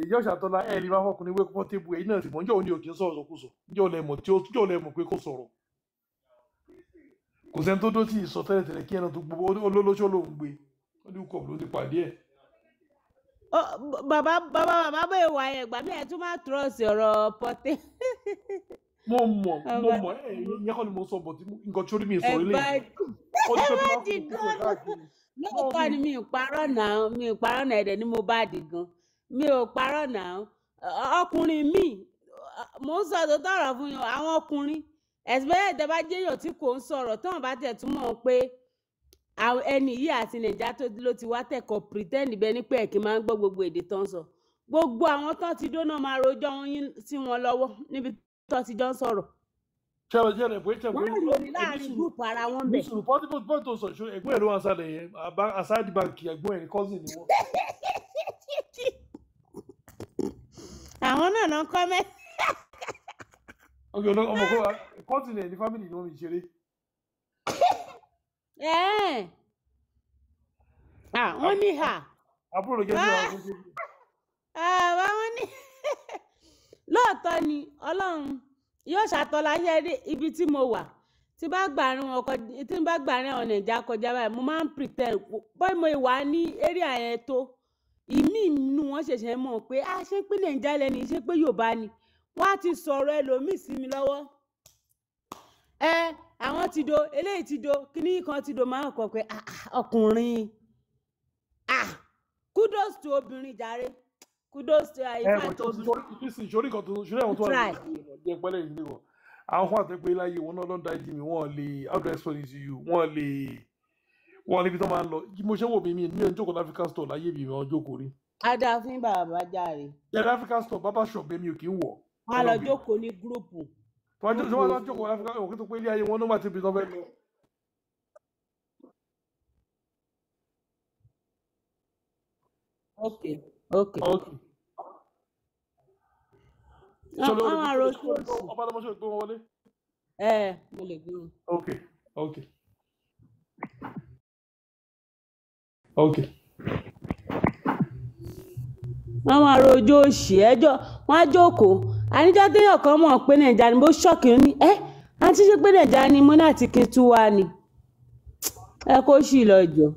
ìyá Ọ̀ṣàtọ́lá ẹ lè máa fọkùnrin wé pọ́tébù èyí náà sì mọ́ níjọ́ òní òkè ń sọ̀rọ̀ sọkúsọ níjọ́ lẹ́mọ̀ pé kò sọ̀rọ̀ kò sẹ́ni tó dó tí ìsọ tẹ́lẹ̀tẹ́lẹ̀ kí ẹran tó gbogbo olólóṣó ló ń gbé ó ní kọ̀ ló ti pàdé ẹ̀. bàbá bẹ́ẹ̀ wà ẹ̀ gbà mí ẹ̀ tún máa trọ́ọ̀sì ọ̀rọ̀ pọ́tẹ́. mo mọ̀ ìyẹn kọ́ ni mo sọ bọ̀ tí nǹkan tí orí mi sọ ilé lóòótọ́ ni mi ò parọ́ náà ẹ̀dẹ̀ ni mo bá dì gan mi ò parọ́ náà ọkùnrin mi mò ń sọ tó tọrọ fún yín àwọn ọkùnrin ẹ̀sìpẹ́yẹ̀ ìjọba jẹ́yàn tí kò ń sọ̀rọ̀ tí wọ́n bá tẹ̀ túmọ̀ pé ẹni yìí àti nàìjíríà tó ló ti wá tẹ̀kọ̀ pretend bẹ́ẹ̀ ni pé ẹ̀kí máa ń gbọ́ gbogbo èdè tó ń sọ gbogbo àwọn tó ti dóná máa rojọ́ wọn sí wọn lọ́wọ́ níbi tó ti jọ ń sọ̀rọ̀. wọ́n lò ní láàrin gúùpù ara wọn bẹ̀. pọ́tò sọ ṣó ẹ̀gbọ́n ẹ̀ ló wà sálẹ̀ yẹn aside bank ẹ̀gbọ́n ẹ̀ ní cousin ni wọ́n. àwọn náà náà kọ́ mẹ́. ọmọ kó cousin ẹ̀ ní family ni wọ́n mi ṣeré. wọ́n ní hà. àbúrò gẹ́gẹ́ bí wọ́n ṣe. wọ́n ní lóòótọ́ ni ọlọ́run yóò ṣàtọ́lá ṣe ibi tí mo wà tí bá gbàrin àwọn nàìjíríà kọjá báyìí mo máa ń pretend bọ́ mo wà ní area yẹn tó ìmí inú wọn ṣẹ̀ṣẹ̀ mọ̀ pé ṣé pé nàìjíríà lẹ́ni ṣé pé yorùbá ni wọ́n á ti sọ̀rọ̀ ẹlòmíì sí mi lọ́wọ́ àwọn ti do eléyìí ti do kíní kan ti do máa ń kọ pé ọkùnrin kudos to obìnrin jàre kudos to àyíká tó ìṣòrí kan tó ṣòrí àwọn tó wà ní ìpínlẹ̀ ìlú wọn àwọn fún àtẹ́pẹ́ láyé wọn náà lọ́dà ìdí mi wọ́n lè how do I explain it to you wọ́n níbi tó máa ń lọ mo ṣe wò mí ní ẹni jókòó African store láyé mi wọ́n jókòó rí. ada fún bàbá járe. jẹ́rẹ́ African store bàbá shop mi ò kì í wọ̀. wọ́n á lọ jókòó ní gúrúùpù. wọ́n á lọ jókòó African store kí tó pé ilé ayé wọn ló máa ti bí tán fẹ́ lọ. Okay. Ọba lọmọṣẹ́ ìgbó wọn wọlé. Mo lè gbé wọn. Okay. wọ́n máa rojọ́ òṣì ẹjọ́ wọ́n á jókòó àníjọ́ téèyàn kan mọ̀ pé nàìjíríà ni bó ṣọ́ọ̀kì ní àti ṣe pé nàìjíríà ni mo náà ti kí n tú wá ni ẹ kó ṣì lọ jọ.